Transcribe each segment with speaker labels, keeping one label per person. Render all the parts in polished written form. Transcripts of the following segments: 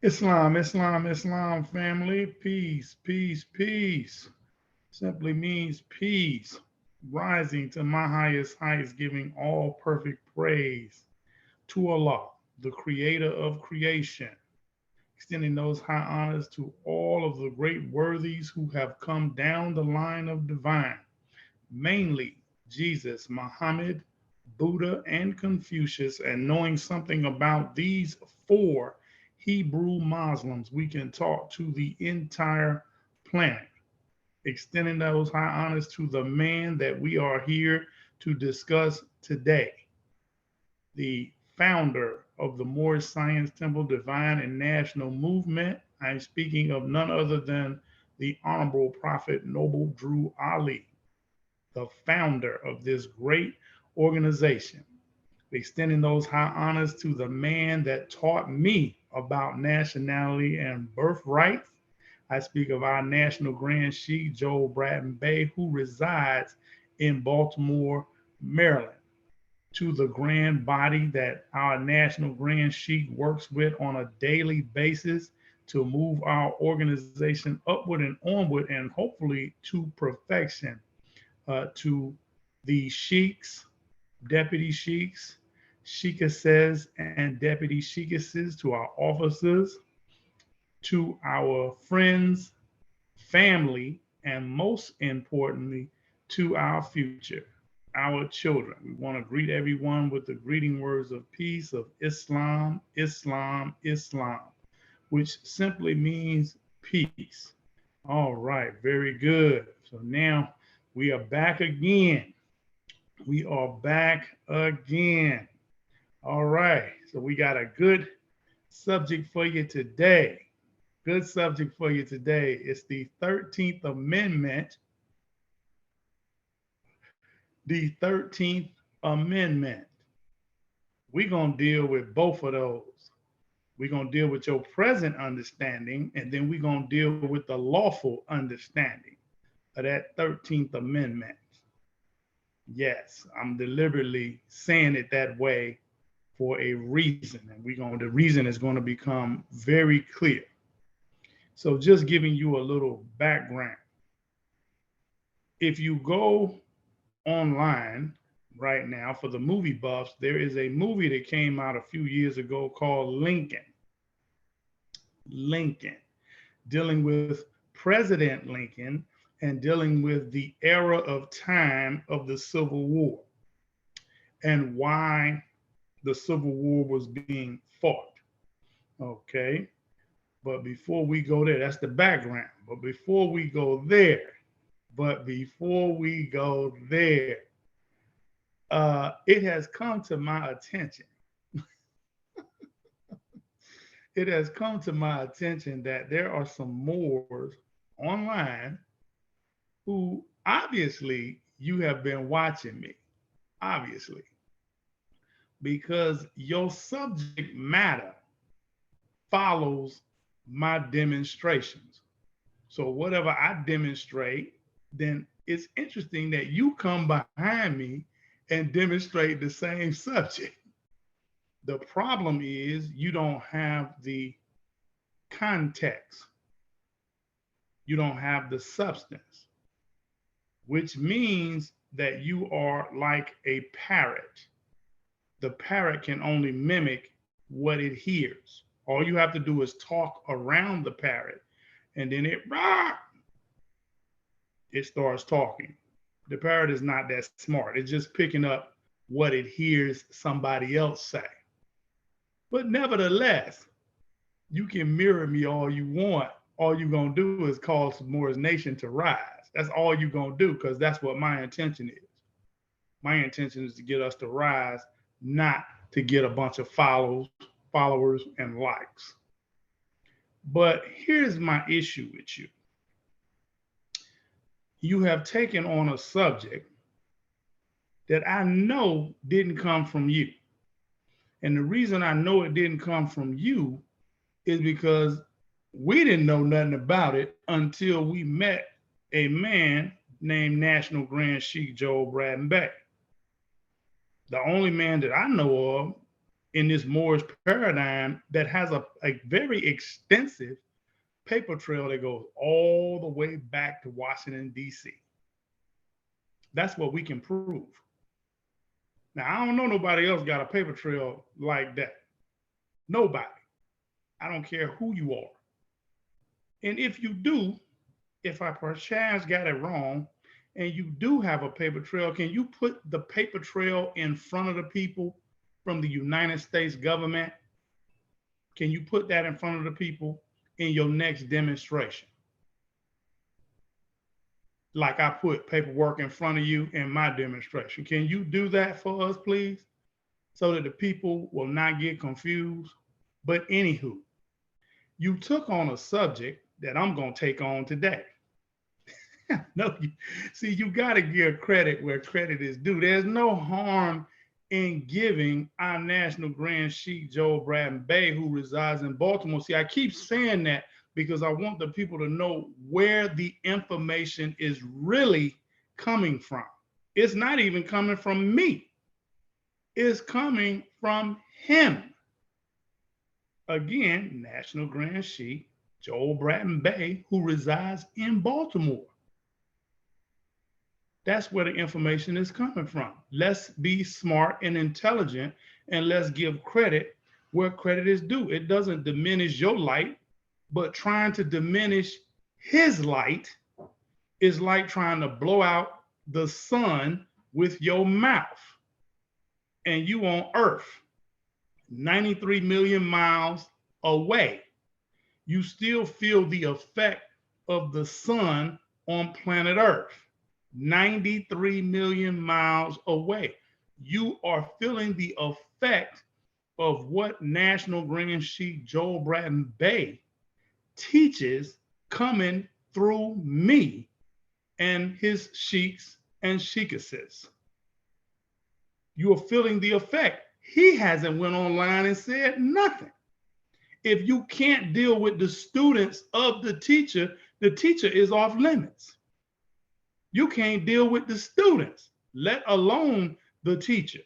Speaker 1: Islam, Islam, Islam, family, peace, peace, peace. Simply means peace. Rising to my highest heights, giving all perfect praise to Allah, the creator of creation. Extending those high honors to all of the great worthies who have come down the line of divine, mainly Jesus, Muhammad, Buddha, and Confucius. And knowing something about these four Hebrew Muslims, we can talk to the entire planet, extending those high honors to the man that we are here to discuss today, the founder of the Moorish Science Temple Divine and National Movement. I'm speaking of none other than the Honorable Prophet Noble Drew Ali, the founder of this great organization, extending those high honors to the man that taught me about nationality and birthright. I speak of our National Grand Sheikh, Joel Bratton Bey, who resides in Baltimore, Maryland, to the grand body that our National Grand Sheikh works with on a daily basis to move our organization upward and onward and hopefully to perfection, to the sheiks, deputy sheiks, sheikesses, and deputy sheikesses, to our officers, to our friends, family, and most importantly, to our future, our children. We want to greet everyone with the greeting words of peace of Islam, Islam, Islam, which simply means peace. All right, very good. So now we are back again. We are back again. All right, so we got a good subject for you today. Good subject for you today. It's the 13th Amendment. The 13th Amendment. We're going to deal with both of those. We're going to deal with your present understanding, and then we're going to deal with the lawful understanding of that 13th Amendment. Yes, I'm deliberately saying it that way for a reason, and the reason is going to become very clear. So just giving you a little background. If you go online right now for the movie buffs, there is a movie that came out a few years ago called Lincoln. Lincoln, dealing with President Lincoln and dealing with the era of time of the Civil War and why the Civil War was being fought. Okay. But before we go there, that's the background. But before we go there, it has come to my attention. It has come to my attention that there are some Moors online who obviously you have been watching me, obviously, because your subject matter follows my demonstrations. So whatever I demonstrate, then it's interesting that you come behind me and demonstrate the same subject. The problem is you don't have the context. You don't have the substance, which means that you are like a parrot. The parrot can only mimic what it hears. All you have to do is talk around the parrot, and then it starts talking. The parrot is not that smart. It's just picking up what it hears somebody else say. But nevertheless, you can mirror me all you want. All you're going to do is cause Moore's Nation to rise. That's all you're going to do, because that's what my intention is. My intention is to get us to rise, not to get a bunch of followers and likes. But here's my issue with you. You have taken on a subject that I know didn't come from you. And the reason I know it didn't come from you is because we didn't know nothing about it until we met a man named National Grand Sheik Joel Braden Bey. The only man that I know of in this Moorish paradigm that has a very extensive paper trail that goes all the way back to Washington, D.C. That's what we can prove. Now, I don't know nobody else got a paper trail like that. Nobody. I don't care who you are. And if you do, if I perchance got it wrong, and you do have a paper trail, can you put the paper trail in front of the people from the United States government? Can you put that in front of the people in your next demonstration? Like I put paperwork in front of you in my demonstration. Can you do that for us, please? So that the people will not get confused. But anywho, you took on a subject that I'm going to take on today. No, see, you got to give credit where credit is due. There's no harm in giving our National Grand Sheik Joel Braden Bey, who resides in Baltimore. See, I keep saying that because I want the people to know where the information is really coming from. It's not even coming from me. It's coming from him. Again, National Grand Sheik Joel Braden Bey, who resides in Baltimore. That's where the information is coming from. Let's be smart and intelligent, and let's give credit where credit is due. It doesn't diminish your light, but trying to diminish his light is like trying to blow out the sun with your mouth. And you on Earth, 93 million miles away. You still feel the effect of the sun on planet Earth. 93 million miles away. You are feeling the effect of what National Grand Sheik Joel Braden Bey teaches coming through me and his sheiks and sheikesses. You are feeling the effect. He hasn't went online and said nothing. If you can't deal with the students of the teacher is off limits. You can't deal with the students, let alone the teacher.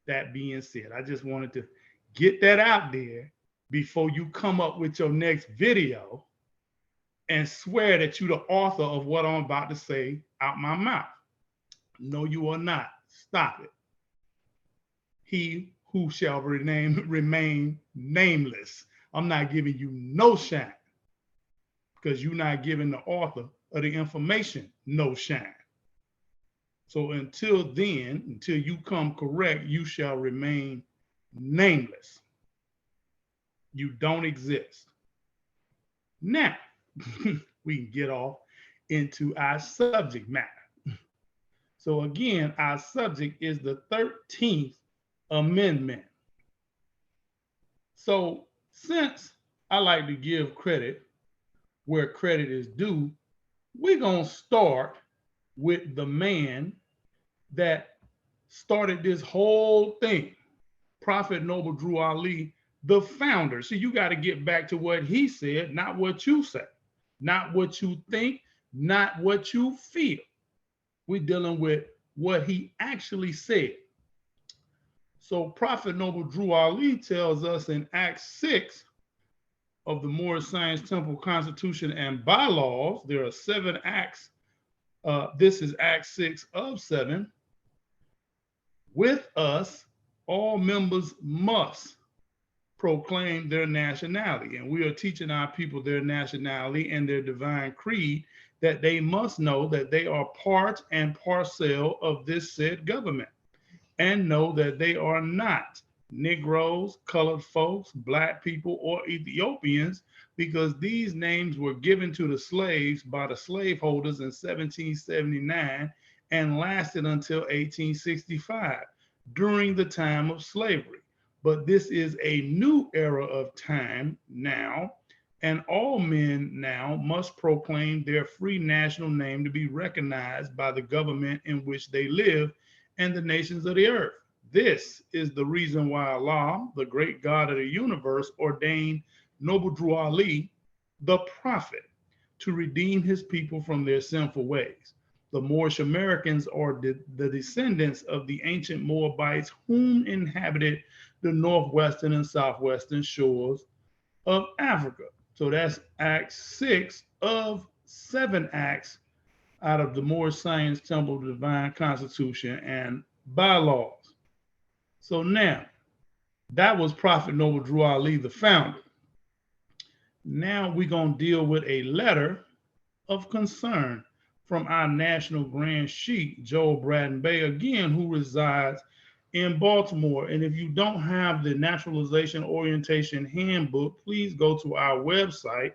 Speaker 1: That being said, I just wanted to get that out there before you come up with your next video and swear that you're the author of what I'm about to say out my mouth. No, you are not. Stop it. He who shall remain nameless. I'm not giving you no shine because you're not giving the author of the information no shine. So until then, until you come correct, you shall remain nameless. You don't exist. Now, we can get off into our subject matter. So again, our subject is the 13th Amendment. So since I like to give credit where credit is due, we're going to start with the man that started this whole thing, Prophet Noble Drew Ali, the founder. So you got to get back to what he said, not what you say, not what you think, not what you feel. We're dealing with what he actually said. So Prophet Noble Drew Ali tells us in Act 6 of the Moorish Science Temple Constitution and Bylaws, there are 7 acts. This is Act 6 of 7. With us, all members must proclaim their nationality. And we are teaching our people their nationality and their divine creed, that they must know that they are part and parcel of this said government, and know that they are not Negroes, colored folks, Black people, or Ethiopians, because these names were given to the slaves by the slaveholders in 1779 and lasted until 1865, during the time of slavery. But this is a new era of time now, and all men now must proclaim their free national name to be recognized by the government in which they live and the nations of the earth. This is the reason why Allah, the great God of the universe, ordained Noble Drew Ali, the prophet, to redeem his people from their sinful ways. The Moorish Americans are the descendants of the ancient Moabites whom inhabited the northwestern and southwestern shores of Africa. So that's Acts 6 of 7 Acts out of the Moorish Science Temple Divine Constitution and Bylaws. So now, that was Prophet Noble Drew Ali, the founder. Now we're going to deal with a letter of concern from our National Grand Sheikh, Joel Braden Bey, again, who resides in Baltimore. And if you don't have the Naturalization Orientation Handbook, please go to our website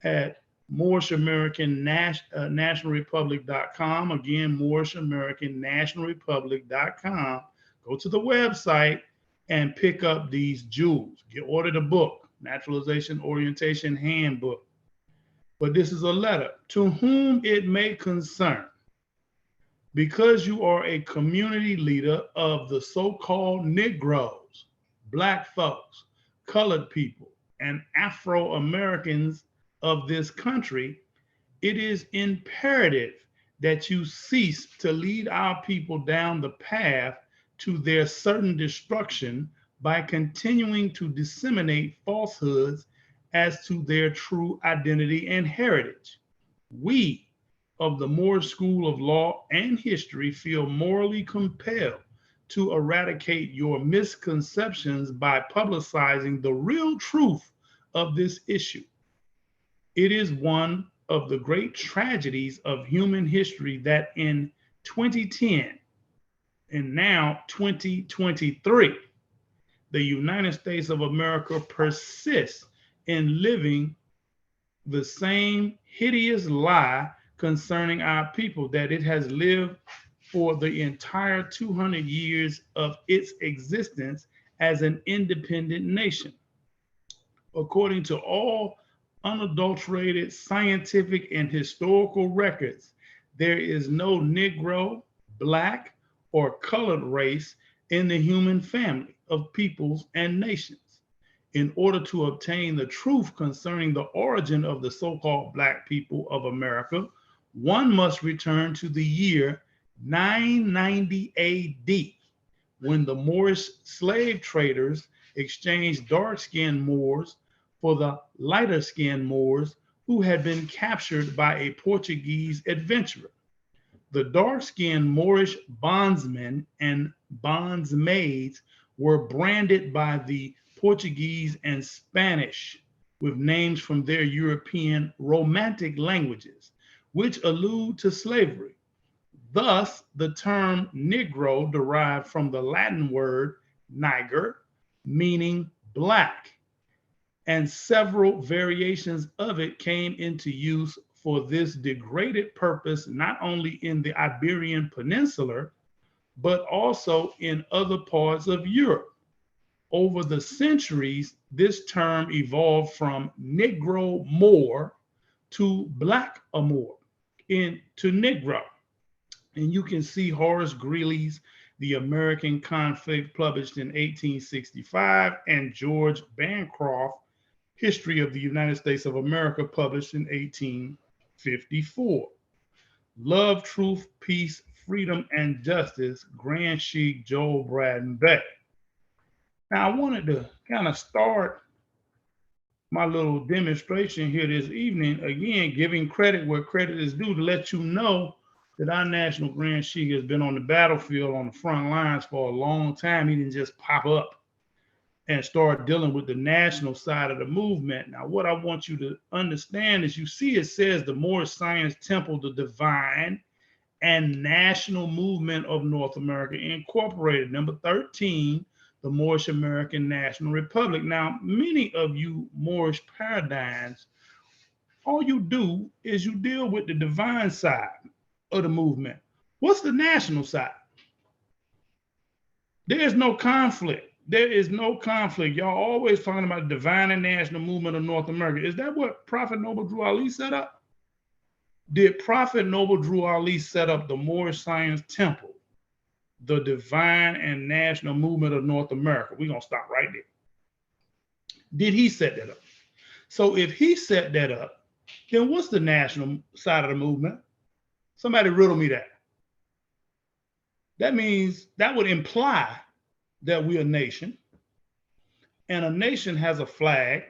Speaker 1: at MoorishamericanNationalRepublic.com. Again, MoorishamericanNationalRepublic.com. Go to the website and pick up these jewels. Order the book, Naturalization Orientation Handbook. But this is a letter to whom it may concern. Because you are a community leader of the so-called Negroes, Black folks, colored people, and Afro-Americans of this country, it is imperative that you cease to lead our people down the path to their certain destruction by continuing to disseminate falsehoods as to their true identity and heritage. We of the Moorish School of Law and History feel morally compelled to eradicate your misconceptions by publicizing the real truth of this issue. It is one of the great tragedies of human history that in 2010 and now 2023, the United States of America persists in living the same hideous lie concerning our people that it has lived for the entire 200 years of its existence as an independent nation. According to all unadulterated scientific and historical records, there is no Negro, Black, or colored race in the human family of peoples and nations. In order to obtain the truth concerning the origin of the so-called Black people of America, one must return to the year 990 AD, when the Moorish slave traders exchanged dark-skinned Moors for the lighter-skinned Moors who had been captured by a Portuguese adventurer. The dark-skinned Moorish bondsmen and bondsmaids were branded by the Portuguese and Spanish with names from their European Romantic languages, which allude to slavery. Thus, the term Negro derived from the Latin word niger, meaning black, and several variations of it came into use for this degraded purpose, not only in the Iberian Peninsula, but also in other parts of Europe. Over the centuries, this term evolved from Negro Moor to Black Moor into Negro. And you can see Horace Greeley's The American Conflict, published in 1865, and George Bancroft, History of the United States of America, published in 1854. Love, Truth, Peace, Freedom, and Justice, Grand Sheikh Joel Braden Bey. Now, I wanted to kind of start my little demonstration here this evening, again, giving credit where credit is due, to let you know that our National Grand Sheikh has been on the battlefield on the front lines for a long time. He didn't just pop up and start dealing with the national side of the movement. Now, what I want you to understand is, you see it says the Moorish Science Temple, the Divine and National Movement of North America Incorporated. Number 13, the Moorish American National Republic. Now, many of you Moorish paradigms, all you do is you deal with the divine side of the movement. What's the national side? There's no conflict There is no conflict. Y'all always talking about the divine and national movement of North America. Is that what Prophet Noble Drew Ali set up? Did Prophet Noble Drew Ali set up the Moorish Science Temple, the divine and national movement of North America? We're going to stop right there. Did he set that up? So if he set that up, then what's the national side of the movement? Somebody riddle me that. That means that would imply that we're a nation, and a nation has a flag.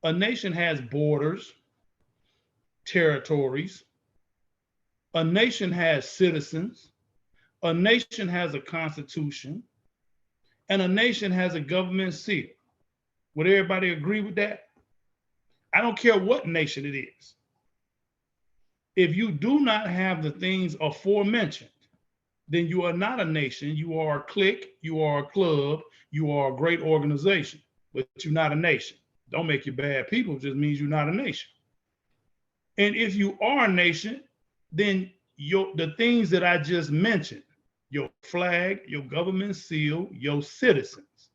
Speaker 1: A nation has borders, territories. A nation has citizens. A nation has a constitution. And a nation has a government seal. Would everybody agree with that? I don't care what nation it is. If you do not have the things aforementioned, then you are not a nation. You are a clique, you are a club, you are a great organization, but you're not a nation. Don't make you bad people, it just means you're not a nation. And if you are a nation, then the things that I just mentioned, your flag, your government seal, your citizens,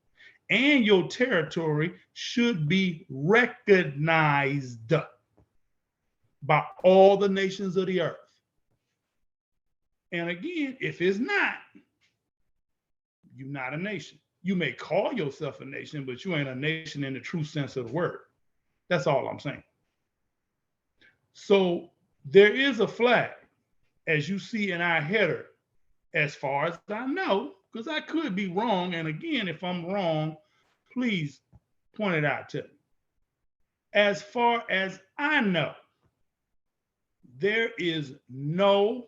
Speaker 1: and your territory should be recognized by all the nations of the earth. And again, if it's not, you're not a nation. You may call yourself a nation, but you ain't a nation in the true sense of the word. That's all I'm saying. So there is a flag, as you see in our header, as far as I know, because I could be wrong. And again, if I'm wrong, please point it out to me. As far as I know, there is no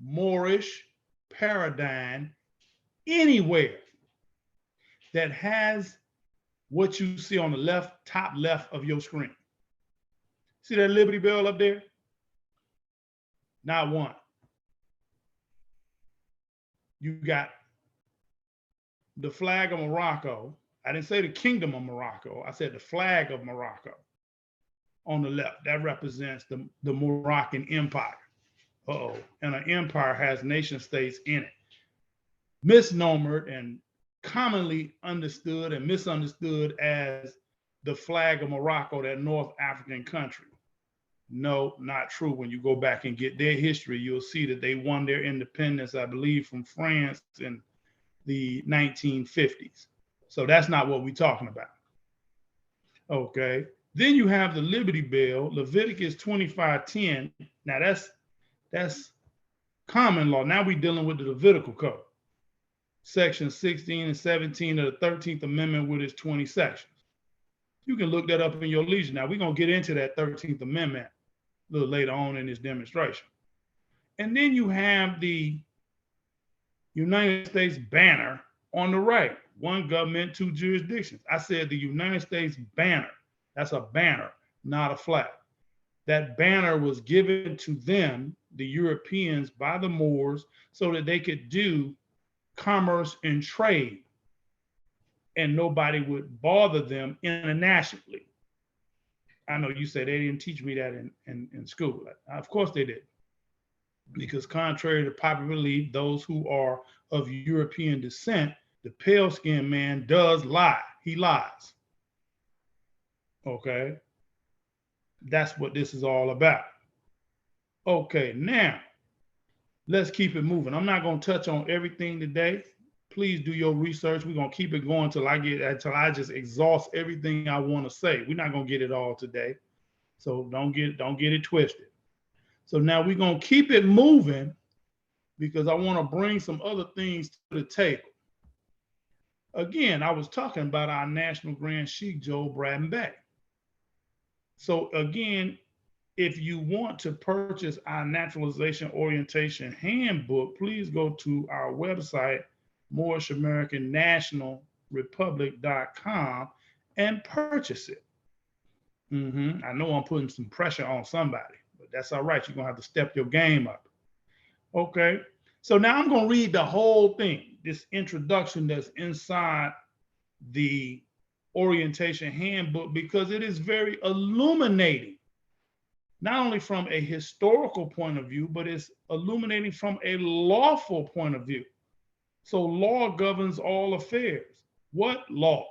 Speaker 1: Moorish paradigm anywhere that has what you see on the left, top left of your screen. See that Liberty Bell up there? Not one. You got the flag of Morocco. I didn't say the kingdom of Morocco. I said the flag of Morocco on the left. That represents the Moroccan Empire. And an empire has nation states in it. Misnomered and commonly understood and misunderstood as the flag of Morocco, that North African country. No, not true. When you go back and get their history, you'll see that they won their independence, I believe, from France in the 1950s. So that's not what we're talking about. Okay. Then you have the Liberty Bell, Leviticus 25:10. Now that's common law. Now we're dealing with the Levitical Code. Section 16 and 17 of the 13th Amendment with its 20 sections. You can look that up in your leisure. Now we're going to get into that 13th Amendment a little later on in this demonstration. And then you have the United States banner on the right. One government, two jurisdictions. I said the United States banner. That's a banner, not a flag. That banner was given to them, the Europeans, by the Moors, so that they could do commerce and trade, and nobody would bother them internationally. I know you say they didn't teach me that in school. Of course they did. Because contrary to popular belief, those who are of European descent, the pale-skinned man does lie. He lies. Okay? That's what this is all about. Okay, now, let's keep it moving. I'm not going to touch on everything today. Please do your research. We're going to keep it going until I just exhaust everything I want to say. We're not going to get it all today. So don't get it twisted. So now we're going to keep it moving because I want to bring some other things to the table. Again, I was talking about our National Grand Sheikh, Joel Braden Bey. So again, if you want to purchase our Naturalization Orientation Handbook, please go to our website, MoorishAmericanNationalRepublic.com, and purchase it. I know I'm putting some pressure on somebody, but that's all right. You're going to have to step your game up. Okay. So now I'm going to read the whole thing, this introduction that's inside the Orientation Handbook, because it is very illuminating, not only from a historical point of view, but it's illuminating from a lawful point of view. So law governs all affairs. What law?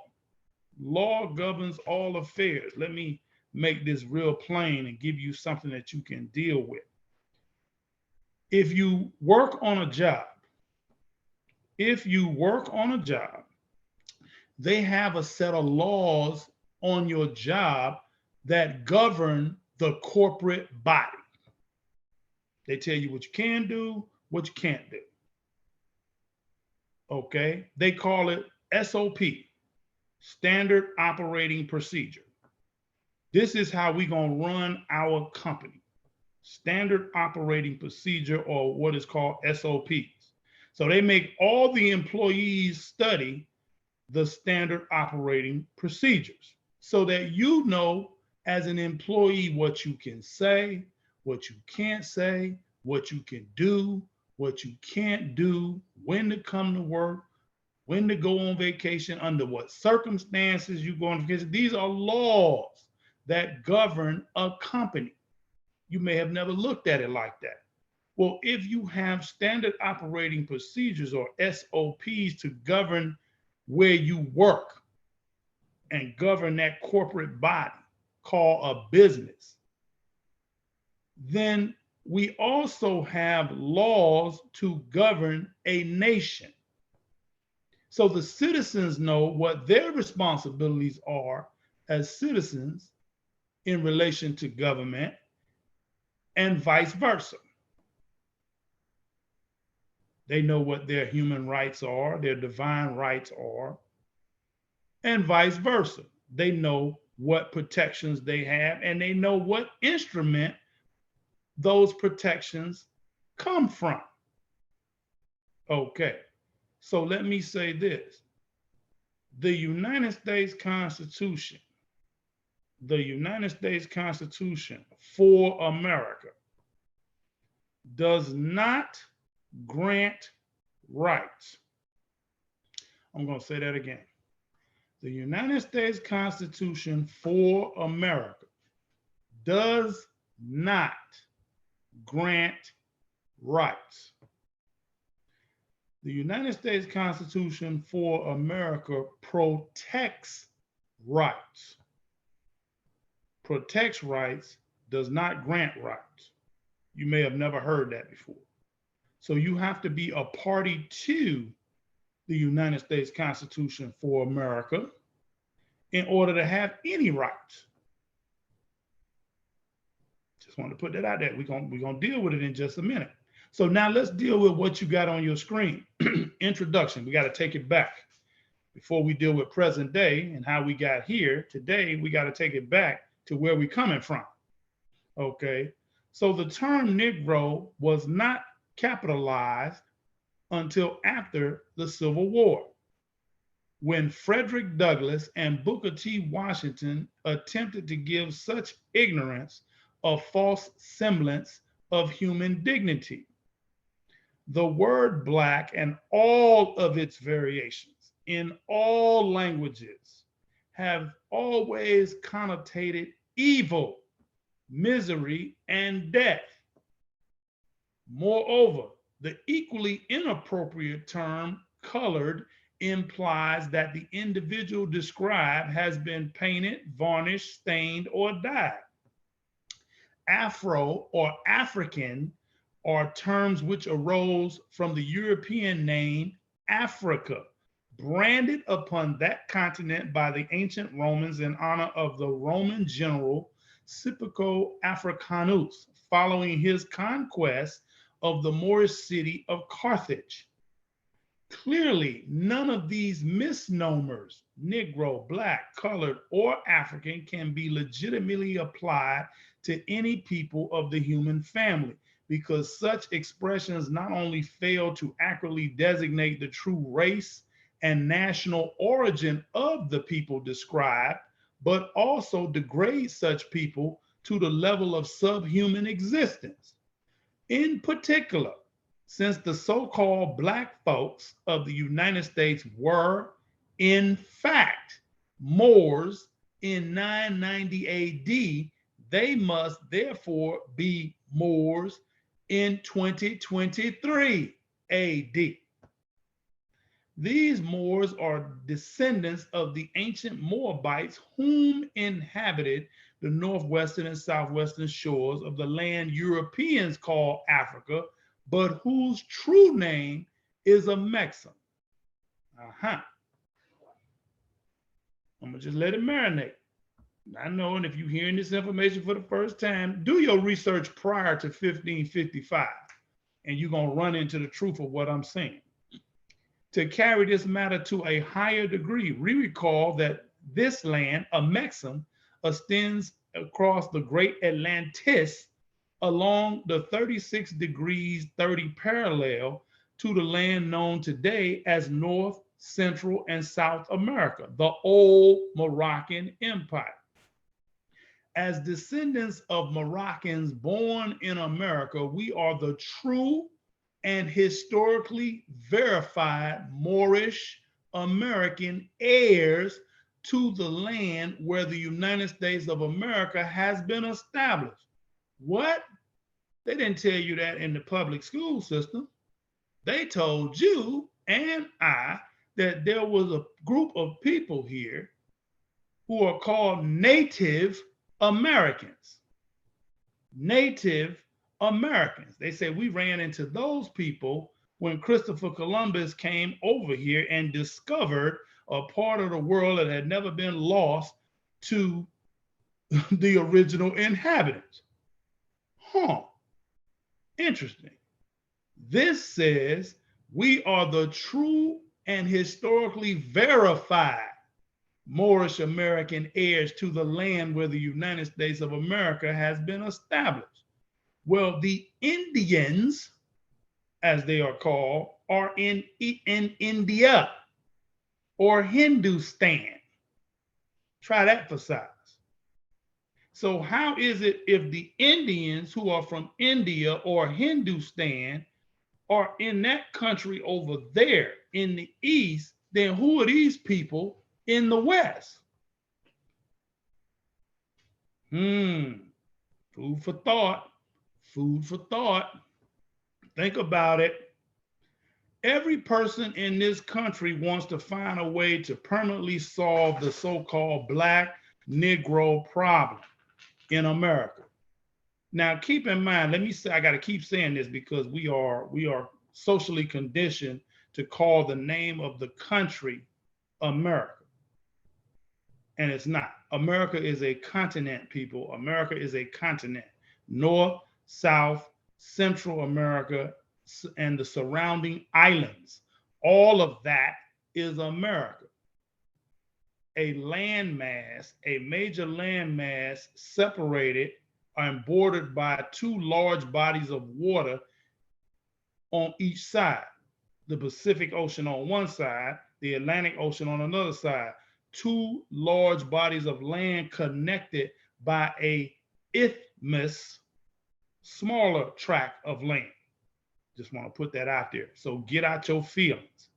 Speaker 1: Law governs all affairs. Let me make this real plain and give you something that you can deal with. If you work on a job, they have a set of laws on your job that govern the corporate body. They tell you what you can do, what you can't do. Okay? They call it SOP, Standard Operating Procedure. This is how we're going to run our company. Standard Operating Procedure, or what is called SOPs. So they make all the employees study the standard operating procedures so that you know as an employee what you can say, what you can't say, what you can do, what you can't do, when to come to work, when to go on vacation, under what circumstances you go on vacation. These are laws that govern a company. You may have never looked at it like that. Well, if you have standard operating procedures or SOPs to govern where you work and govern that corporate body called a business, then we also have laws to govern a nation. So the citizens know what their responsibilities are as citizens in relation to government, and vice versa. They know what their human rights are, their divine rights are, and vice versa. They know what protections they have, and they know what instrument those protections come from. Okay, so let me say this. The United States Constitution for America does not grant rights. I'm going to say that again. The United States Constitution for America does not grant rights. The United States Constitution for America protects rights. Protects rights, does not grant rights. You may have never heard that before. So you have to be a party to the United States Constitution for America in order to have any rights. Just want to put that out there. We're gonna deal with it in just a minute. So now let's deal with what you got on your screen. Introduction. We got to take it back. Before we deal with present day and how we got here today, we got to take it back to where we're coming from. Okay. So the term Negro was not capitalized until after the Civil War, when Frederick Douglass and Booker T. Washington attempted to give such ignorance a false semblance of human dignity. The word Black and all of its variations in all languages have always connotated evil, misery, and death. Moreover, the equally inappropriate term colored implies that the individual described has been painted, varnished, stained, or dyed. Afro or African are terms which arose from the European name Africa, branded upon that continent by the ancient Romans in honor of the Roman general Scipio Africanus, following his conquest of the Moorish city of Carthage. Clearly, none of these misnomers, Negro, Black, colored, or African, can be legitimately applied to any people of the human family, because such expressions not only fail to accurately designate the true race and national origin of the people described, but also degrade such people to the level of subhuman existence. In particular, since the so-called Black folks of the United States were, in fact, Moors in 990 AD, they must therefore be Moors in 2023 AD. These Moors are descendants of the ancient Moabites whom inhabited the northwestern and southwestern shores of the land Europeans call Africa, but whose true name is Amexem. Uh-huh. I'm going to just let it marinate. I know, and if you're hearing this information for the first time, do your research prior to 1555, and you're going to run into the truth of what I'm saying. To carry this matter to a higher degree, we recall that this land, Amexem, extends across the great Atlantis along the 36 degrees 30 parallel to the land known today as North, Central, and South America, the old Moroccan Empire. As descendants of Moroccans born in America, we are the true and historically verified Moorish American heirs to the land where the United States of America has been established. What? They didn't tell you that in the public school system. They told you and I that there was a group of people here who are called Native Americans. Native Americans. They say we ran into those people when Christopher Columbus came over here and discovered a part of the world that had never been lost to the original inhabitants. Huh. Interesting. This says we are the true and historically verified Moorish American heirs to the land where the United States of America has been established. Well, the Indians, as they are called, are in India or Hindustan. Try that for size. So how is it if the Indians who are from India or Hindustan are in that country over there in the East, then who are these people in the West? Food for thought. Food for thought. Think about it. Every person in this country wants to find a way to permanently solve the so-called Black Negro problem in America. Now, keep in mind, let me say, I got to keep saying this because we are socially conditioned to call the name of the country America. And it's not. America is a continent, people. America is a continent. North, South, Central America, and the surrounding islands. All of that is America. A landmass, a major landmass separated and bordered by two large bodies of water on each side. The Pacific Ocean on one side, the Atlantic Ocean on another side. Two large bodies of land connected by a isthmus, smaller tract of land. Just want to put that out there. So get out your feelings.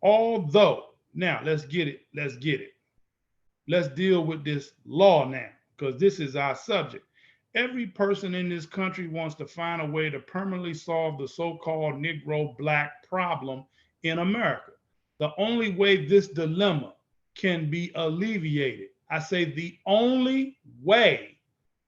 Speaker 1: Although, now let's get it. Let's deal with this law now, because this is our subject. Every person in this country wants to find a way to permanently solve the so-called Negro Black problem in America. The only way this dilemma can be alleviated, I say the only way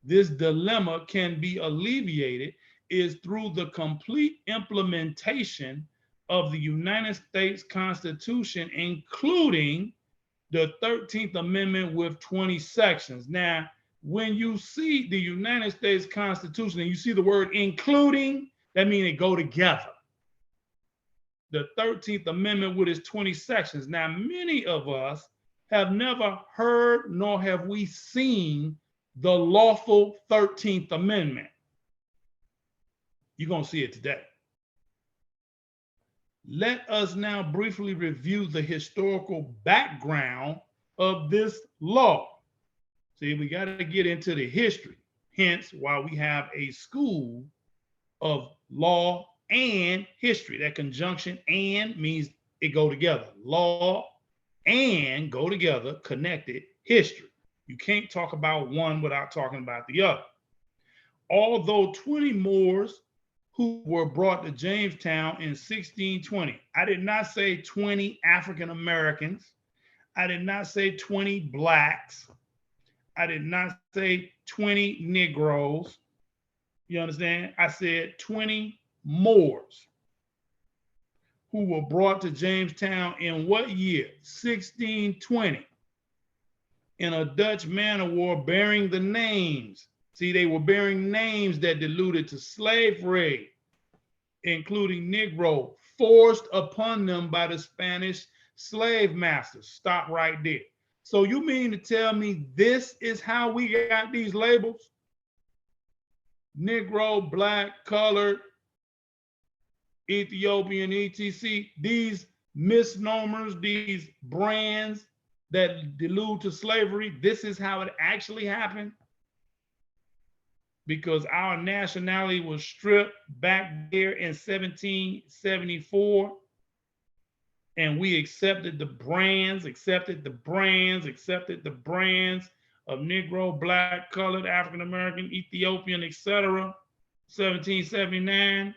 Speaker 1: this dilemma can be alleviated is through the complete implementation of the United States Constitution, including the 13th Amendment with 20 sections. Now, when you see the United States Constitution and you see the word including, that means it go together. The 13th Amendment with its 20 sections. Now, many of us have never heard nor have we seen the lawful 13th Amendment. You're going to see it today. Let us now briefly review the historical background of this law. See, we got to get into the history. Hence, why we have a school of law and history. That conjunction "and" means it go together. Law and go together, connected, history. You can't talk about one without talking about the other. Although 20 Moors who were brought to Jamestown in 1620. I did not say 20 African Americans. I did not say 20 blacks. I did not say 20 Negroes. You understand? I said 20 Moors who were brought to Jamestown in what year? 1620. In a Dutch man of war bearing the names. See, they were bearing names that alluded to slavery, including Negro, forced upon them by the Spanish slave masters. Stop right there. So you mean to tell me this is how we got these labels? Negro, black, colored, Ethiopian, etc. These misnomers, these brands that allude to slavery, this is how it actually happened? Because our nationality was stripped back there in 1774, and we accepted the brands of Negro, black, colored, African American, Ethiopian, etc. 1779.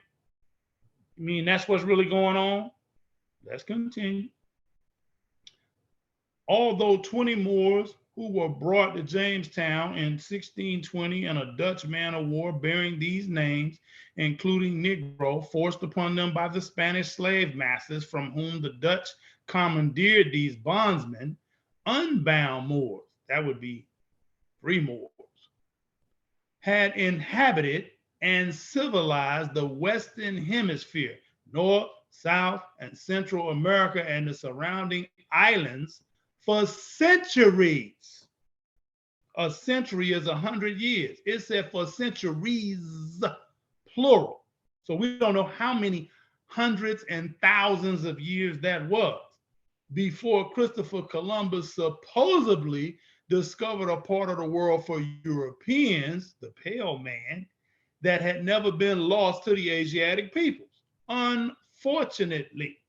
Speaker 1: I mean, that's what's really going on? Let's continue. Although 20 Moors who were brought to Jamestown in 1620 in a Dutch man of war bearing these names, including Negro, forced upon them by the Spanish slave masters from whom the Dutch commandeered these bondsmen, unbound Moors, that would be free Moors, had inhabited and civilized the Western Hemisphere, North, South, and Central America and the surrounding islands for centuries. A century is 100 years. It said for centuries, plural. So we don't know how many hundreds and thousands of years that was before Christopher Columbus supposedly discovered a part of the world for Europeans, the pale man, that had never been lost to the Asiatic peoples. Unfortunately,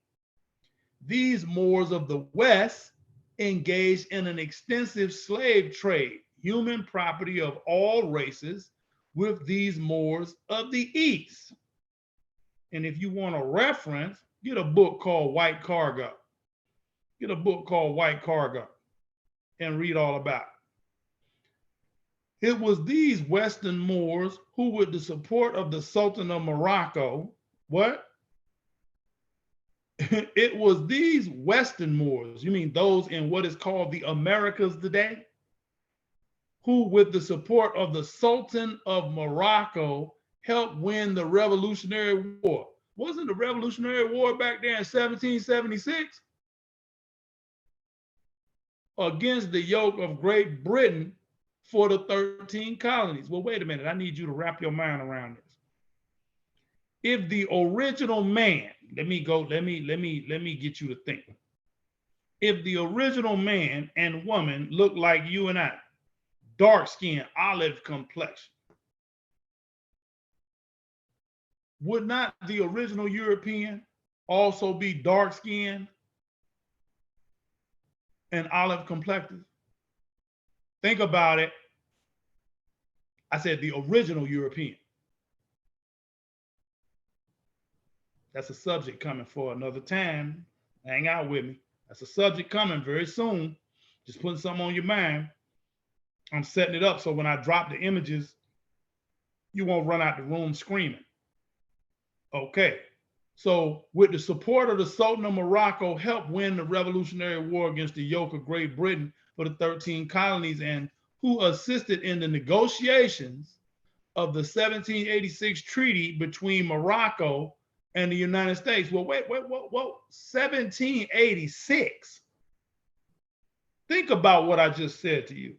Speaker 1: these Moors of the West engaged in an extensive slave trade, human property of all races, with these Moors of the East. And if you want a reference, get a book called White Cargo. Get a book called White Cargo and read all about it. It was these Western Moors who, with the support of the Sultan of Morocco, what? It was these Western Moors, you mean those in what is called the Americas today, who, with the support of the Sultan of Morocco, helped win the Revolutionary War. Wasn't the Revolutionary War back there in 1776? Against the yoke of Great Britain for the 13 colonies. Well, wait a minute. I need you to wrap your mind around this. If the original man, let me get you to think. If the original man and woman look like you and I, dark skin, olive complexion, would not the original European also be dark skinned and olive complected? Think about it. I said the original European. That's a subject coming for another time. Hang out with me. That's a subject coming very soon. Just putting something on your mind. I'm setting it up so when I drop the images, you won't run out the room screaming. Okay. So with the support of the Sultan of Morocco, helped win the Revolutionary War against the yoke of Great Britain for the 13 colonies, and who assisted in the negotiations of the 1786 treaty between Morocco and the United States. Well, wait, 1786. Think about what I just said to you.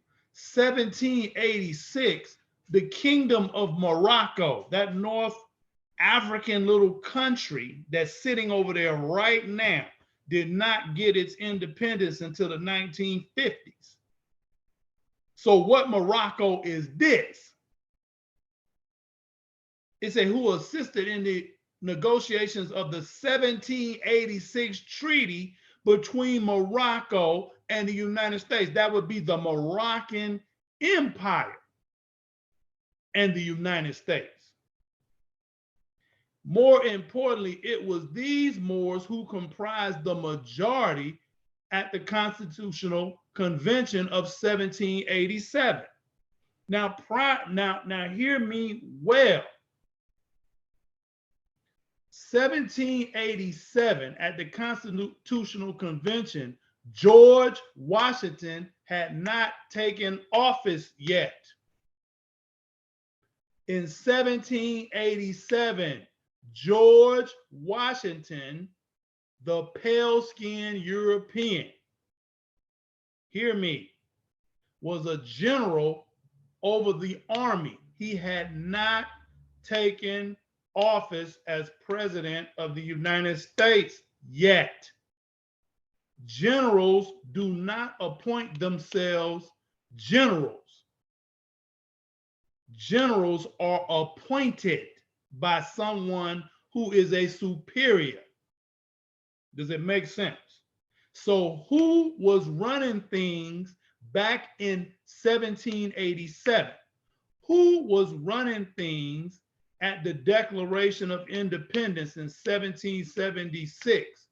Speaker 1: 1786, the Kingdom of Morocco, that North African little country that's sitting over there right now, did not get its independence until the 1950s. So what Morocco is this? It's a who assisted in the negotiations of the 1786 treaty between Morocco and the United States. That would be the Moroccan Empire and the United States. More importantly, it was these Moors who comprised the majority at the Constitutional Convention of 1787. Now, hear me well. 1787, at the Constitutional Convention, George Washington had not taken office yet. In 1787, George Washington, the pale-skinned European, hear me, was a general over the army. He had not taken office as president of the United States yet. Generals do not appoint themselves generals. Generals are appointed by someone who is a superior. Does it make sense? So who was running things back in 1787? Who was running things at the Declaration of Independence in 1776?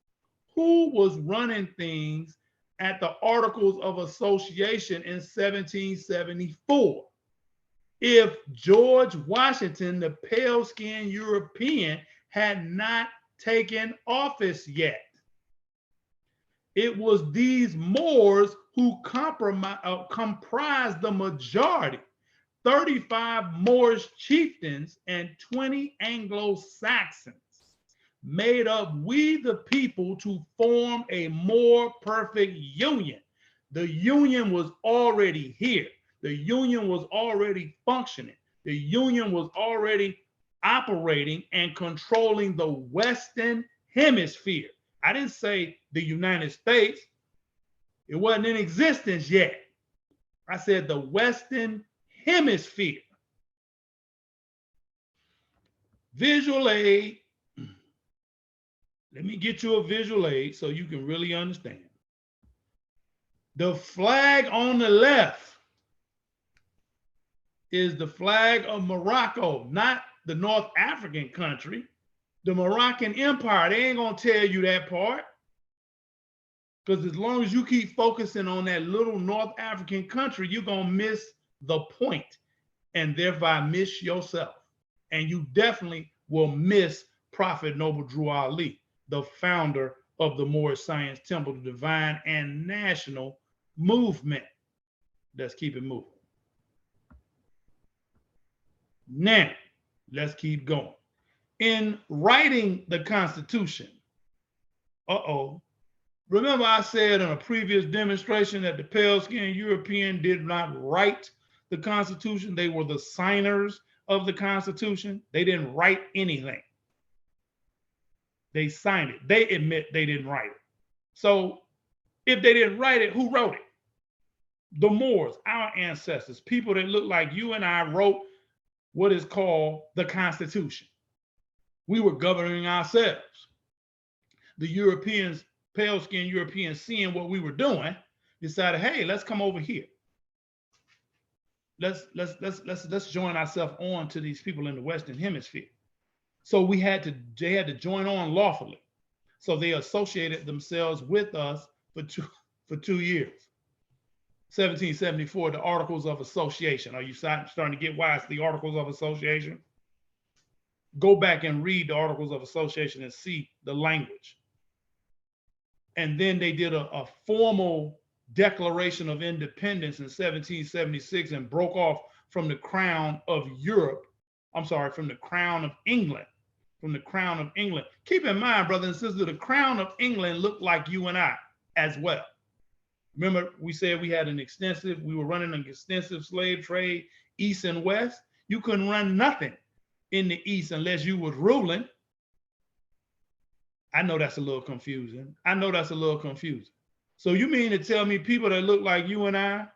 Speaker 1: Who was running things at the Articles of Association in 1774? If George Washington, the pale-skinned European, had not taken office yet. It was these Moors who comprised the majority. 35 Moorish chieftains and 20 Anglo-Saxons made up we the people to form a more perfect union. The union was already here. The union was already functioning. The union was already operating and controlling the Western Hemisphere. I didn't say the United States. It wasn't in existence yet. I said the Western Hemisphere. Visual aid. Let me get you a visual aid so you can really understand. The flag on the left is the flag of Morocco, not the North African country, the Moroccan Empire. They ain't gonna tell you that part. Because as long as you keep focusing on that little North African country, you're gonna miss the point and thereby miss yourself. And you definitely will miss Prophet Noble Drew Ali, the founder of the Moorish Science Temple, the Divine and National Movement. Let's keep it moving. Now, let's keep going. In writing the Constitution, remember I said in a previous demonstration that the pale-skinned European did not write the Constitution. They were the signers of the Constitution. They didn't write anything. They signed it. They admit they didn't write it. So if they didn't write it, who wrote it? The Moors, our ancestors, people that look like you and I, wrote what is called the Constitution. We were governing ourselves. The Europeans, pale-skinned Europeans, seeing what we were doing, decided, hey, let's come over here. Let's join ourselves on to these people in the Western Hemisphere. So they had to join on lawfully. So they associated themselves with us for 2 years. 1774, the Articles of Association. Are you starting to get why it's the Articles of Association? Go back and read the Articles of Association and see the language. And then they did a formal Declaration of Independence in 1776 and broke off from the crown of Europe. I'm sorry, from the crown of England. From the crown of England. Keep in mind, brothers and sisters, the crown of England looked like you and I as well. Remember, we said we were running an extensive slave trade, East and West. You couldn't run nothing in the East unless you was ruling. I know that's a little confusing. So you mean to tell me people that look like you and I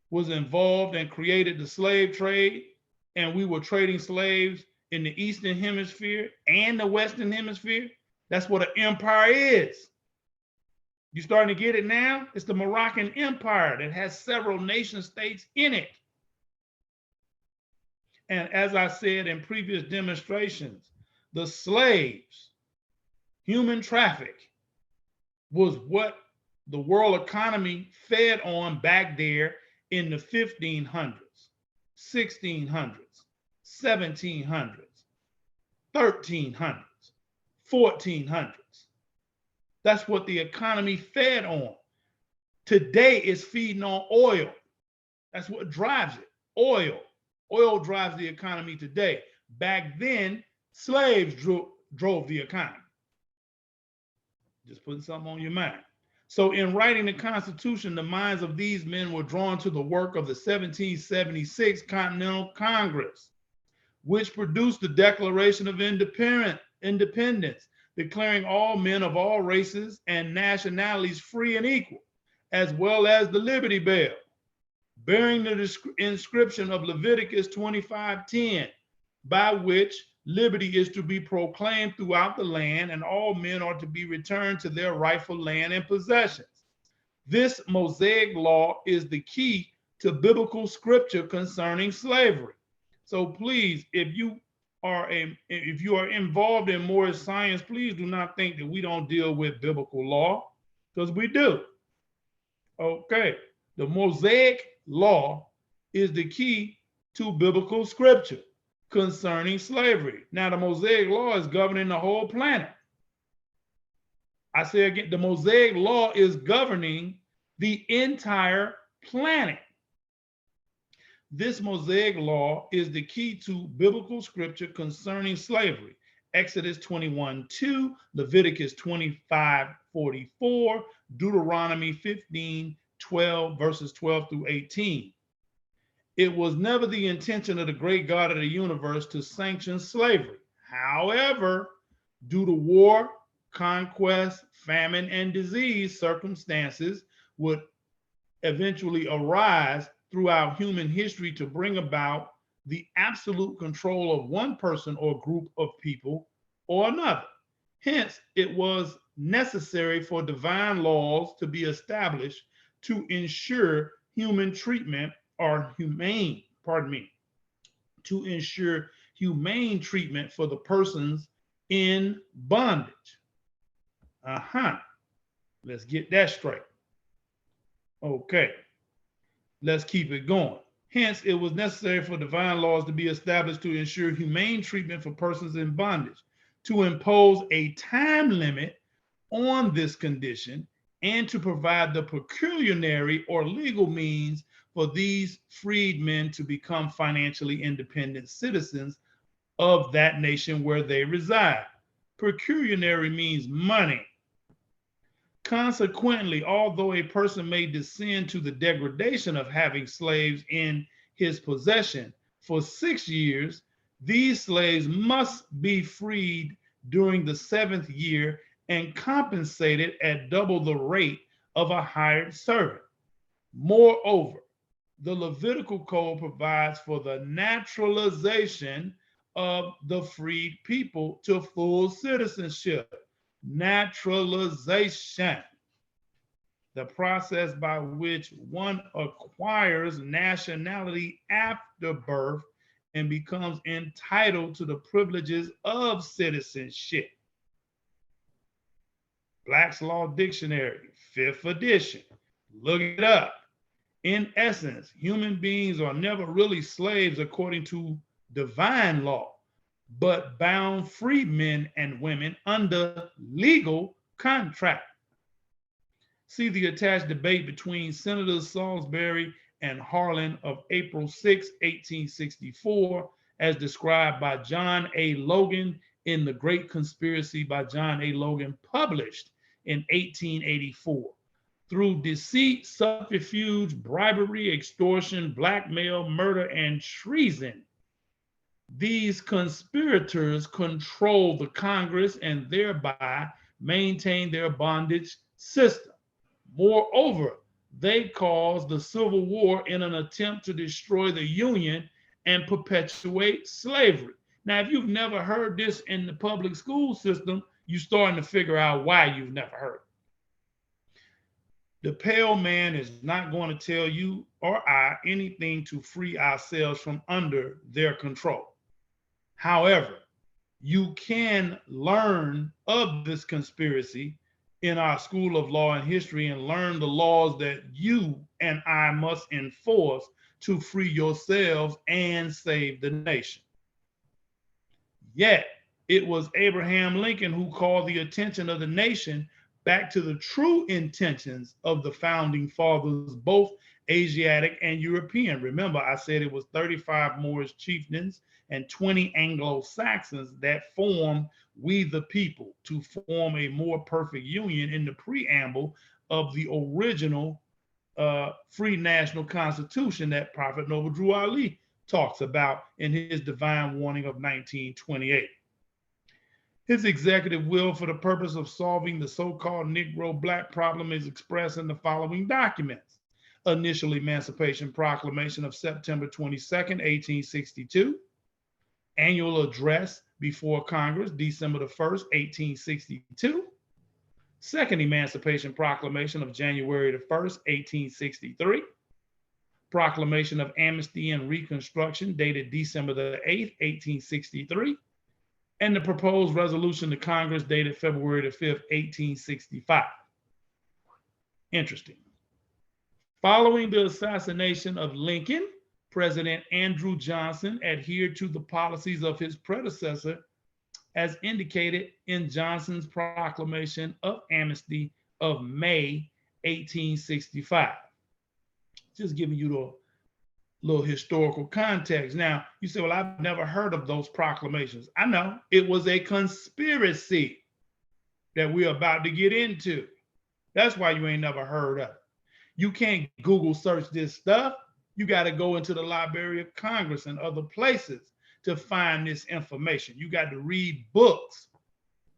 Speaker 1: was involved and created the slave trade, and we were trading slaves in the Eastern Hemisphere and the Western Hemisphere? That's what an empire is. You starting to get it now? It's the Moroccan Empire that has several nation states in it. And as I said in previous demonstrations, the slaves, human traffic was what the world economy fed on back there in the 1500s, 1600s, 1700s, 1300s, 1400s. That's what the economy fed on. Today it's feeding on oil. That's what drives it. Oil. Oil drives the economy today. Back then, slaves drove the economy. Just putting something on your mind. So in writing the Constitution, the minds of these men were drawn to the work of the 1776 Continental Congress, which produced the Declaration of Independence, declaring all men of all races and nationalities free and equal, as well as the Liberty Bell, bearing the inscription of Leviticus 25:10, by which liberty is to be proclaimed throughout the land, and all men are to be returned to their rightful land and possessions. This Mosaic law is the key to biblical scripture concerning slavery. So please, if you are involved in Moorish science, please do not think that we don't deal with biblical law, because we do. Okay, the Mosaic law is the key to biblical scripture concerning slavery. Now, the Mosaic law is governing the whole planet. I say again, the Mosaic law is governing the entire planet. This Mosaic law is the key to biblical scripture concerning slavery. Exodus 21:2, Leviticus 25:44, Deuteronomy 15:12, verses 12 through 18. It was never the intention of the great God of the universe to sanction slavery. However, due to war, conquest, famine, and disease, circumstances would eventually arise throughout human history to bring about the absolute control of one person or group of people or another. Hence, it was necessary for divine laws to be established to ensure human treatment or to ensure humane treatment for the persons in bondage. Let's get that straight. Okay, let's keep it going. Hence, it was necessary for divine laws to be established to ensure humane treatment for persons in bondage, to impose a time limit on this condition, and to provide the pecuniary or legal means for these freedmen to become financially independent citizens of that nation where they reside. Pecuniary means money. Consequently, although a person may descend to the degradation of having slaves in his possession for 6 years, these slaves must be freed during the 7th year and compensated at double the rate of a hired servant. Moreover, the Levitical code provides for the naturalization of the freed people to full citizenship. Naturalization, the process by which one acquires nationality after birth and becomes entitled to the privileges of citizenship. Black's Law Dictionary, 5th edition. Look it up. In essence, human beings are never really slaves according to divine law, but bound free men and women under legal contract. See the attached debate between Senators Salisbury and Harlan of April 6, 1864, as described by John A. Logan in The Great Conspiracy by John A. Logan, published in 1884. Through deceit, subterfuge, bribery, extortion, blackmail, murder, and treason, these conspirators control the Congress and thereby maintain their bondage system. Moreover, they caused the Civil War in an attempt to destroy the Union and perpetuate slavery. Now, if you've never heard this in the public school system, you're starting to figure out why you've never heard it. The pale man is not going to tell you or I anything to free ourselves from under their control. However, You can learn of this conspiracy in our School of Law and History and learn the laws that you and I must enforce to free yourselves and save the nation. Yet, it was Abraham Lincoln who called the attention of the nation back to the true intentions of the founding fathers, both Asiatic and European. Remember, I said it was 35 Moorish chieftains and 20 Anglo-Saxons that formed We the People to form a more perfect union in the preamble of the original free national constitution that Prophet Noble Drew Ali talks about in his divine warning of 1928. His executive will for the purpose of solving the so-called Negro black problem is expressed in the following documents. Initial Emancipation Proclamation of September 22nd, 1862. Annual Address before Congress, December the 1st, 1862. Second Emancipation Proclamation of January the 1st, 1863. Proclamation of Amnesty and Reconstruction dated December the 8th, 1863. And the proposed resolution to Congress dated February the 5th, 1865. Interesting. Following the assassination of Lincoln, President Andrew Johnson adhered to the policies of his predecessor as indicated in Johnson's proclamation of amnesty of May 1865. Just giving you the little historical context. Now, you say, well, I've never heard of those proclamations. I know it was a conspiracy that we're about to get into. That's why you ain't never heard of it. You can't Google search this stuff. You got to go into the Library of Congress and other places to find this information. You got to read books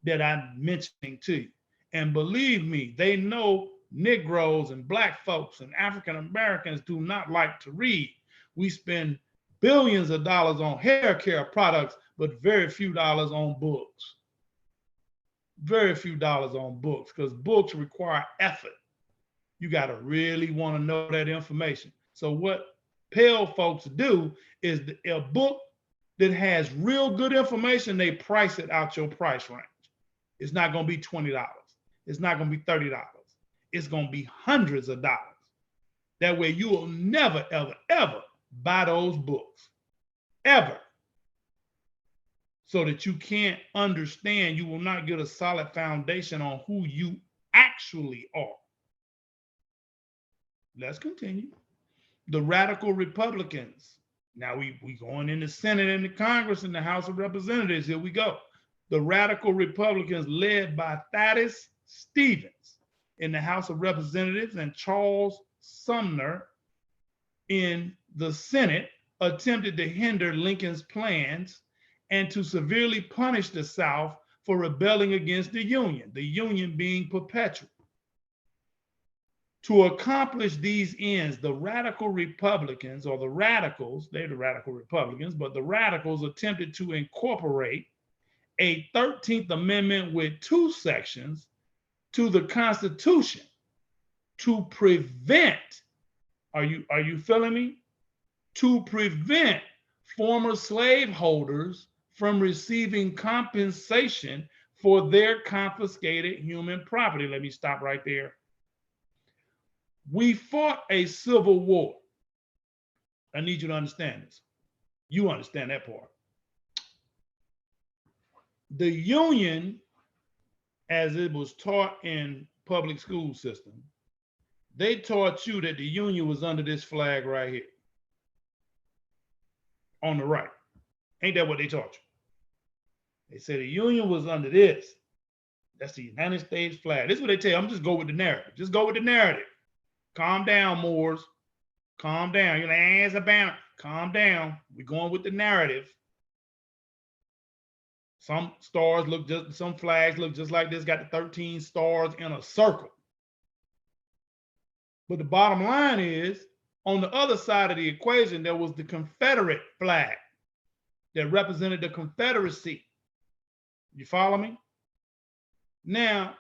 Speaker 1: that I'm mentioning to you. And believe me, they know Negroes and Black folks and African Americans do not like to read. We spend billions of dollars on hair care products, but very few dollars on books. Very few dollars on books because books require effort. You got to really want to know that information. So what Pell folks do is a book that has real good information, they price it out your price range. It's not going to be $20. It's not going to be $30. It's going to be hundreds of dollars. That way you will never, ever, ever buy those books. Ever. So that you can't understand, you will not get a solid foundation on who you actually are. Let's continue. The radical Republicans. Now we going in the Senate and the Congress and the House of Representatives. Here we go. The radical Republicans led by Thaddeus Stevens in the House of Representatives and Charles Sumner in the Senate attempted to hinder Lincoln's plans and to severely punish the South for rebelling against the Union being perpetual. To accomplish these ends, the radical Republicans, or the radicals, they're the radical Republicans, but the radicals attempted to incorporate a 13th Amendment with 2 sections to the Constitution to prevent, are you feeling me? To prevent former slaveholders from receiving compensation for their confiscated human property. Let me stop right there. We fought a civil war. I need you to understand this. You understand that part. The Union, as it was taught in public school system, they taught you that the Union was under this flag right here. On the right. Ain't that what they taught you? They said the Union was under this. That's the United States flag. This is what they tell you. I'm just go with the narrative. Just go with the narrative. Calm down, Moors. Calm down. You're like, it's a banner. Calm down. We're going with the narrative. Some stars look just, some flags look just like this, got the 13 stars in a circle. But the bottom line is, on the other side of the equation, there was the Confederate flag that represented the Confederacy. You follow me? Now,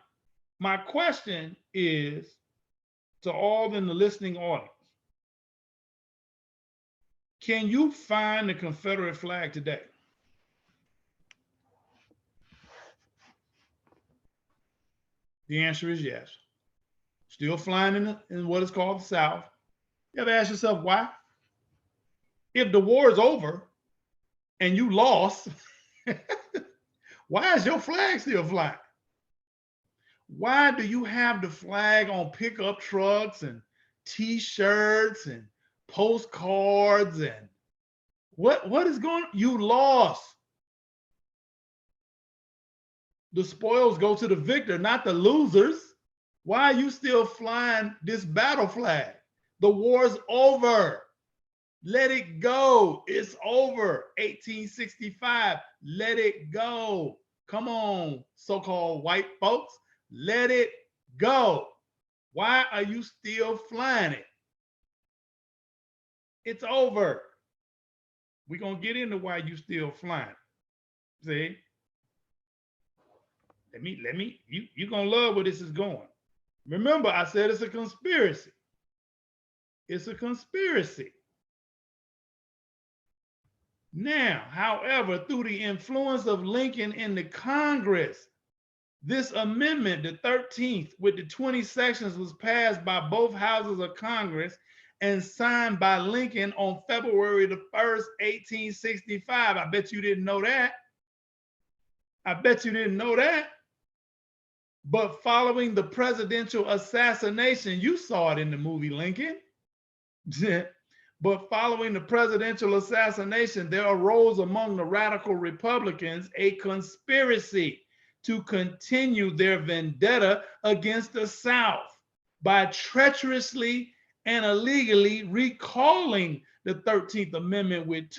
Speaker 1: my question is to all in the listening audience, can you find the Confederate flag today? The answer is yes. Still flying in what is called the South. You ever ask yourself why? If the war is over and you lost, why is your flag still flying? Why do you have the flag on pickup trucks and t-shirts and postcards and what is going on? You lost. The spoils go to the victor, not the losers. Why are you still flying this battle flag? The war's over. Let it go. It's over. 1865. Let it go. Come on, so-called white folks. Let it go. Why are you still flying it? It's over. We're going to get into why you still flying. See? You're going to love where this is going. Remember, I said it's a conspiracy. It's a conspiracy. Now, however, through the influence of Lincoln in the Congress, this amendment, the 13th, with the 20 sections, was passed by both houses of Congress and signed by Lincoln on February the 1st, 1865. I bet you didn't know that. I bet you didn't know that. But following the presidential assassination, you saw it in the movie Lincoln. But following the presidential assassination, there arose among the radical Republicans a conspiracy to continue their vendetta against the South by treacherously and illegally recalling the 13th Amendment with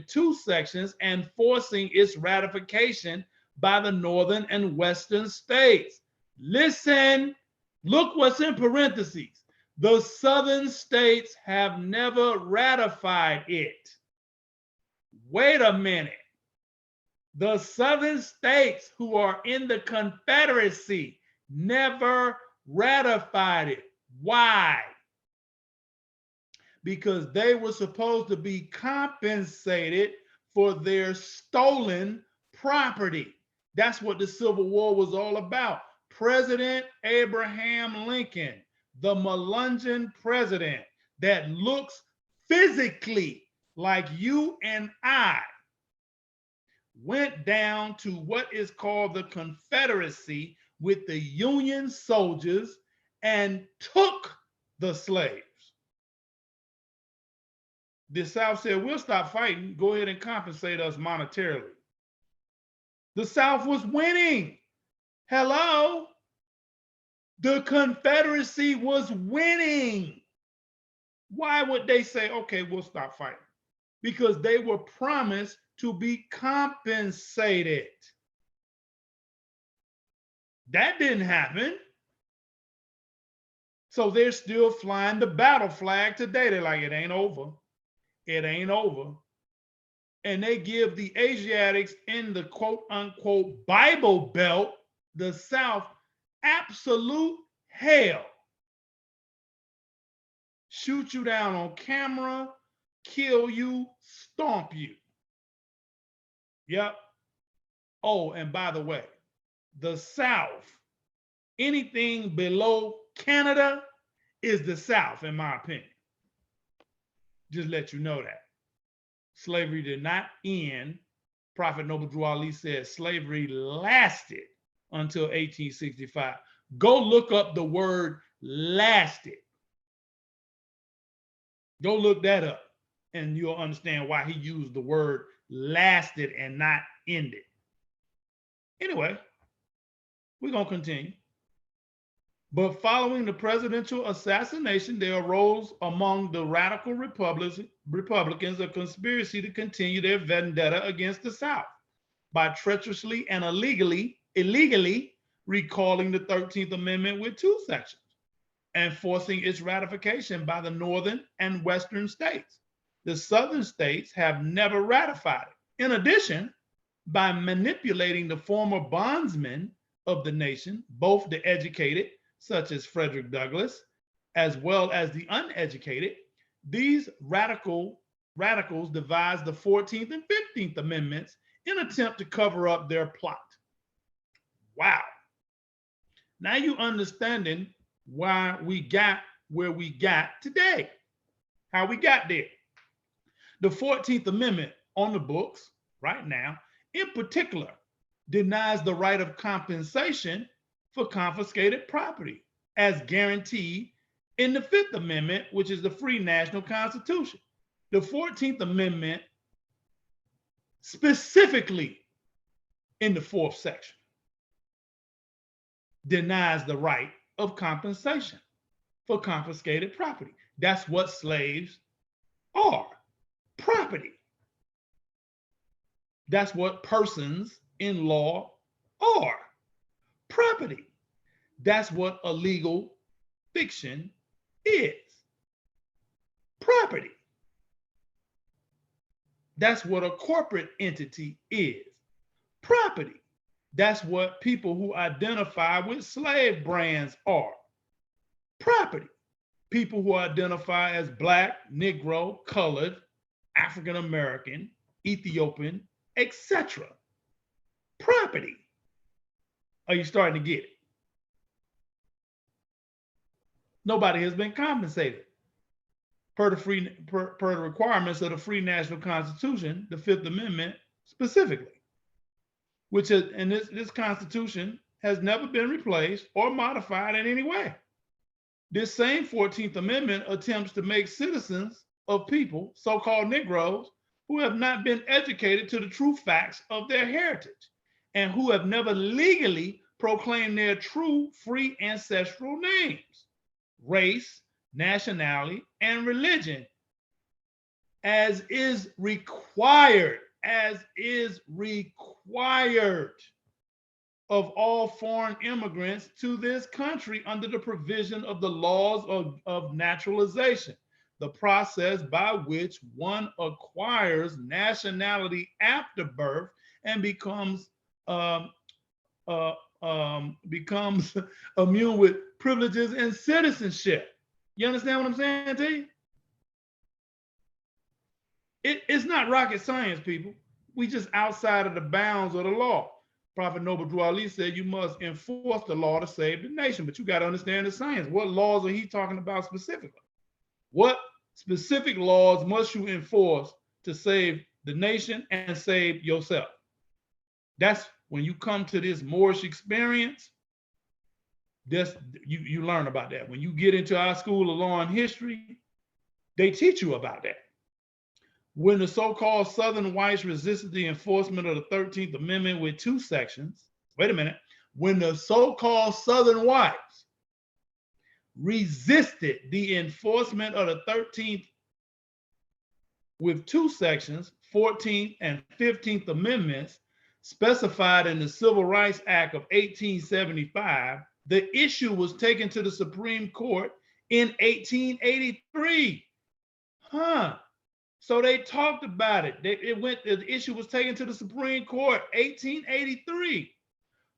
Speaker 1: two sections and forcing its ratification by the northern and western states. Listen, look what's in parentheses. The southern states have never ratified it. Wait a minute. The southern states who are in the Confederacy never ratified it. Why? Because they were supposed to be compensated for their stolen property. That's what the Civil War was all about. President Abraham Lincoln, the Melungeon president that looks physically like you and I, went down to what is called the Confederacy with the Union soldiers and took the slaves. The South said, we'll stop fighting. Go ahead and compensate us monetarily. The South was winning. Hello? The Confederacy was winning. Why would they say, okay, we'll stop fighting? Because they were promised to be compensated. That didn't happen. So they're still flying the battle flag today. They're like, it ain't over. It ain't over. And they give the Asiatics in the quote unquote Bible Belt, the South, absolute hell. Shoot you down on camera, kill you, stomp you. Yep. Oh, and by the way, the South, anything below Canada is the South, in my opinion. Just let you know that. Slavery did not end. Prophet Noble Drew Ali said slavery lasted until 1865. Go look up the word lasted. Go look that up and you'll understand why he used the word lasted and not ended. Anyway, we're going to continue. But following the presidential assassination, there arose among the radical Republicans a conspiracy to continue their vendetta against the South by treacherously and illegally recalling the 13th Amendment with two sections and forcing its ratification by the northern and western states. The southern states have never ratified it. In addition, by manipulating the former bondsmen of the nation, both the educated, such as Frederick Douglass, as well as the uneducated, these radicals devised the 14th and 15th Amendments in an attempt to cover up their plot. Wow. Now you understanding why we got where we got today, how we got there. The 14th Amendment on the books right now, in particular, denies the right of compensation for confiscated property as guaranteed in the Fifth Amendment, which is the free national constitution. The 14th Amendment, specifically in the fourth section, denies the right of compensation for confiscated property. That's what slaves are, property. That's what persons in law are, property. That's what a legal fiction is, property. That's what a corporate entity is, property. That's what people who identify with slave brands are, property. People who identify as Black, Negro, colored, African American, Ethiopian, etc. Property. Are you starting to get it? Nobody has been compensated per the requirements of the free national constitution, the Fifth Amendment specifically, which is, and this constitution has never been replaced or modified in any way. This same 14th Amendment attempts to make citizens of people, so-called Negroes, who have not been educated to the true facts of their heritage and who have never legally proclaimed their true free ancestral names, race, nationality, and religion, as is required of all foreign immigrants to this country under the provision of the laws of naturalization, the process by which one acquires nationality after birth and becomes immune with privileges and citizenship. You understand what I'm saying to you? It's not rocket science, people. We just outside of the bounds of the law. Prophet Noble Drew Ali said you must enforce the law to save the nation, but you got to understand the science. What laws are he talking about specifically? What specific laws must you enforce to save the nation and save yourself? That's when you come to this Moorish experience, you learn about that. When you get into our school of law and history, they teach you about that. When the so-called Southern whites resisted the enforcement of the 13th Amendment with two sections, wait a minute, when the so-called Southern whites resisted the enforcement of the 13th with two sections, 14th and 15th Amendments, specified in the Civil Rights Act of 1875, the issue was taken to the Supreme Court in 1883. So they talked about it. The issue was taken to the Supreme Court, 1883,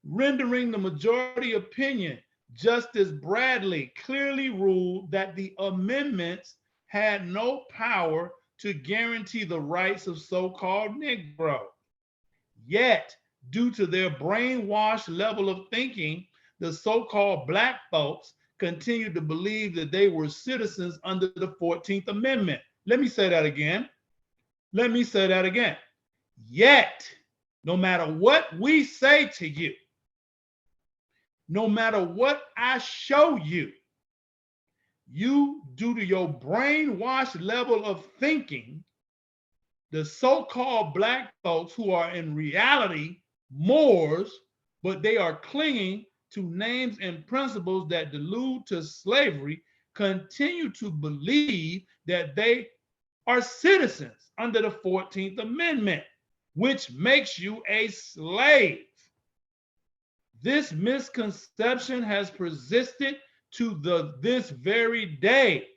Speaker 1: rendering the majority opinion. Justice Bradley clearly ruled that the amendments had no power to guarantee the rights of so-called Negroes. Yet, due to their brainwashed level of thinking, the so-called Black folks continued to believe that they were citizens under the 14th Amendment. Let me say that again. Yet, no matter what we say to you, no matter what I show you, you, due to your brainwashed level of thinking, the so-called Black folks who are in reality Moors, but they are clinging to names and principles that delude to slavery, continue to believe that they are citizens under the 14th Amendment, which makes you a slave. This misconception has persisted to this very day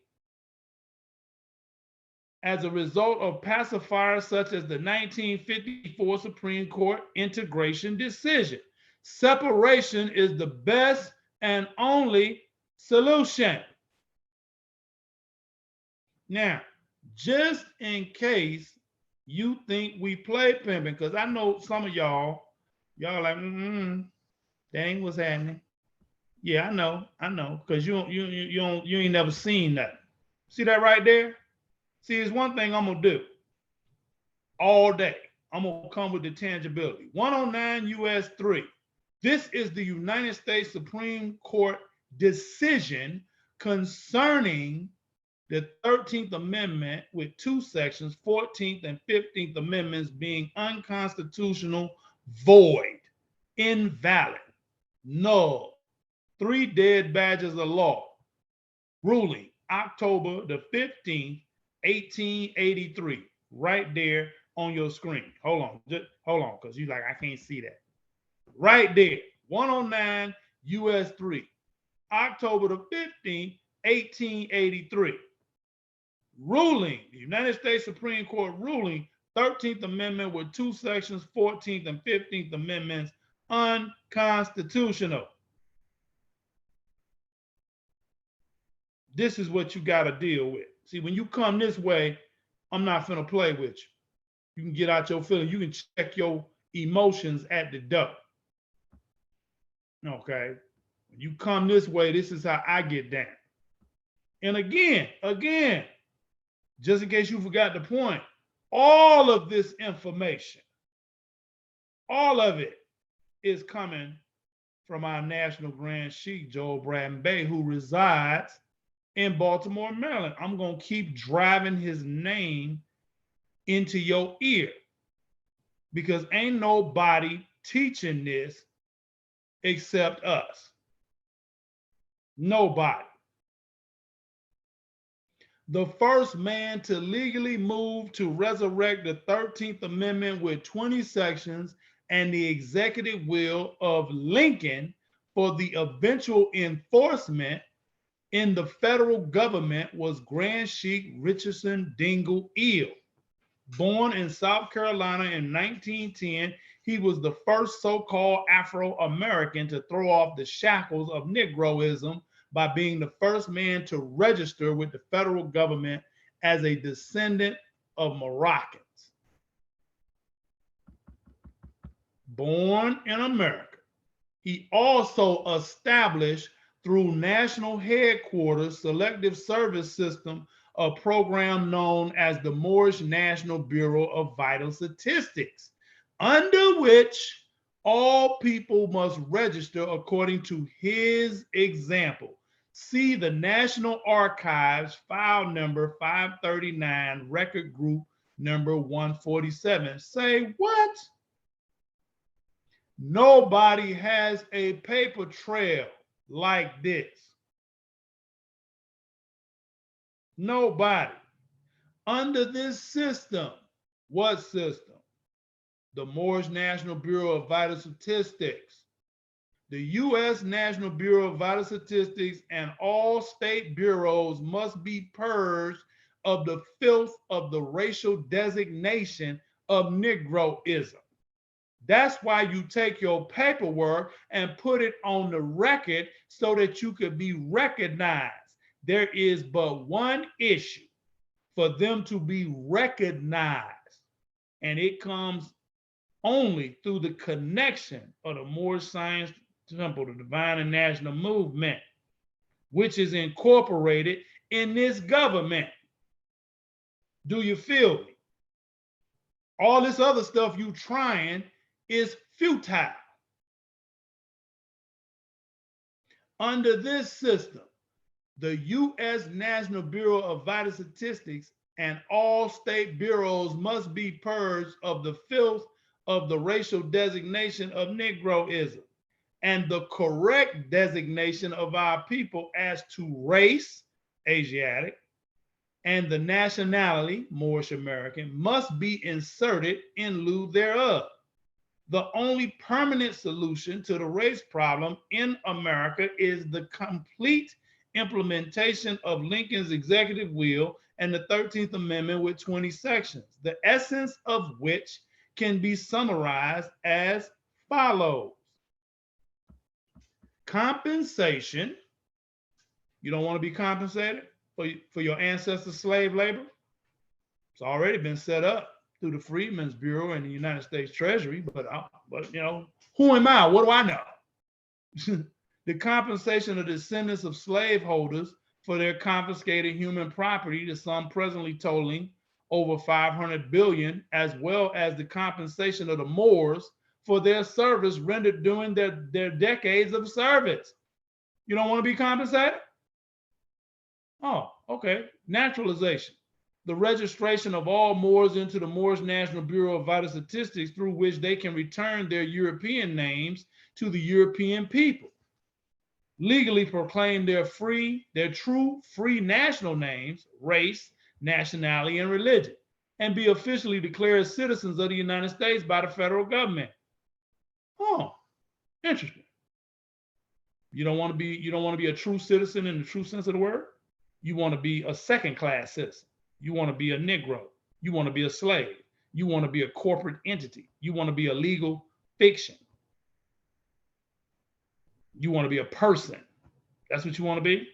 Speaker 1: as a result of pacifiers such as the 1954 Supreme Court integration decision. Separation is the best and only solution. Now, just in case you think we play pimping, because I know some of y'all like, That ain't what's happening. Yeah, I know, because you ain't never seen that. See that right there? See, it's one thing I'm gonna do all day. I'm gonna come with the tangibility. 109 US 3. This is the United States Supreme Court decision concerning the 13th Amendment with two sections, 14th and 15th Amendments being unconstitutional, void, invalid, null. 3 dead badges of law. Ruling October the 15th, 1883. Right there on your screen. Hold on. Just hold on, because you like, I can't see that. Right there. 109 US 3. October the 15th, 1883. Ruling, the United States Supreme Court ruling, 13th Amendment with two sections, 14th and 15th Amendments, unconstitutional. This is what you got to deal with. See, when you come this way, I'm not finna play with you. You can get out your feelings. You can check your emotions at the door. Okay? When you come this way, this is how I get down. And again, just in case you forgot the point, all of this information, all of it is coming from our National Grand Sheik, Joel Braden Bey, who resides in Baltimore, Maryland. I'm going to keep driving his name into your ear because ain't nobody teaching this except us. Nobody. The first man to legally move to resurrect the 13th Amendment with 20 sections and the executive will of Lincoln for the eventual enforcement in the federal government was Grand Sheik Richardson Dingle Eel. Born in South Carolina in 1910, he was the first so-called Afro-American to throw off the shackles of Negroism by being the first man to register with the federal government as a descendant of Moroccans. Born in America, he also established through national headquarters selective service system a program known as the Moorish National Bureau of Vital Statistics, under which all people must register according to his example. See the National Archives file number 539, record group number 147. Say what? Nobody has a paper trail like this. Nobody. Under this system, what system? The Moorish National Bureau of Vital Statistics. The U.S. National Bureau of Vital Statistics and all state bureaus must be purged of the filth of the racial designation of Negroism. That's why you take your paperwork and put it on the record so that you could be recognized. There is but one issue for them to be recognized, and it comes only through the connection of the Moorish Science Temple, the Divine and National Movement, which is incorporated in this government. Do you feel me? All this other stuff you trying is futile. Under this system, the U.S. National Bureau of Vital Statistics and all state bureaus must be purged of the filth of the racial designation of Negroism and the correct designation of our people as to race, Asiatic, and the nationality, Moorish American, must be inserted in lieu thereof. The only permanent solution to the race problem in America is the complete implementation of Lincoln's executive will and the 13th Amendment with 20 sections, the essence of which can be summarized as follows. Compensation. You don't want to be compensated for your ancestors' slave labor? It's already been set up through the Freedmen's Bureau and the United States Treasury, but you know, who am I? What do I know? The compensation of descendants of slaveholders for their confiscated human property, the sum presently totaling over 500 billion, as well as the compensation of the Moors for their service rendered during their decades of service. You don't want to be compensated? Oh, okay. Naturalization. The registration of all Moors into the Moorish National Bureau of Vital Statistics, through which they can return their European names to the European people, legally proclaim their true free national names, race, nationality, and religion, and be officially declared citizens of the United States by the federal government. Oh, interesting. You don't want to be a true citizen in the true sense of the word. You want to be a second-class citizen. You want to be a Negro. You want to be a slave. You want to be a corporate entity. You want to be a legal fiction. You want to be a person. That's what you want to be.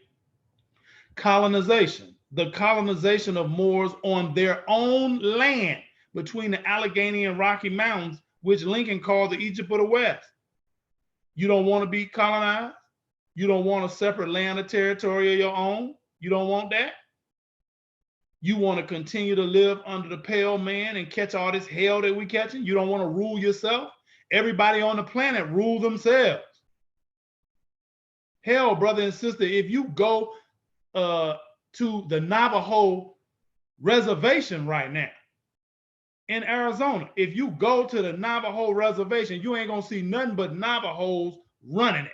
Speaker 1: Colonization. The colonization of Moors on their own land between the Allegheny and Rocky Mountains, which Lincoln called the Egypt of the West. You don't want to be colonized? You don't want a separate land or territory of your own? You don't want that? You want to continue to live under the pale man and catch all this hell that we catching? You don't want to rule yourself? Everybody on the planet rule themselves. Hell, brother and sister, if you go to the Navajo reservation right now in Arizona, if you go to the Navajo reservation, you ain't gonna see nothing but Navajos running it.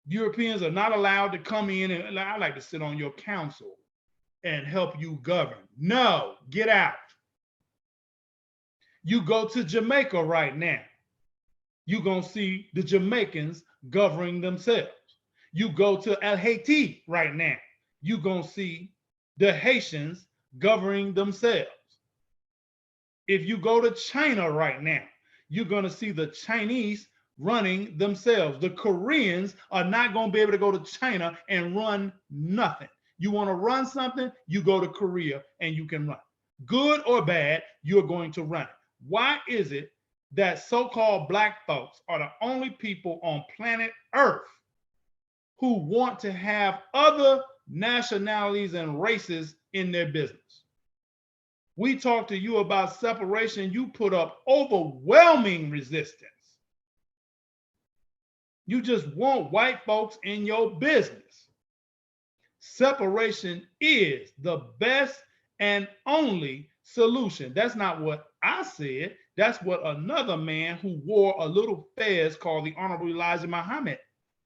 Speaker 1: Europeans are not allowed to come in and I like to sit on your council and help you govern. No, get out. You go to Jamaica right now, you're gonna see the Jamaicans governing themselves. You go to Haiti right now, you're gonna see the Haitians governing themselves. If you go to China right now, you're gonna see the Chinese running themselves. The Koreans are not going to be able to go to China and run nothing. You want to run something, you go to Korea and you can run. Good or bad, you're going to run it. Why is it that so-called black folks are the only people on planet Earth who want to have other nationalities and races in their business? We talk to you about separation, you put up overwhelming resistance. You just want white folks in your business. Separation is the best and only solution. That's not what I said. That's what another man who wore a little fez called the Honorable Elijah Muhammad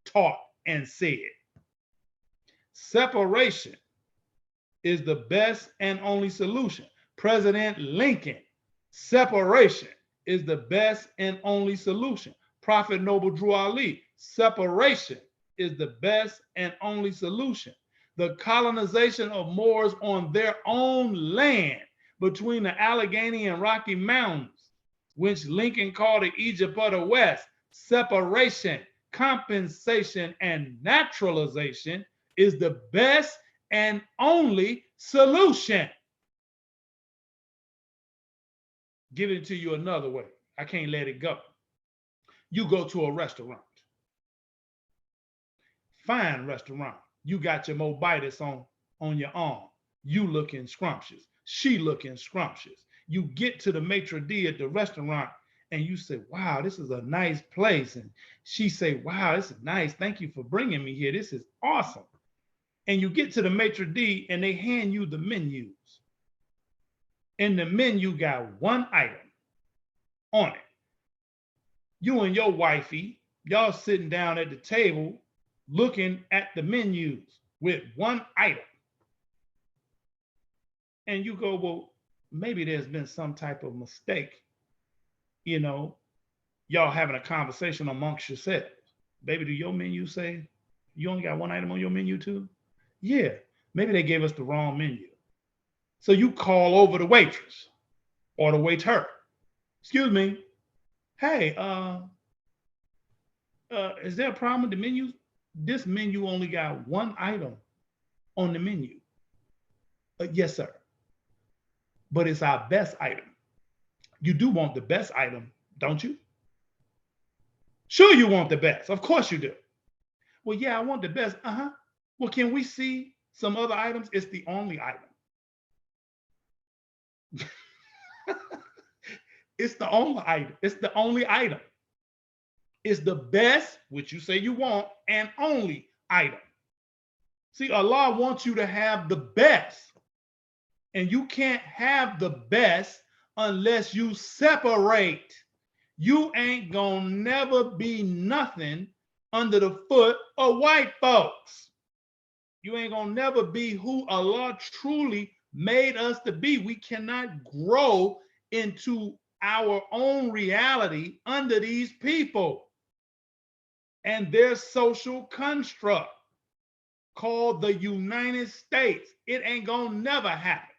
Speaker 1: taught and said. Separation is the best and only solution. President Lincoln, separation is the best and only solution. Prophet Noble Drew Ali, separation is the best and only solution. The colonization of Moors on their own land between the Allegheny and Rocky Mountains, which Lincoln called the Egypt of the West, separation, compensation, and naturalization is the best and only solution. Give it to you another way. I can't let it go. You go to a restaurant, fine restaurant. You got your Mobitus on your arm. You looking scrumptious. She looking scrumptious. You get to the maitre d' at the restaurant and you say, wow, this is a nice place. And she say, wow, this is nice. Thank you for bringing me here. This is awesome. And you get to the maitre d' and they hand you the menus. And the menu got one item on it. You and your wifey, y'all sitting down at the table looking at the menus with one item. And you go, well, maybe there's been some type of mistake. You know, y'all having a conversation amongst yourselves. Baby, do your menu say you only got one item on your menu too? Yeah, maybe they gave us the wrong menu. So you call over the waitress or the waiter. Excuse me. Hey, is there a problem with the menu? This menu only got one item on the menu. Yes, sir. But it's our best item. You do want the best item, don't you? Sure, you want the best. Of course you do. Well, yeah, I want the best. Uh-huh. Well, can we see some other items? It's the only item. It's the only item. It's the only item. It's the best, which you say you want, and only item. See, Allah wants you to have the best. And you can't have the best unless you separate. You ain't gonna never be nothing under the foot of white folks. You ain't gonna never be who Allah truly made us to be. We cannot grow into our own reality under these people and their social construct called the United States. It ain't gonna never happen.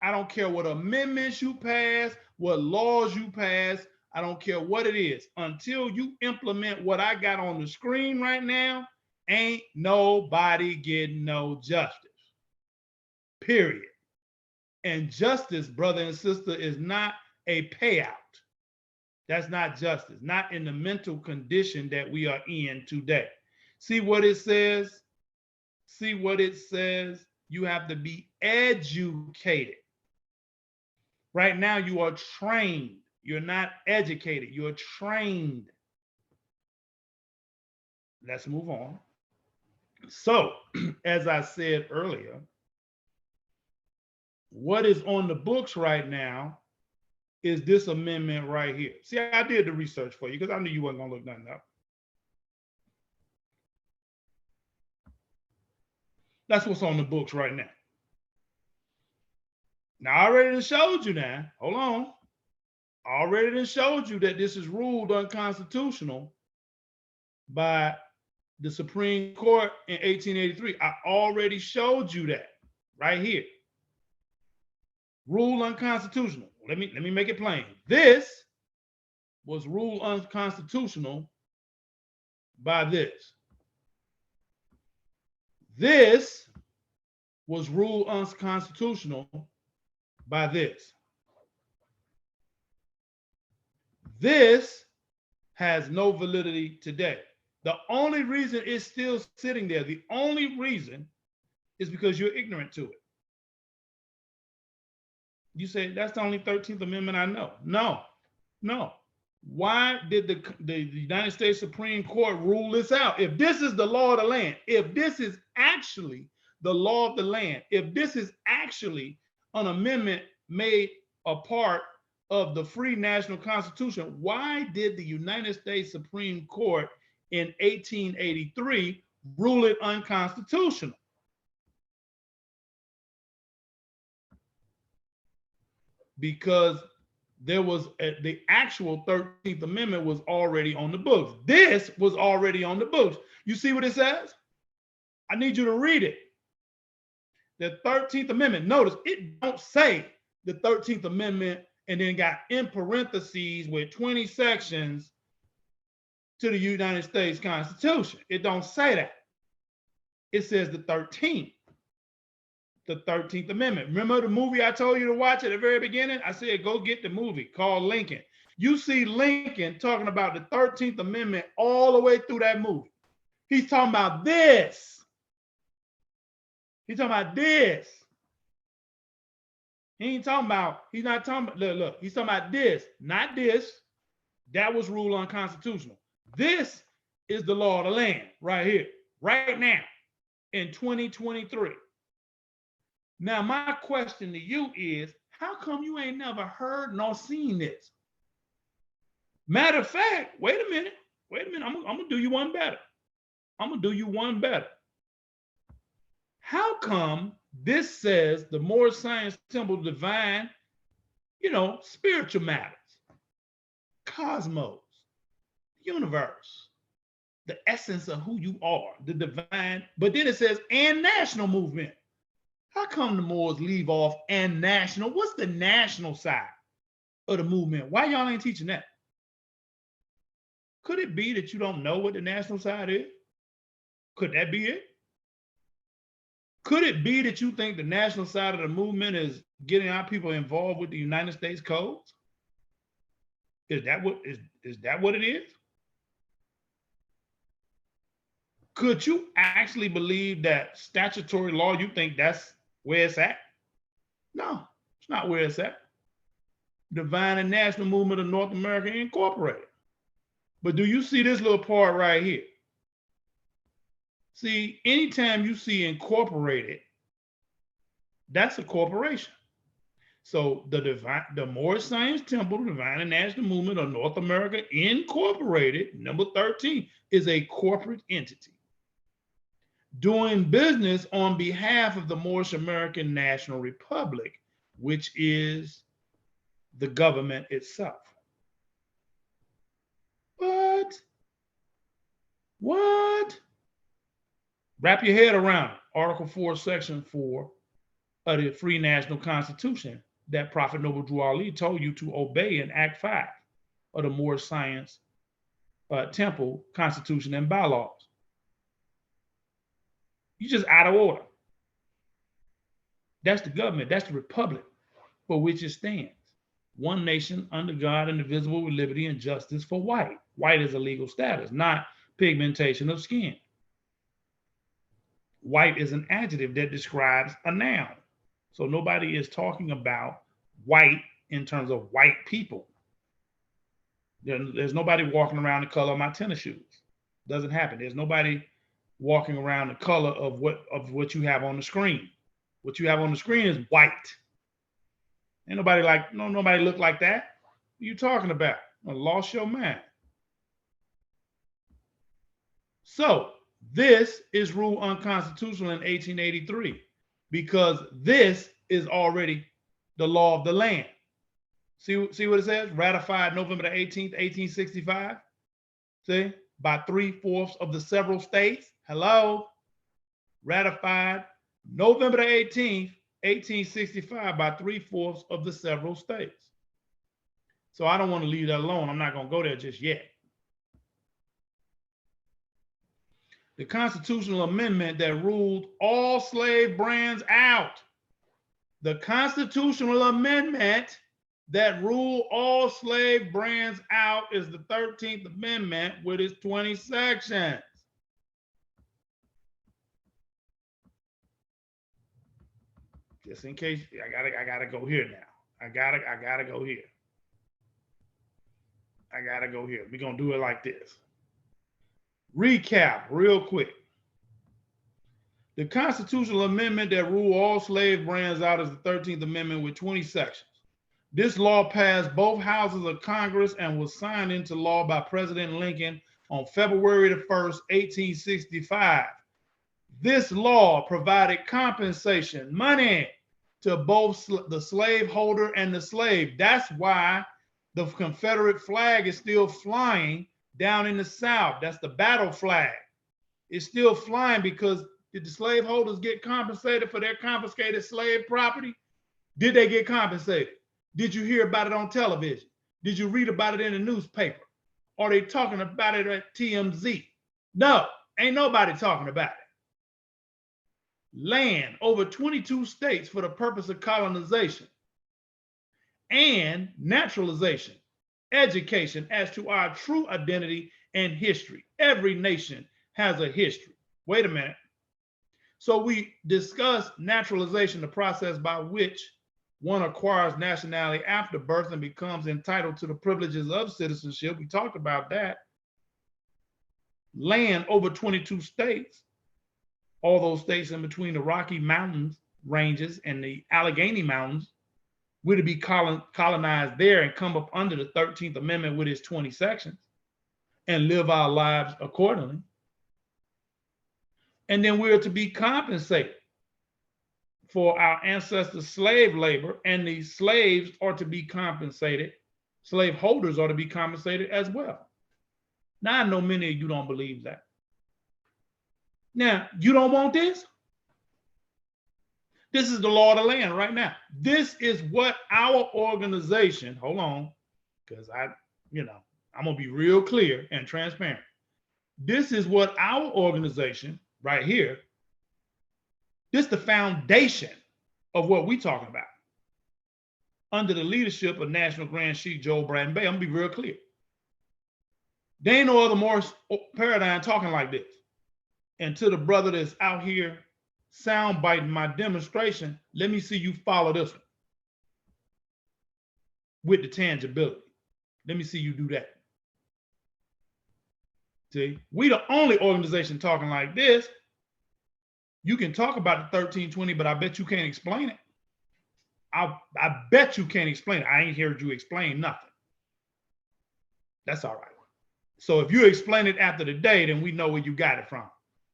Speaker 1: I don't care what amendments you pass, what laws you pass. I don't care what it is. Until you implement what I got on the screen right now, ain't nobody getting no justice. Period. And justice, brother and sister, is not a payout. That's not justice, not in the mental condition that we are in today. See what it says? See what it says? You have to be educated. Right now, you are trained. You're not educated. You're trained. Let's move on. So, as I said earlier, what is on the books right now is this amendment right here. See, I did the research for you because I knew you wasn't going to look nothing up. That's what's on the books right now. Now, I already showed you now. Hold on. I already showed you that this is ruled unconstitutional by the Supreme Court in 1883. I already showed you that right here. Ruled unconstitutional. Let me make it plain. This was ruled unconstitutional by this. This was ruled unconstitutional by this. This has no validity today. The only reason it's still sitting there, the only reason is because you're ignorant to it. You say, that's the only 13th Amendment I know. No. Why did the United States Supreme Court rule this out? If this is the law of the land, if this is actually the law of the land, if this is actually an amendment made a part of the free national constitution, why did the United States Supreme Court in 1883 rule it unconstitutional? Because there was the actual 13th Amendment was already on the books. This was already on the books. You see what it says? I need you to read it. The 13th Amendment. Notice it don't say the 13th Amendment and then got in parentheses with 20 sections to the United States Constitution. It don't say that. It says the 13th. The 13th Amendment. Remember the movie I told you to watch at the very beginning? I said, go get the movie called Lincoln. You see Lincoln talking about the 13th Amendment all the way through that movie. He's talking about this. He's talking about this. He's not talking about, look, he's talking about this, not this. That was ruled unconstitutional. This is the law of the land right here, right now in 2023. Now, my question to you is, how come you ain't never heard nor seen this? Matter of fact, wait a minute. I'm going to do you one better. How come this says the Moorish science temple divine, spiritual matters, cosmos, universe, the essence of who you are, the divine, but then it says, and national movement. How come the Moors leave off and national? What's the national side of the movement? Why y'all ain't teaching that? Could it be that you don't know what the national side is? Could that be it? Could it be that you think the national side of the movement is getting our people involved with the United States codes? Is that what it is? Could you actually believe that statutory law, you think that's where it's at? No, it's not where it's at. Divine and National Movement of North America Incorporated. But do you see this little part right here? See, anytime you see incorporated, that's a corporation. So the Moorish Science Temple, Divine and National Movement of North America Incorporated, number 13, is a corporate entity doing business on behalf of the Moorish American National Republic, which is the government itself. What? Wrap your head around it. Article 4, Section 4 of the Free National Constitution that Prophet Noble Drew Ali told you to obey in Act 5 of the Moorish Science Temple Constitution and bylaws. You're just out of order. That's the government. That's the republic for which it stands. One nation under God, indivisible, with liberty and justice for white. White is a legal status, not pigmentation of skin. White is an adjective that describes a noun. So nobody is talking about white in terms of white people. There's nobody walking around the color of my tennis shoes. Doesn't happen. There's nobody walking around the color of what you have on the screen. What you have on the screen is white. Ain't nobody nobody look like that. What are you talking about? I lost your mind. So this is ruled unconstitutional in 1883 because this is already the law of the land. See what it says? Ratified November the 18th, 1865. See? By 3/4 of the several states. Hello? Ratified November the 18th, 1865 by 3/4 of the several states. So I don't want to leave that alone. I'm not going to go there just yet. The constitutional amendment that ruled all slave brands out. The constitutional amendment that ruled all slave brands out is the 13th Amendment with its 20 sections. Just in case, I gotta go here now. I gotta go here. I gotta go here. We're gonna do it like this. Recap real quick. The constitutional amendment that ruled all slave brands out is the 13th Amendment with 20 sections. This law passed both houses of Congress and was signed into law by President Lincoln on February the 1st, 1865. This law provided compensation, money, to both the slaveholder and the slave. That's why the Confederate flag is still flying down in the South. That's the battle flag. It's still flying because did the slaveholders get compensated for their confiscated slave property? Did they get compensated? Did you hear about it on television? Did you read about it in the newspaper? Are they talking about it at TMZ? No, ain't nobody talking about it. Land over 22 states for the purpose of colonization and naturalization, education as to our true identity and history. Every nation has a history. Wait a minute. So we discussed naturalization, the process by which one acquires nationality after birth and becomes entitled to the privileges of citizenship. We talked about that. Land over 22 states, all those states in between the Rocky Mountains ranges and the Allegheny Mountains, we're to be colonized there and come up under the 13th Amendment with its 20 sections and live our lives accordingly. And then we're to be compensated for our ancestors' slave labor, and the slaves are to be compensated. Slaveholders are to be compensated as well. Now, I know many of you don't believe that. Now, you don't want this? This is the law of the land right now. This is what our organization, hold on, because I'm going to be real clear and transparent. This is what our organization right here, this is the foundation of what we're talking about. Under the leadership of National Grand Sheikh Joel Bratton Bey, I'm going to be real clear. There ain't no other Moorish paradigm talking like this. And to the brother that's out here sound biting my demonstration, let me see you follow this one with the tangibility. Let me see you do that. See, we the only organization talking like this. You can talk about the 1320, but I bet you can't explain it. I bet you can't explain it. I ain't heard you explain nothing. That's all right. So if you explain it after the day, then we know where you got it from.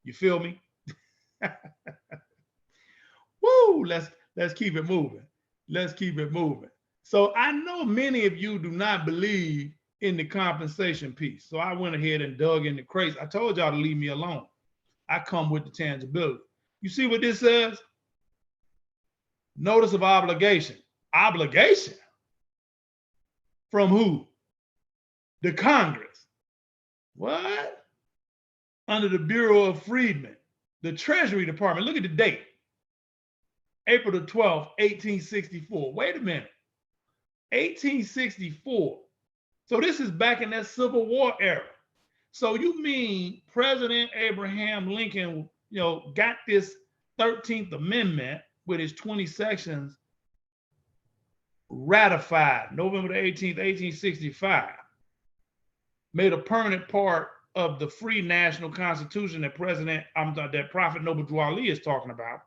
Speaker 1: You feel me? Woo! Let's keep it moving. Let's keep it moving. So I know many of you do not believe in the compensation piece. So I went ahead and dug in the crates. I told y'all to leave me alone. I come with the tangibility. You see what this says? Notice of obligation. Obligation? From who? The Congress. What? Under the Bureau of Freedmen. The Treasury Department. Look at the date. April the 12th, 1864. Wait a minute. 1864. So this is back in that Civil War era. So you mean President Abraham Lincoln, got this 13th Amendment with its 20 sections ratified November the 18th, 1865, made a permanent part of the free national constitution that that Prophet Noble Drew Ali is talking about.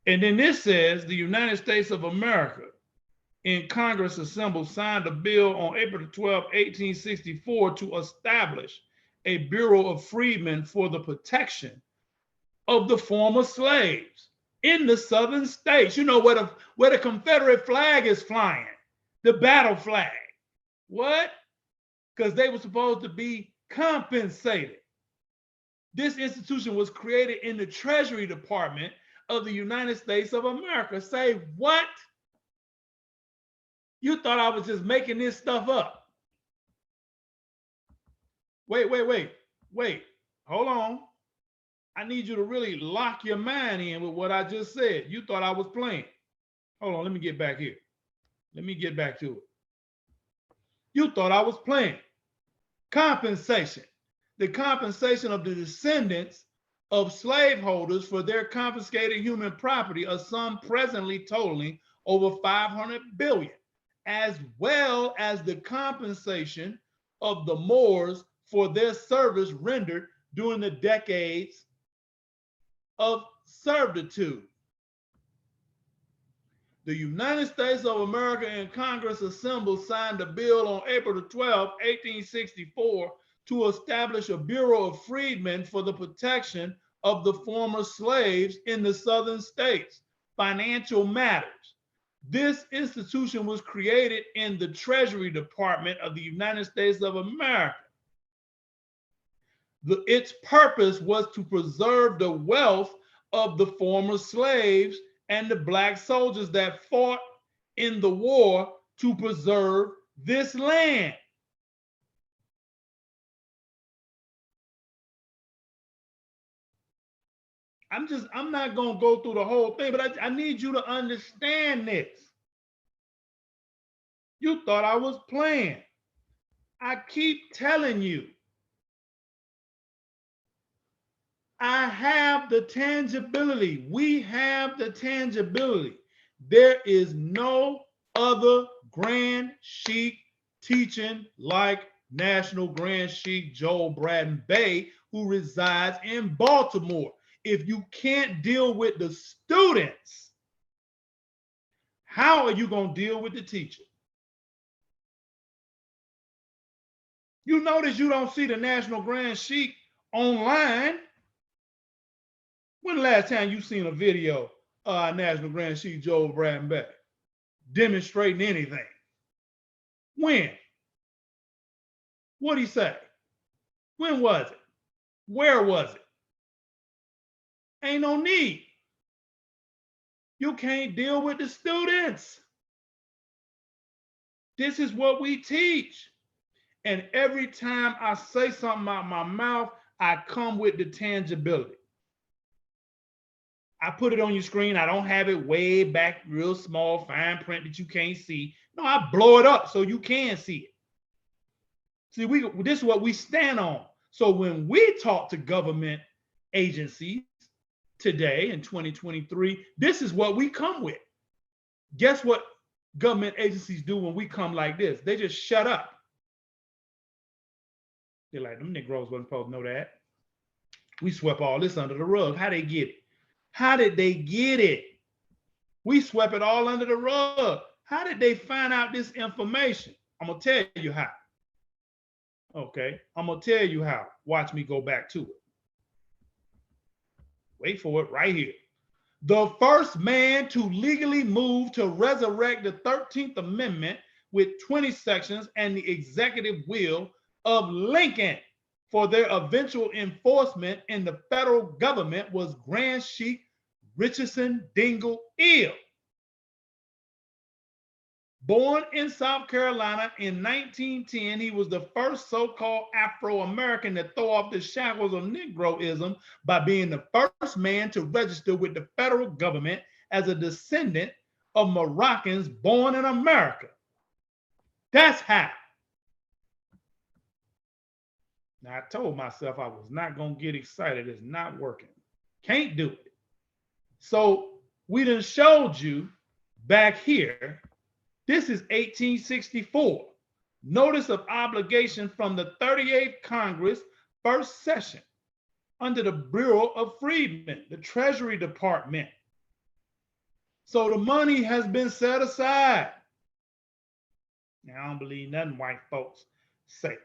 Speaker 1: And then this says the United States of America in Congress assembled signed a bill on April 12, 1864 to establish a Bureau of Freedmen for the protection of the former slaves in the southern states. You know where the Confederate flag is flying, the battle flag. What? Because they were supposed to be compensated. This institution was created in the Treasury Department of the United States of America. Say what? You thought I was just making this stuff up. Wait. Hold on. I need you to really lock your mind in with what I just said. You thought I was playing. Hold on, let me get back here. Let me get back to it. You thought I was playing. Compensation. The compensation of the descendants of slaveholders for their confiscated human property, a sum presently totaling over $500 billion, as well as the compensation of the Moors for their service rendered during the decades of servitude. The United States of America and Congress assembled signed a bill on April 12, 1864 to establish a Bureau of Freedmen for the protection of the former slaves in the southern states. Financial matters. This institution was created in the Treasury Department of the United States of America. Its purpose was to preserve the wealth of the former slaves and the black soldiers that fought in the war to preserve this land. I'm not going to go through the whole thing, but I need you to understand this. You thought I was playing. I keep telling you. I have the tangibility. We have the tangibility. There is no other Grand Sheikh teaching like National Grand Sheikh Joel Braden Bey, who resides in Baltimore. If you can't deal with the students, how are you going to deal with the teacher? You notice you don't see the National Grand Sheikh online. When the last time you seen a video of National Grand Sheikh Joel Braden Bey demonstrating anything? When? What'd he say? When was it? Where was it? Ain't no need. You can't deal with the students. This is what we teach. And every time I say something out my mouth, I come with the tangibility. I put it on your screen. I don't have it way back, real small, fine print that you can't see. No, I blow it up so you can see it. See, this is what we stand on. So when we talk to government agencies today in 2023, this is what we come with. Guess what government agencies do when we come like this? They just shut up. They're like, them Negroes wasn't supposed to know that. We swept all this under the rug. How they get it? How did they get it? We swept it all under the rug. How did they find out this information? I'm going to tell you how. Okay, I'm going to tell you how. Watch me go back to it. Wait for it right here. The first man to legally move to resurrect the 13th Amendment with 20 sections and the executive will of Lincoln for their eventual enforcement in the federal government was Grand Sheik Richardson Dingle Eel. Born in South Carolina in 1910, he was the first so-called Afro-American to throw off the shackles of Negroism by being the first man to register with the federal government as a descendant of Moroccans born in America. That's how. Now, I told myself I was not going to get excited. It's not working. Can't do it. So we done showed you back here. This is 1864. Notice of obligation from the 38th Congress, first session, under the Bureau of Freedmen, the Treasury Department. So the money has been set aside. Now, I don't believe nothing white folks say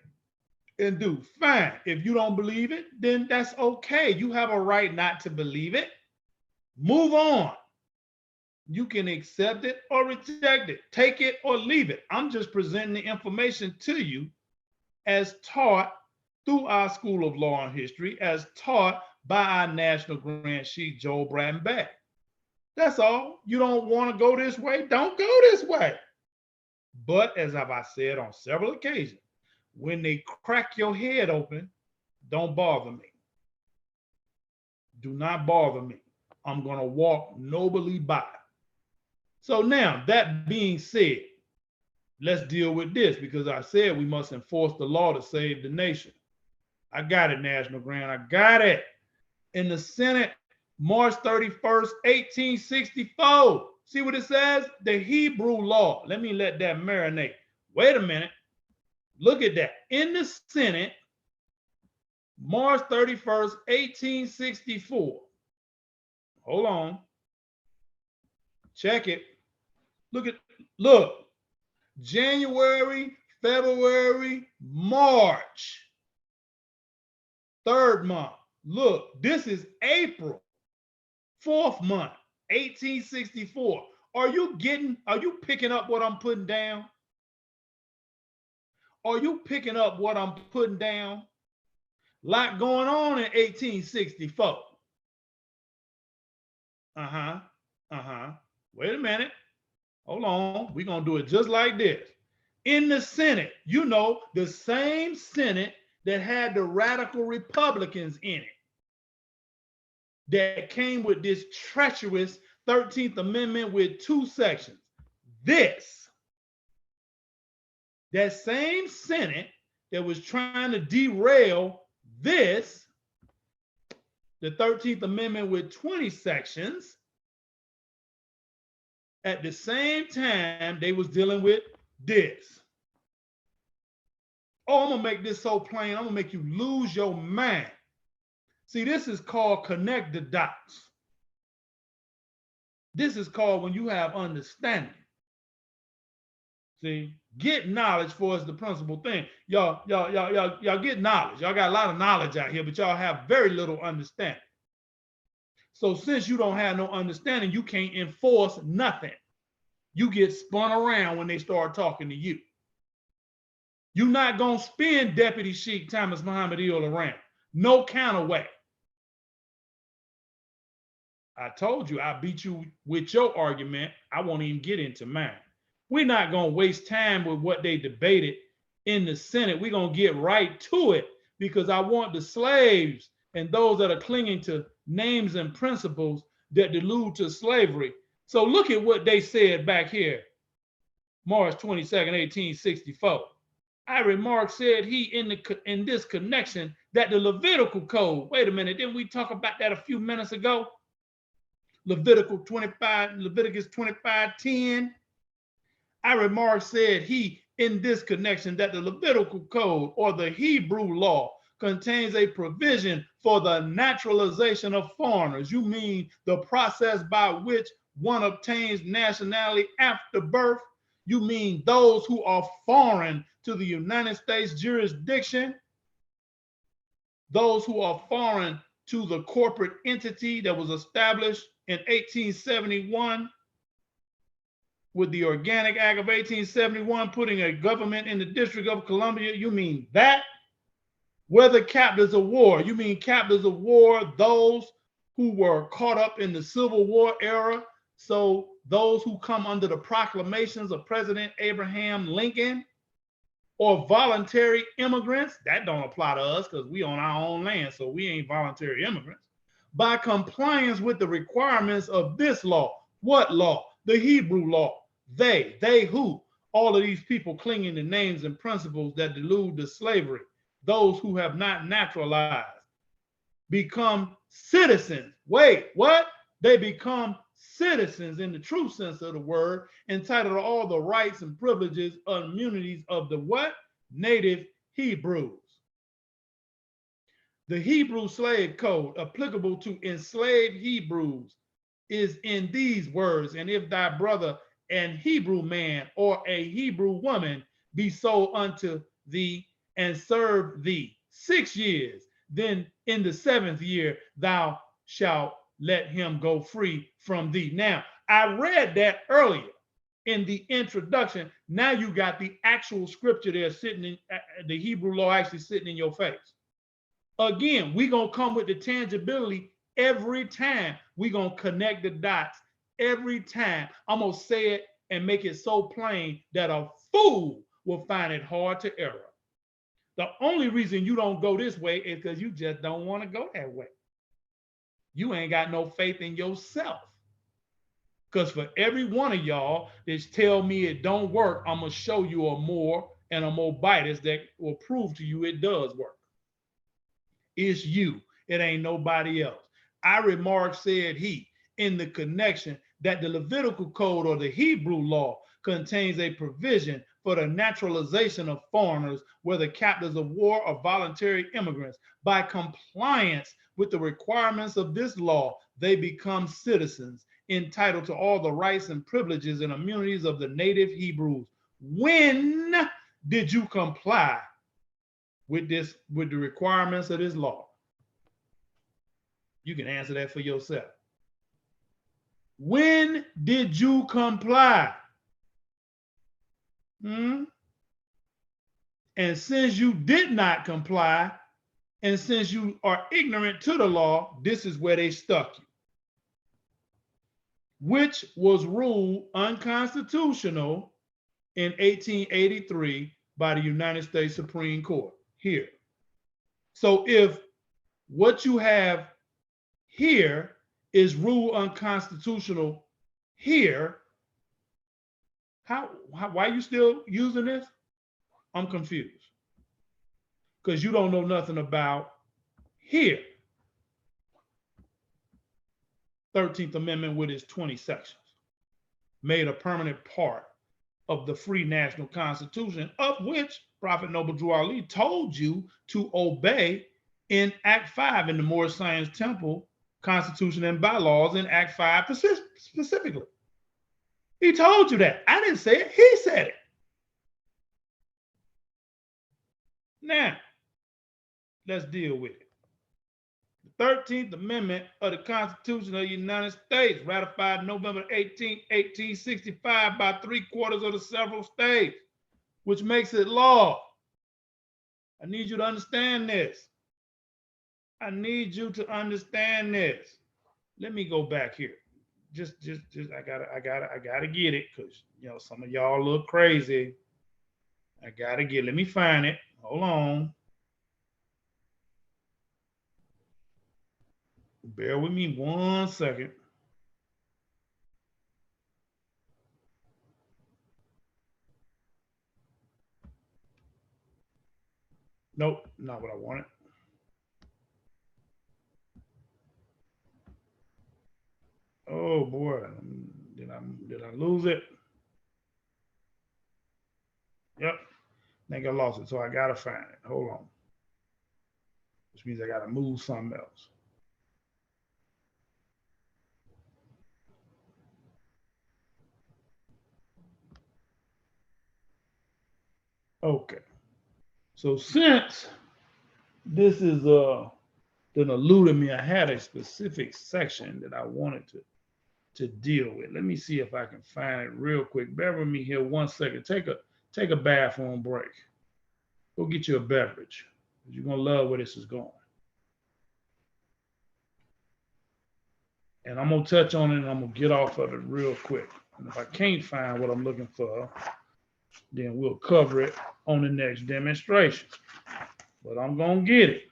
Speaker 1: and do. Fine. If you don't believe it, then that's okay. You have a right not to believe it. Move on. You can accept it or reject it, take it or leave it. I'm just presenting the information to you as taught through our School of Law and History, as taught by our National Grand Sheik, Joel Bratton Beck. That's all. You don't want to go this way? Don't go this way. But as I said on several occasions, when they crack your head open, don't bother me. Do not bother me. I'm going to walk nobly by. So now, that being said, let's deal with this, because I said we must enforce the law to save the nation. I got it, National Grand. I got it. In the Senate, March 31st, 1864. See what it says? The Hebrew law. Let me let that marinate. Wait a minute. Look at that. In the Senate, March 31st, 1864. Hold on. Check it. Look. January, February, March. Third month. Look, this is April. Fourth month, 1864. Are you picking up what I'm putting down? Are you picking up what I'm putting down? Lot going on in 1864. Wait a minute. Hold on. We're going to do it just like this. In the Senate, you know, the same Senate that had the radical Republicans in it, that came with this treacherous 13th Amendment with 2 sections. That same Senate that was trying to derail this, the 13th Amendment with 20 sections, at the same time, they was dealing with this. Oh, I'm going to make this so plain. I'm going to make you lose your mind. See, this is called connect the dots. This is called when you have understanding. See, get knowledge for us the principal thing. Y'all get knowledge. Y'all got a lot of knowledge out here, but y'all have very little understanding. So since you don't have no understanding, you can't enforce nothing. You get spun around when they start talking to you. You're not going to spin Deputy Sheik Thomas Muhammad Eel around. No counter way. I told you I beat you with your argument. I won't even get into mine. We're not going to waste time with what they debated in the Senate. We're going to get right to it, because I want the slaves and those that are clinging to names and principles that delude to slavery. So look at what they said back here, March 22nd, 1864. Irie Marks said he in this connection that the Levitical code, wait a minute, didn't we talk about that a few minutes ago? Leviticus 25:10. I remarked, said he, in this connection, that the Levitical code or the Hebrew law contains a provision for the naturalization of foreigners. You mean the process by which one obtains nationality after birth? You mean those who are foreign to the United States jurisdiction? Those who are foreign to the corporate entity that was established in 1871 with the Organic Act of 1871, putting a government in the District of Columbia? You mean that? Whether captives of war, you mean captives of war, those who were caught up in the Civil War era? So those who come under the proclamations of President Abraham Lincoln, or voluntary immigrants? That don't apply to us because we on our own land, so we ain't voluntary immigrants. By compliance with the requirements of this law. What law? The Hebrew law. They who? All of these people clinging to names and principles that delude to slavery. Those who have not naturalized become citizens. Wait, what? They become citizens in the true sense of the word, entitled to all the rights and privileges and immunities of the what? Native Hebrews. The Hebrew slave code applicable to enslaved Hebrews is in these words: and if thy brother an Hebrew man or a Hebrew woman be sold unto thee and serve thee 6 years, then in the 7th year thou shalt let him go free from thee. Now, I read that earlier in the introduction. Now you got the actual scripture there sitting in the Hebrew law, actually sitting in your face. Again, we're going to come with the tangibility every time. We're going to connect the dots every time. I'm going to say it and make it so plain that a fool will find it hard to error. The only reason you don't go this way is because you just don't want to go that way. You ain't got no faith in yourself. Because for every one of y'all that tell me it don't work, I'm going to show you a more and a more bias that will prove to you it does work. It's you. It ain't nobody else. I remarked, said he, in the connection that the Levitical code or the Hebrew law contains a provision for the naturalization of foreigners, whether captives of war or voluntary immigrants. By compliance with the requirements of this law, they become citizens, entitled to all the rights and privileges and immunities of the native Hebrews. When did you comply with the requirements of this law? You can answer that for yourself. When did you comply? And since you did not comply, and since you are ignorant to the law, this is where they stuck you, which was ruled unconstitutional in 1883 by the United States Supreme Court here. So if what you have here is ruled unconstitutional here, why are you still using this? I'm confused. Because you don't know nothing about here. 13th Amendment with its 20 sections, made a permanent part of the free national constitution, of which Prophet Noble Drew Ali told you to obey in Act 5 in the Moorish Science Temple Constitution and Bylaws in Act 5 specifically. He told you that. I didn't say it. He said it. Now, let's deal with it. The 13th Amendment of the Constitution of the United States, ratified November 18, 1865 by 3/4 of the several states, which makes it law. I need you to understand this. I need you to understand this. Let me go back here. Just I gotta get it, because some of y'all look crazy. I gotta get. Let me find it. Hold on. Bear with me 1 second. Nope, not what I wanted. go, boy. Did I lose it? Yep. I think I lost it, so I gotta find it. Hold on. Which means I gotta move something else. Okay. So since this is then eluded me, I had a specific section that I wanted to deal with. Let me see if I can find it real quick. Bear with me here 1 second. Take a bathroom break. Go get you a beverage. You're gonna love where this is going. And I'm gonna touch on it and I'm gonna get off of it real quick. And if I can't find what I'm looking for, then we'll cover it on the next demonstration. But I'm gonna get it.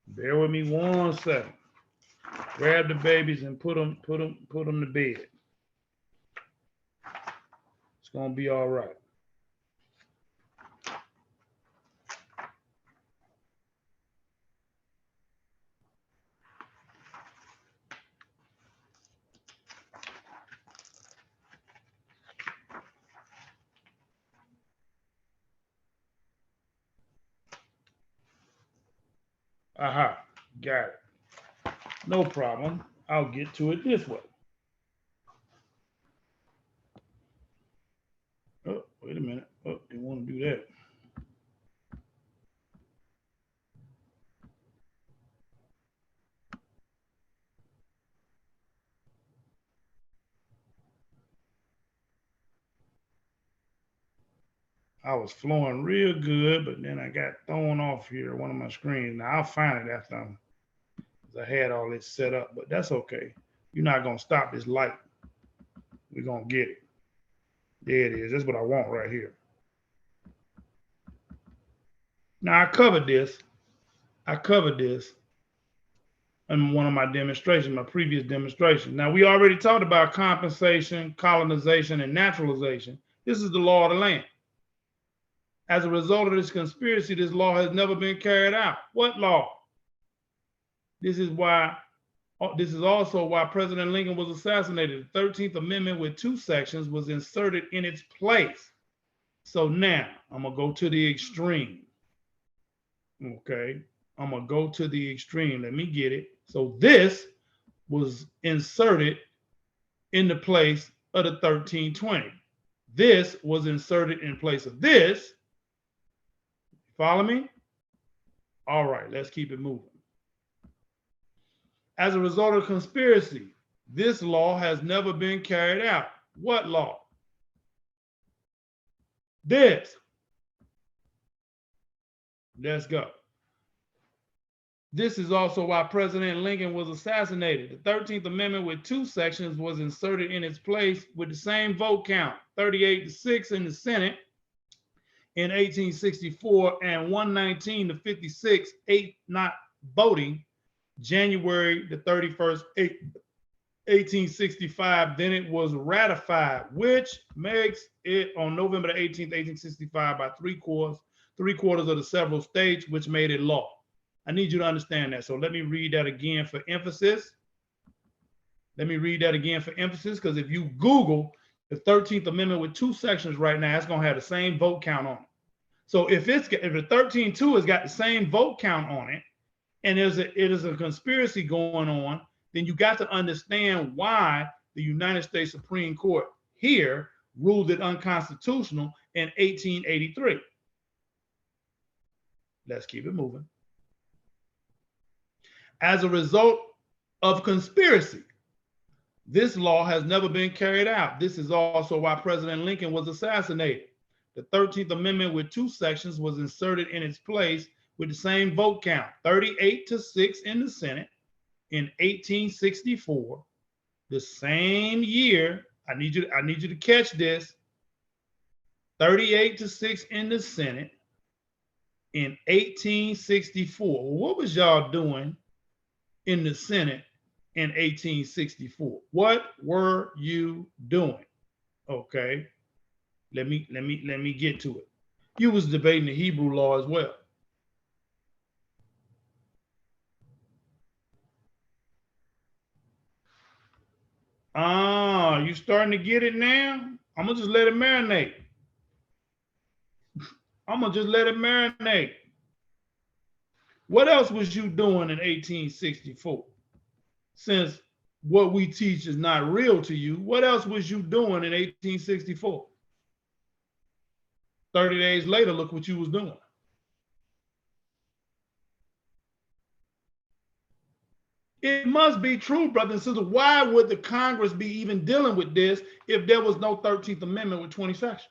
Speaker 1: Bear with me 1 second. Grab the babies and put them to bed. It's gonna be all right. Aha, got it. No problem. I'll get to it this way. Oh, wait a minute. Oh, didn't want to do that. I was flowing real good, but then I got thrown off here, one of my screens. Now I'll find it after I had all this set up, but that's okay. You're not gonna stop this light. We're gonna get it. There it is. That's what I want right here. Now I covered this in one of my demonstrations, my previous demonstration. Now we already talked about compensation, colonization, and naturalization. This is the law of the land. As a result of this conspiracy, this law has never been carried out. What law? This is also why President Lincoln was assassinated. The 13th Amendment with 2 sections was inserted in its place. So now I'm gonna go to the extreme. Okay, I'm gonna go to the extreme. Let me get it. So this was inserted in the place of the 1320. This was inserted in place of this. Follow me? All right, let's keep it moving. As a result of conspiracy, this law has never been carried out. What law? This. Let's go. This is also why President Lincoln was assassinated. The 13th Amendment with 2 sections was inserted in its place with the same vote count, 38-6 in the Senate in 1864 and 119-56, 8 not voting, January the 31st, 1865. Then it was ratified, which makes it on November the 18th, 1865 by three quarters of the several states, which made it law. I need you to understand that. So let me read that again for emphasis. Because if you Google the 13th Amendment with 2 sections right now, it's going to have the same vote count on it. So if the 13-2 has got the same vote count on it, and it is a conspiracy going on, then you got to understand why the United States Supreme Court here ruled it unconstitutional in 1883. Let's keep it moving. As a result of conspiracy, this law has never been carried out. This is also why President Lincoln was assassinated. The 13th Amendment with 2 sections was inserted in its place with the same vote count, 38-6 in the Senate in 1864. The same year, I need you to catch this, 38-6 in the Senate in 1864. Well, what was y'all doing in the Senate in 1864? What were you doing? Okay, let me get to it. You was debating the Hebrew law as well. Ah, you starting to get it now? I'm gonna just let it marinate. I'm gonna just let it marinate. What else was you doing in 1864? Since what we teach is not real to you, what else was you doing in 1864? 30 days later, look what you was doing. It must be true, brothers and sisters. Why would the Congress be even dealing with this if there was no 13th Amendment with 20 sections?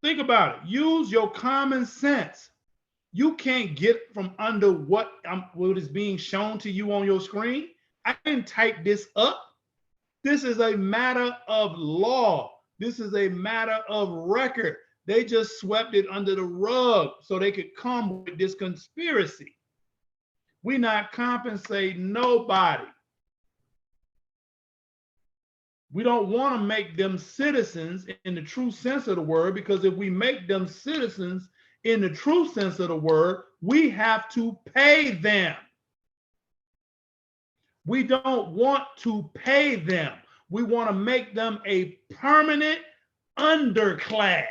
Speaker 1: Think about it. Use your common sense. You can't get from under what is being shown to you on your screen. I didn't type this up. This is a matter of law. This is a matter of record. They just swept it under the rug so they could come with this conspiracy. We not compensating nobody. We don't want to make them citizens in the true sense of the word, because if we make them citizens in the true sense of the word, we have to pay them. We don't want to pay them. We want to make them a permanent underclass.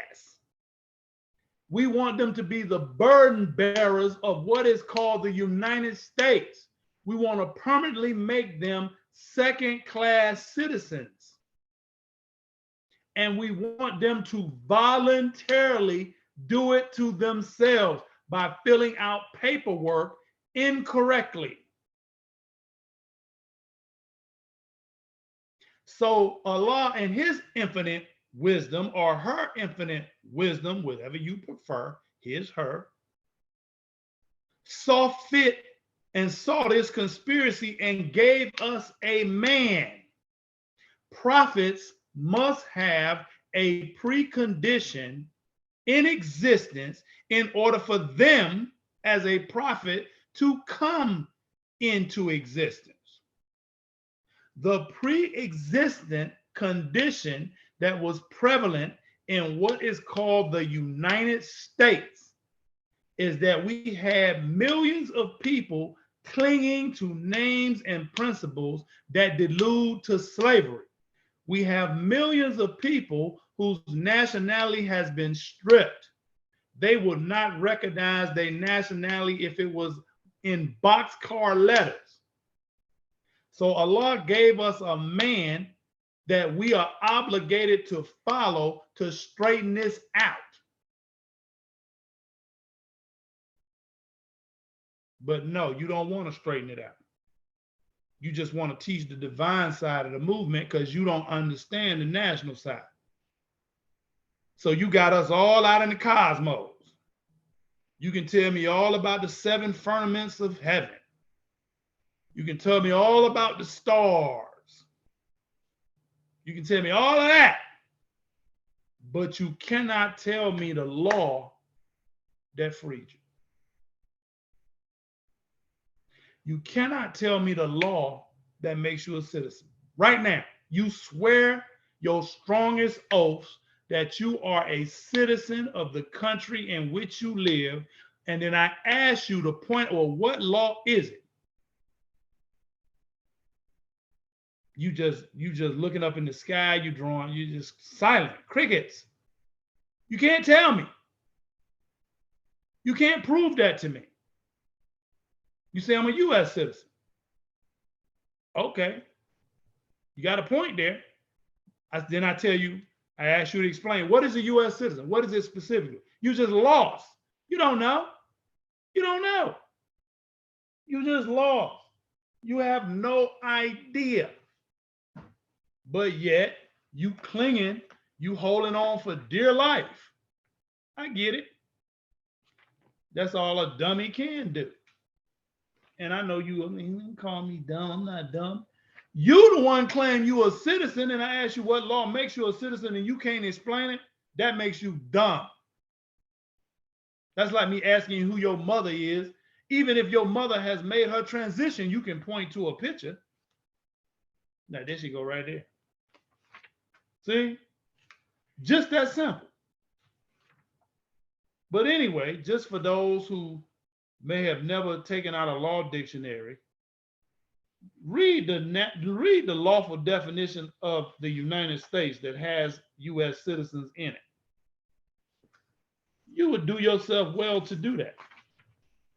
Speaker 1: We want them to be the burden bearers of what is called the United States. We want to permanently make them second-class citizens. And we want them to voluntarily do it to themselves by filling out paperwork incorrectly. So Allah, in his infinite wisdom, or her infinite wisdom, whatever you prefer, his, her, saw fit and saw this conspiracy and gave us a man. Prophets must have a precondition in existence in order for them as a prophet to come into existence. The pre-existent condition that was prevalent in what is called the United States is that we had millions of people clinging to names and principles that delude to slavery. We have millions of people whose nationality has been stripped. They would not recognize their nationality if it was in boxcar letters. So Allah gave us a man that we are obligated to follow to straighten this out. But no, you don't want to straighten it out. You just want to teach the divine side of the movement because you don't understand the national side. So you got us all out in the cosmos. You can tell me all about the seven firmaments of heaven. You can tell me all about the stars. You can tell me all of that. But you cannot tell me the law that freed you. You cannot tell me the law that makes you a citizen. Right now, you swear your strongest oaths that you are a citizen of the country in which you live, and then I ask you to point, well, what law is it? You just looking up in the sky, you just silent, crickets. You can't tell me. You can't prove that to me. You say I'm a U.S. citizen. Okay. You got a point there. Then I tell you, I ask you to explain, what is a U.S. citizen? What is it specifically? You just lost. You don't know. You don't know. You just lost. You have no idea. But yet, you clinging, you holding on for dear life. I get it. That's all a dummy can do. And I know you call me dumb. I'm not dumb. You the one claim you a citizen, and I ask you what law makes you a citizen and you can't explain it. That makes you dumb. That's like me asking you who your mother is. Even if your mother has made her transition, you can point to a picture. Now, there she go right there. See? Just that simple. But anyway, just for those who may have never taken out a law dictionary, read the lawful definition of the United States that has U.S. citizens in it. You would do yourself well to do that.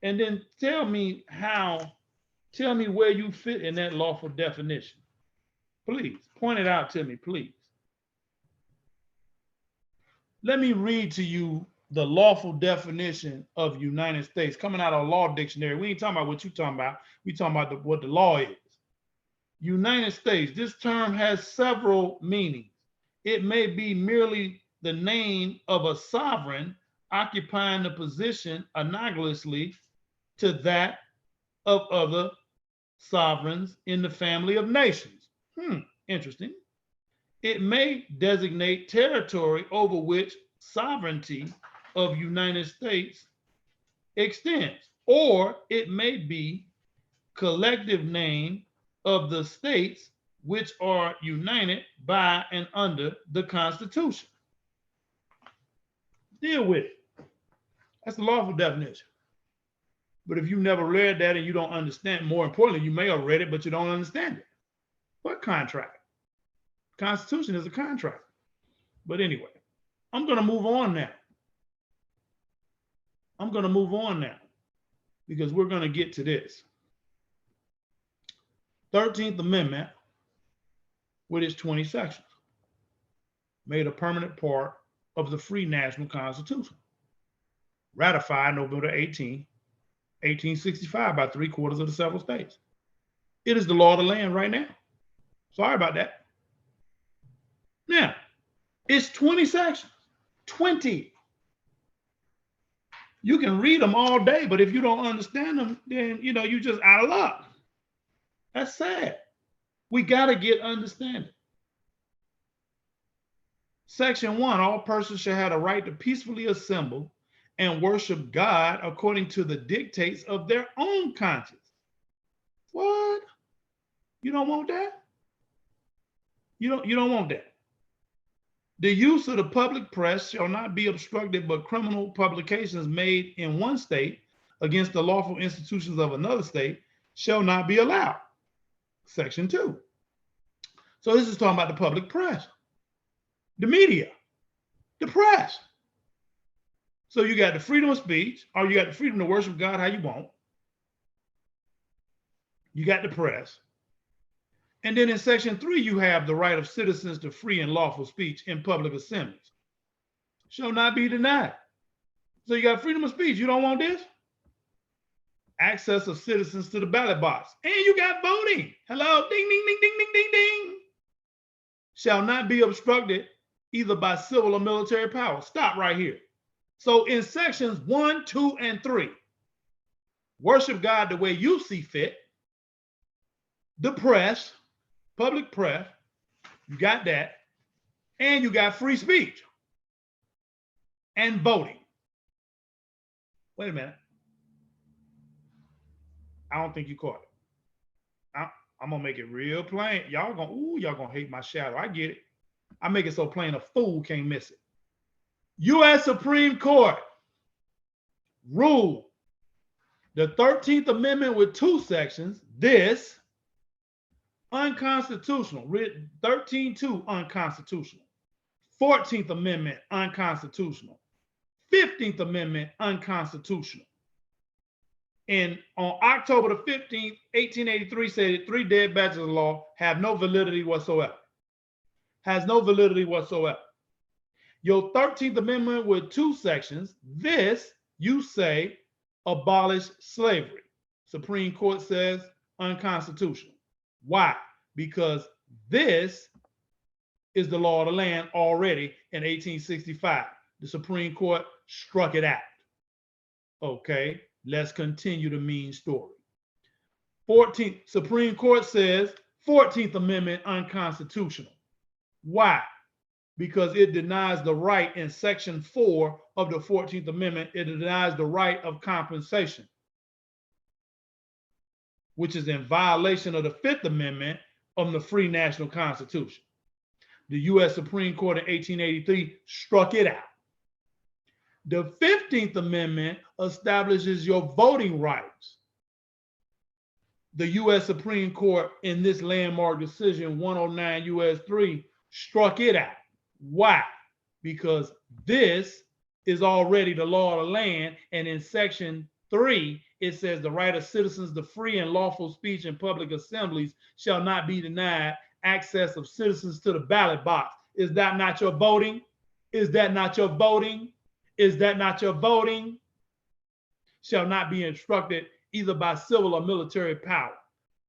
Speaker 1: And then tell me where you fit in that lawful definition. Please, point it out to me, please. Let me read to you the lawful definition of United States coming out of a law dictionary. We ain't talking about what you're talking about. We talking about what the law is. United States, this term has several meanings. It may be merely the name of a sovereign occupying the position analogously to that of other sovereigns in the family of nations. Interesting. It may designate territory over which sovereignty of United States extends, or it may be collective name of the states which are united by and under the Constitution. Deal with it. That's the lawful definition. But if you never read that and you don't understand, more importantly, you may have read it, but you don't understand it. What contract? Constitution is a contract. But anyway, I'm going to move on now. Because we're going to get to this. 13th Amendment, with its 20 sections, made a permanent part of the free national Constitution, ratified November 18, 1865 by 3/4 of the several states. It is the law of the land right now. Sorry about that. Now, it's 20 sections. 20. You can read them all day, but if you don't understand them, then you're just out of luck. That's sad. We got to get understanding. Section 1, all persons shall have a right to peacefully assemble and worship God according to the dictates of their own conscience. What? You don't want that? You don't want that. The use of the public press shall not be obstructed, but criminal publications made in one state against the lawful institutions of another state shall not be allowed. Section 2. So this is talking about the public press, the media, the press. So you got the freedom of speech, or you got the freedom to worship God how you want. You got the press. And then in section 3, you have the right of citizens to free and lawful speech in public assemblies. Shall not be denied. So you got freedom of speech. You don't want this? Access of citizens to the ballot box. And you got voting. Hello, ding, ding, ding, ding, ding, ding, ding. Shall not be obstructed either by civil or military power. Stop right here. So in sections 1, 2, and 3, worship God the way you see fit. The press, public press, you got that. And you got free speech and voting. Wait a minute. I don't think you caught it. I'm gonna make it real plain. Y'all gonna hate my shadow. I get it. I make it so plain a fool can't miss it. U.S. Supreme Court ruled the 13th Amendment with 2 sections, this unconstitutional, 13.2 unconstitutional, 14th Amendment unconstitutional, 15th Amendment unconstitutional. And on October the 15th, 1883 said that 3 dead batches of law have no validity whatsoever. Has no validity whatsoever. Your 13th Amendment with 2 sections, this, you say, abolish slavery. Supreme Court says unconstitutional. Why? Because this is the law of the land already in 1865. The Supreme Court struck it out. Okay, let's continue the mean story. 14th, Supreme Court says 14th Amendment unconstitutional. Why? Because it denies the right in section 4 of the 14th Amendment. It denies the right of compensation, which is in violation of the 5th Amendment of the free national Constitution. The U.S. Supreme Court in 1883 struck it out. The 15th Amendment establishes your voting rights. The U.S. Supreme Court, in this landmark decision 109 U.S. 3, struck it out. Why? Because this is already the law of the land, and in Section 3, it says the right of citizens to free and lawful speech in public assemblies shall not be denied access of citizens to the ballot box. Is that not your voting? Is that not your voting? Is that not your voting? Shall not be instructed either by civil or military power.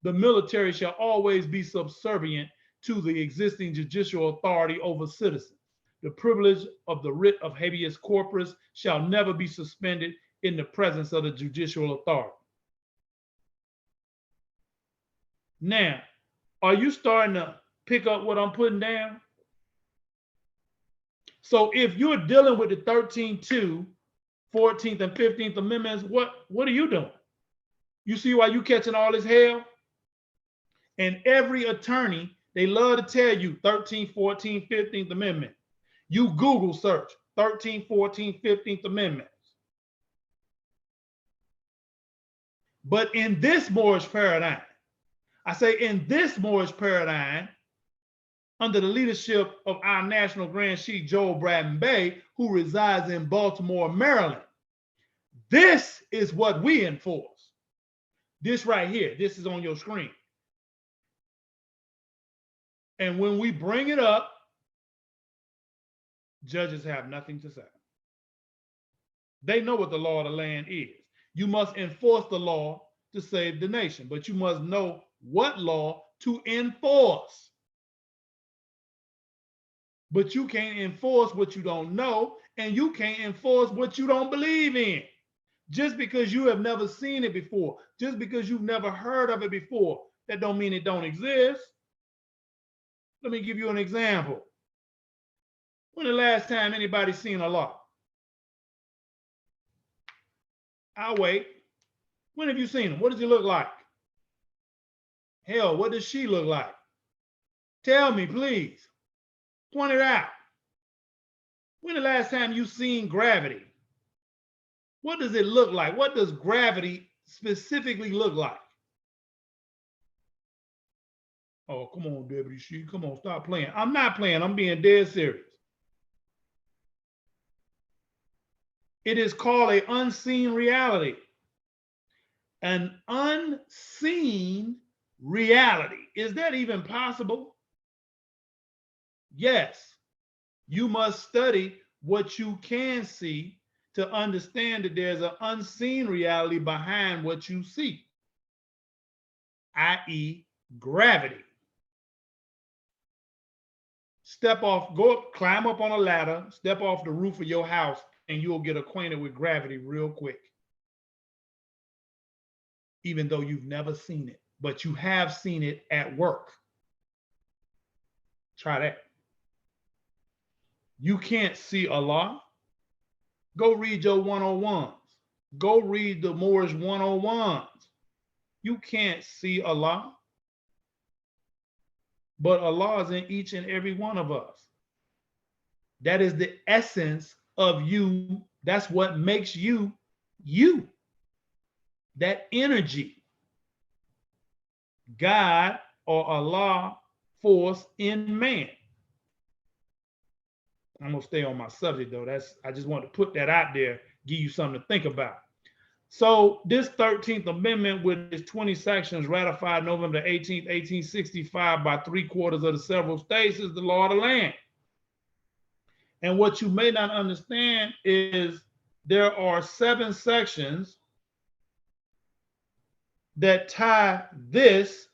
Speaker 1: The military shall always be subservient to the existing judicial authority over citizens. The privilege of the writ of habeas corpus shall never be suspended in the presence of the judicial authority. Now, are you starting to pick up what I'm putting down? So if you're dealing with the 13-2, 14th and 15th Amendments, what are you doing? You see why you catching all this hell? And every attorney, they love to tell you 13th, 14th, 15th Amendment. You Google search 13th, 14th, 15th Amendments. But in this Moorish paradigm, I say in this Moorish paradigm, under the leadership of our National Grand Sheikh Joel Bradden Bey, who resides in Baltimore, Maryland, this is what we enforce. This right here, this is on your screen. And when we bring it up, judges have nothing to say. They know what the law of the land is. You must enforce the law to save the nation, but you must know what law to enforce. But you can't enforce what you don't know, and you can't enforce what you don't believe in. Just because you have never seen it before, just because you've never heard of it before, that don't mean it don't exist. Let me give you an example. When the last time anybody seen a law? I'll wait. When have you seen him? What does he look like? Hell, what does she look like? Tell me, please. Point it out. When the last time you seen gravity? What does it look like? What does gravity specifically look like? Oh, come on, Deputy Sheik. Come on, stop playing. I'm not playing. I'm being dead serious. It is called an unseen reality. An unseen reality. Is that even possible? Yes. You must study what you can see to understand that there's an unseen reality behind what you see, i.e., gravity. Step off, go up, climb up on a ladder, step off the roof of your house, and you'll get acquainted with gravity real quick. Even though you've never seen it, but you have seen it at work. Try that. You can't see Allah. Go read your 101s. Go read the Moorish 101s. You can't see Allah. But Allah is in each and every one of us. That is the essence of you. That's what makes you, you. That energy. God or Allah force in man. I'm gonna stay on my subject though. I just want to put that out there, give you something to think about. So this 13th Amendment, with its 20 sections, ratified November 18th, 1865 by 3/4 of the several states, is the law of the land. And what you may not understand is there are 7 sections that tie this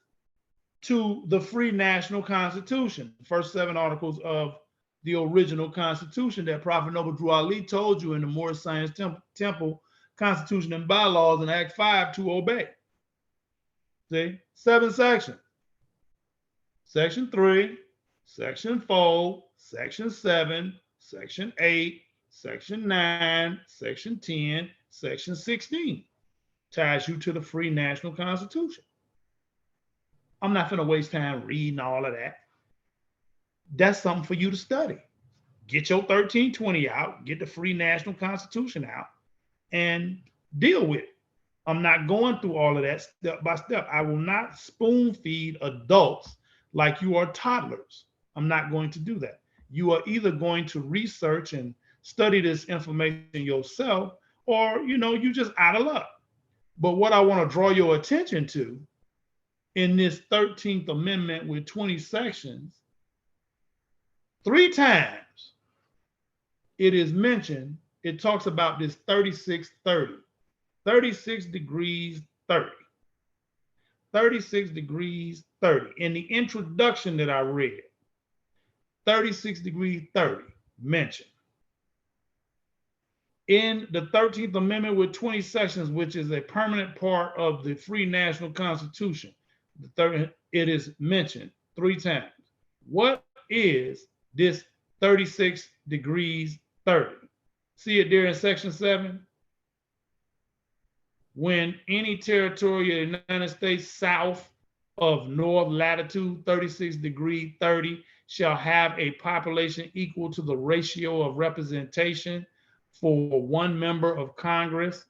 Speaker 1: to the free national constitution, the first 7 articles of the original constitution that Prophet Noble Drew Ali told you in the Moorish Science Temple Constitution and Bylaws in Act 5 to obey. See, 7 sections. Section 3, Section 4, Section 7, Section 8, Section 9, Section 10, Section 16 ties you to the free national constitution. I'm not going to waste time reading all of that. That's something for you to study. get your 1320 out, get the free national constitution out, and deal with it. I'm not going through all of that step by step. I will not spoon feed adults like you are toddlers. I'm not going to do that. You are either going to research and study this information yourself, or you just out of luck. But what I want to draw your attention to in this 13th Amendment with 20 sections, 3 times it is mentioned, it talks about this 3630. 36 degrees 30. 36 degrees 30. In the introduction that I read, 36 degrees 30 mentioned. In the 13th Amendment with 20 sections, which is a permanent part of the free national constitution, it is mentioned 3 times. What is this 36 degrees 30? See it there in section 7? When any territory of the United States south of north latitude 36 degrees 30 shall have a population equal to the ratio of representation for 1 member of Congress,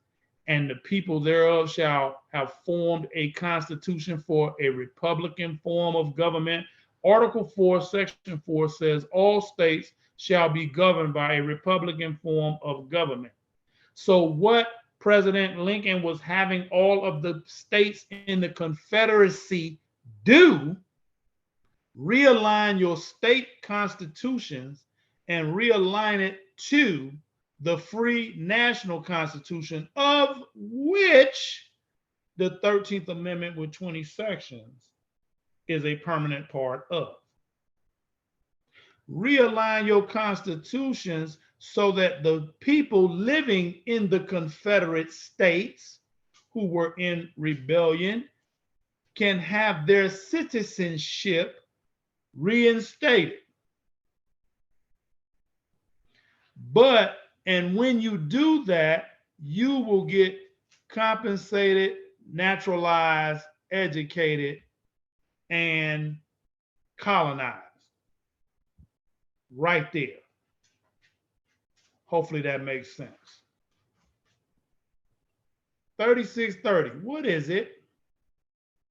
Speaker 1: and the people thereof shall have formed a constitution for a republican form of government. Article 4, Section 4 says all states shall be governed by a republican form of government. So what President Lincoln was having all of the states in the Confederacy do, realign your state constitutions and realign it to the free national constitution, of which the 13th Amendment with 20 sections is a permanent part of. Realign your constitutions so that the people living in the Confederate States who were in rebellion can have their citizenship reinstated. And when you do that, you will get compensated, naturalized, educated, and colonized. Right there. Hopefully that makes sense. 3630, what is it?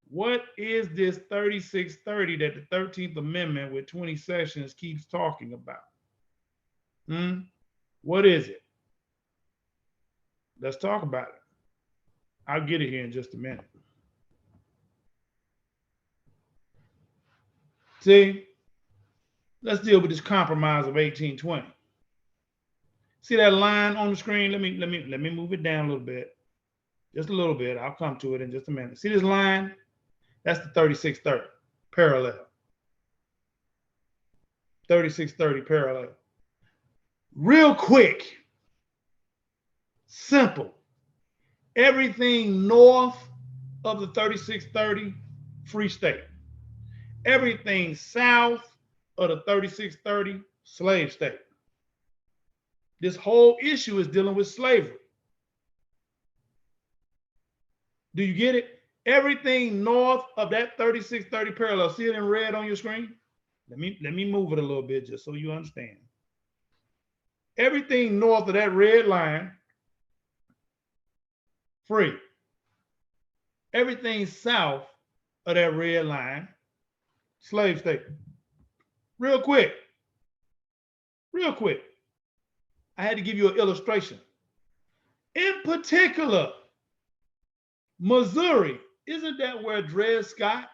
Speaker 1: What is this 3630 that the 13th Amendment with 20 sections keeps talking about? What is it? Let's talk about it. I'll get it here in just a minute. See, let's deal with this compromise of 1820. See that line on the screen? Let me move it down a little bit. Just a little bit. I'll come to it in just a minute. See this line? That's the 3630 parallel. 3630 parallel. Real quick. Simple. Everything north of the 3630, free state. Everything south of the 3630, slave state. This whole issue is dealing with slavery. Do you get it? Everything north of that 3630 parallel, see it in red on your screen? Let me move it a little bit just so you understand. Everything north of that red line, free. Everything south of that red line, slave state. Real quick. I had to give you an illustration. In particular, Missouri, isn't that where Dred Scott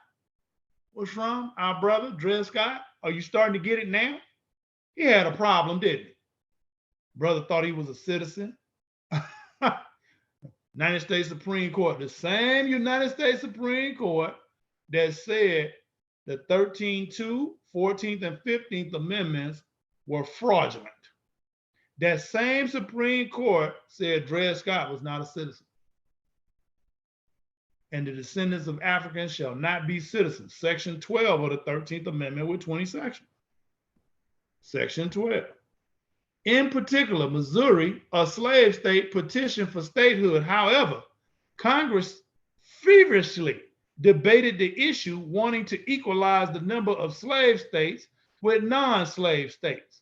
Speaker 1: was from? Our brother, Dred Scott? Are you starting to get it now? He had a problem, didn't he? Brother thought he was a citizen. United States Supreme Court, the same United States Supreme Court that said the 13th, 14th, and 15th Amendments were fraudulent. That same Supreme Court said Dred Scott was not a citizen. And the descendants of Africans shall not be citizens. Section 12 of the 13th Amendment with 20 sections. Section 12. In particular, Missouri, a slave state, petitioned for statehood. However, Congress feverishly debated the issue, wanting to equalize the number of slave states with non-slave states.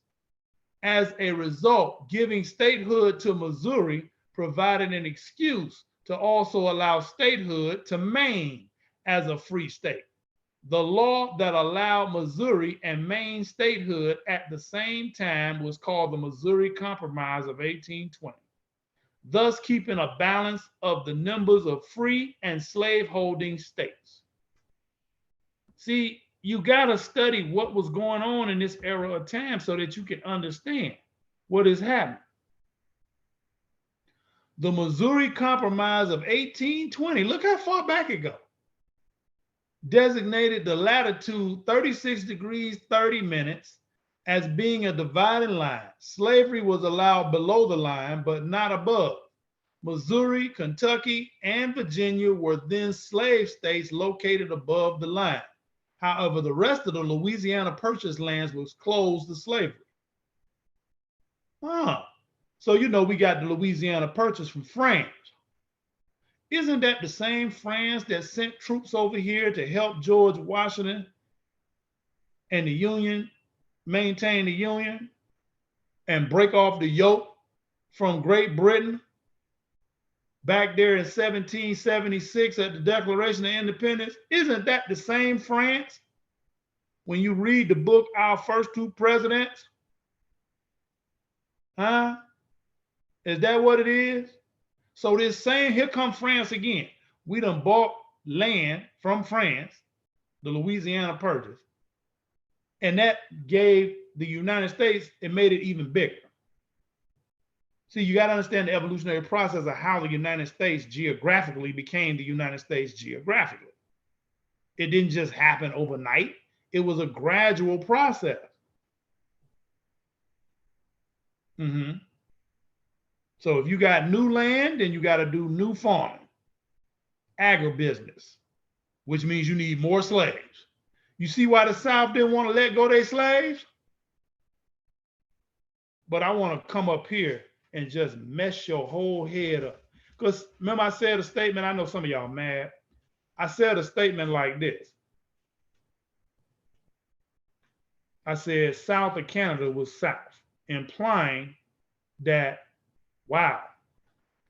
Speaker 1: As a result, giving statehood to Missouri provided an excuse to also allow statehood to Maine as a free state. The law that allowed Missouri and Maine statehood at the same time was called the Missouri Compromise of 1820, thus keeping a balance of the numbers of free and slave-holding states. See, you got to study what was going on in this era of time so that you can understand what is happening. The Missouri Compromise of 1820, look how far back it goes, designated the latitude 36 degrees 30 minutes as being a dividing line. Slavery was allowed below the line, but not above. Missouri, Kentucky, and Virginia were then slave states located above the line. However, the rest of the Louisiana Purchase lands was closed to slavery. So you know we got the Louisiana Purchase from France. Isn't that the same France that sent troops over here to help George Washington and the Union maintain the Union and break off the yoke from Great Britain back there in 1776 at the Declaration of Independence? Isn't that the same France? When you read the book, Our First Two Presidents, is that what it is? So this same, here come France again. We done bought land from France, the Louisiana Purchase, and that gave the United States, it made it even bigger. See, you got to understand the evolutionary process of how the United States geographically became the United States geographically. It didn't just happen overnight. It was a gradual process. So if you got new land, then you got to do new farming, agribusiness, which means you need more slaves. You see why the South didn't want to let go their slaves? But I want to come up here and just mess your whole head up. Because remember I said a statement, I know some of y'all mad. I said a statement like this. I said south of Canada was south, implying that, wow,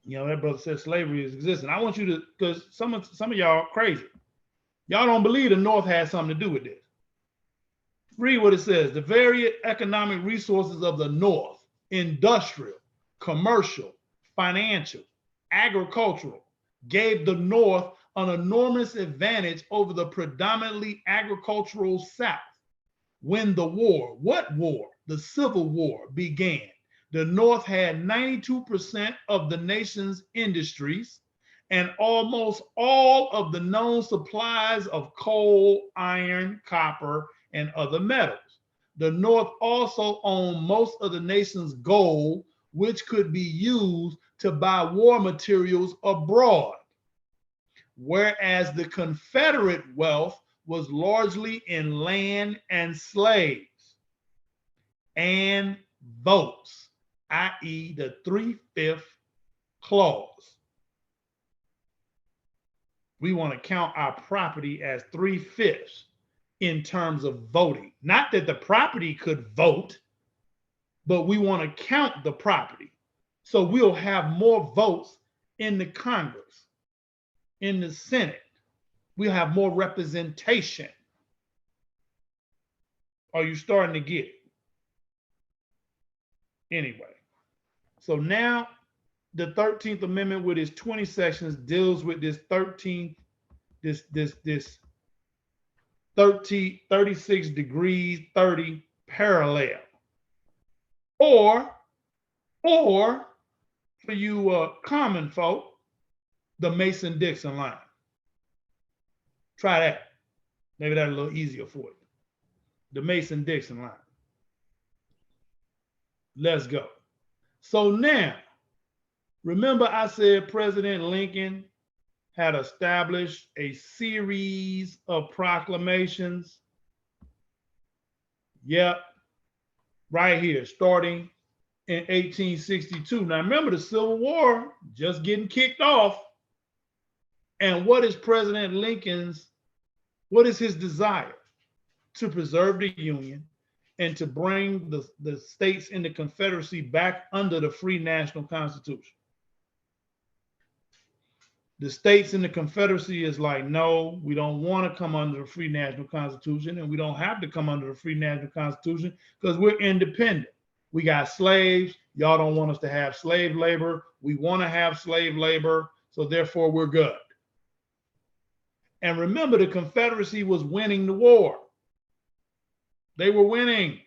Speaker 1: you know, that brother said slavery is existing. I want you to, because some of y'all are crazy. Y'all don't believe the North has something to do with this. Read what it says. The varied economic resources of the North, industrial, commercial, financial, agricultural, gave the North an enormous advantage over the predominantly agricultural South. When the war, what war? The Civil War began. The North had 92% of the nation's industries and almost all of the known supplies of coal, iron, copper, and other metals. The North also owned most of the nation's gold, which could be used to buy war materials abroad. Whereas the Confederate wealth was largely in land and slaves and votes, i.e. the 3/5 clause. We want to count our property as 3/5 in terms of voting. Not that the property could vote, but we want to count the property. So we'll have more votes in the Congress, in the Senate. We'll have more representation. Are you starting to get it? Anyway, so now the 13th Amendment with its 20 sections deals with this 36 degrees 30 parallel. Or for you common folk, the Mason-Dixon line. Try that. Maybe that's a little easier for you. The Mason-Dixon line. Let's go. So now, remember I said President Lincoln had established a series of proclamations. Yep, right here, starting in 1862. Now remember the Civil War just getting kicked off. And what is President Lincoln's, what is his desire? To preserve the Union and to bring the states in the Confederacy back under the free national constitution. The states in the Confederacy is like, no, we don't want to come under the free national constitution, and we don't have to come under the free national constitution because we're independent. We got slaves. Y'all don't want us to have slave labor. We want to have slave labor, so therefore we're good. And remember, the Confederacy was winning the war. They were winning.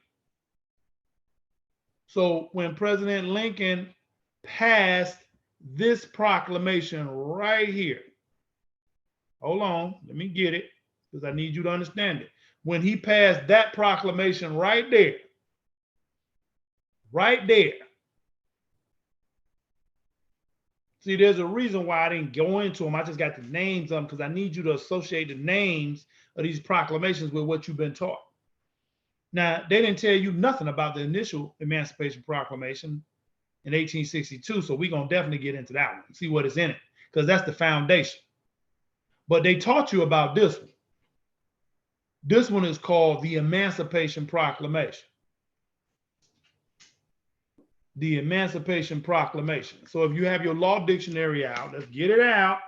Speaker 1: So when President Lincoln passed this proclamation right here, hold on, let me get it, because I need you to understand it. When he passed that proclamation right there, see, there's a reason why I didn't go into them. I just got the names of them because I need you to associate the names of these proclamations with what you've been taught. Now, they didn't tell you nothing about the initial Emancipation Proclamation in 1862, so we're going to definitely get into that one, see what is in it, because that's the foundation. But they taught you about this one. This one is called the Emancipation Proclamation. The Emancipation Proclamation. So if you have your law dictionary out, let's get it out.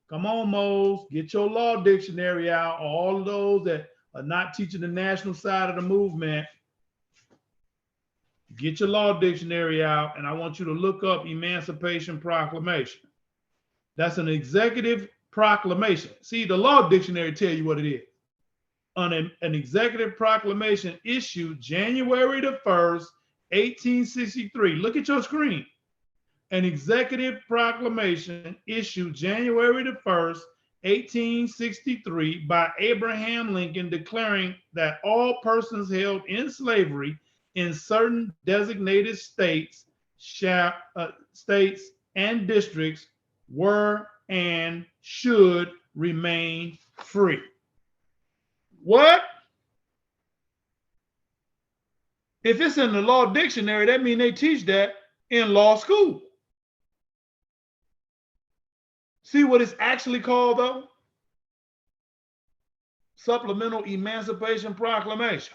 Speaker 1: Come on, Mose, get your law dictionary out. All of those that are not teaching the national side of the movement, get your law dictionary out, and I want you to look up Emancipation Proclamation. That's an executive proclamation. See, the law dictionary tell you what it is. An executive proclamation issued January the 1st, 1863. Look at your screen. An executive proclamation issued January the 1st, 1863 by Abraham Lincoln declaring that all persons held in slavery in certain designated states and districts were and should remain free. What? If it's in the law dictionary, that means they teach that in law school. See what it's actually called, though? Supplemental Emancipation Proclamation.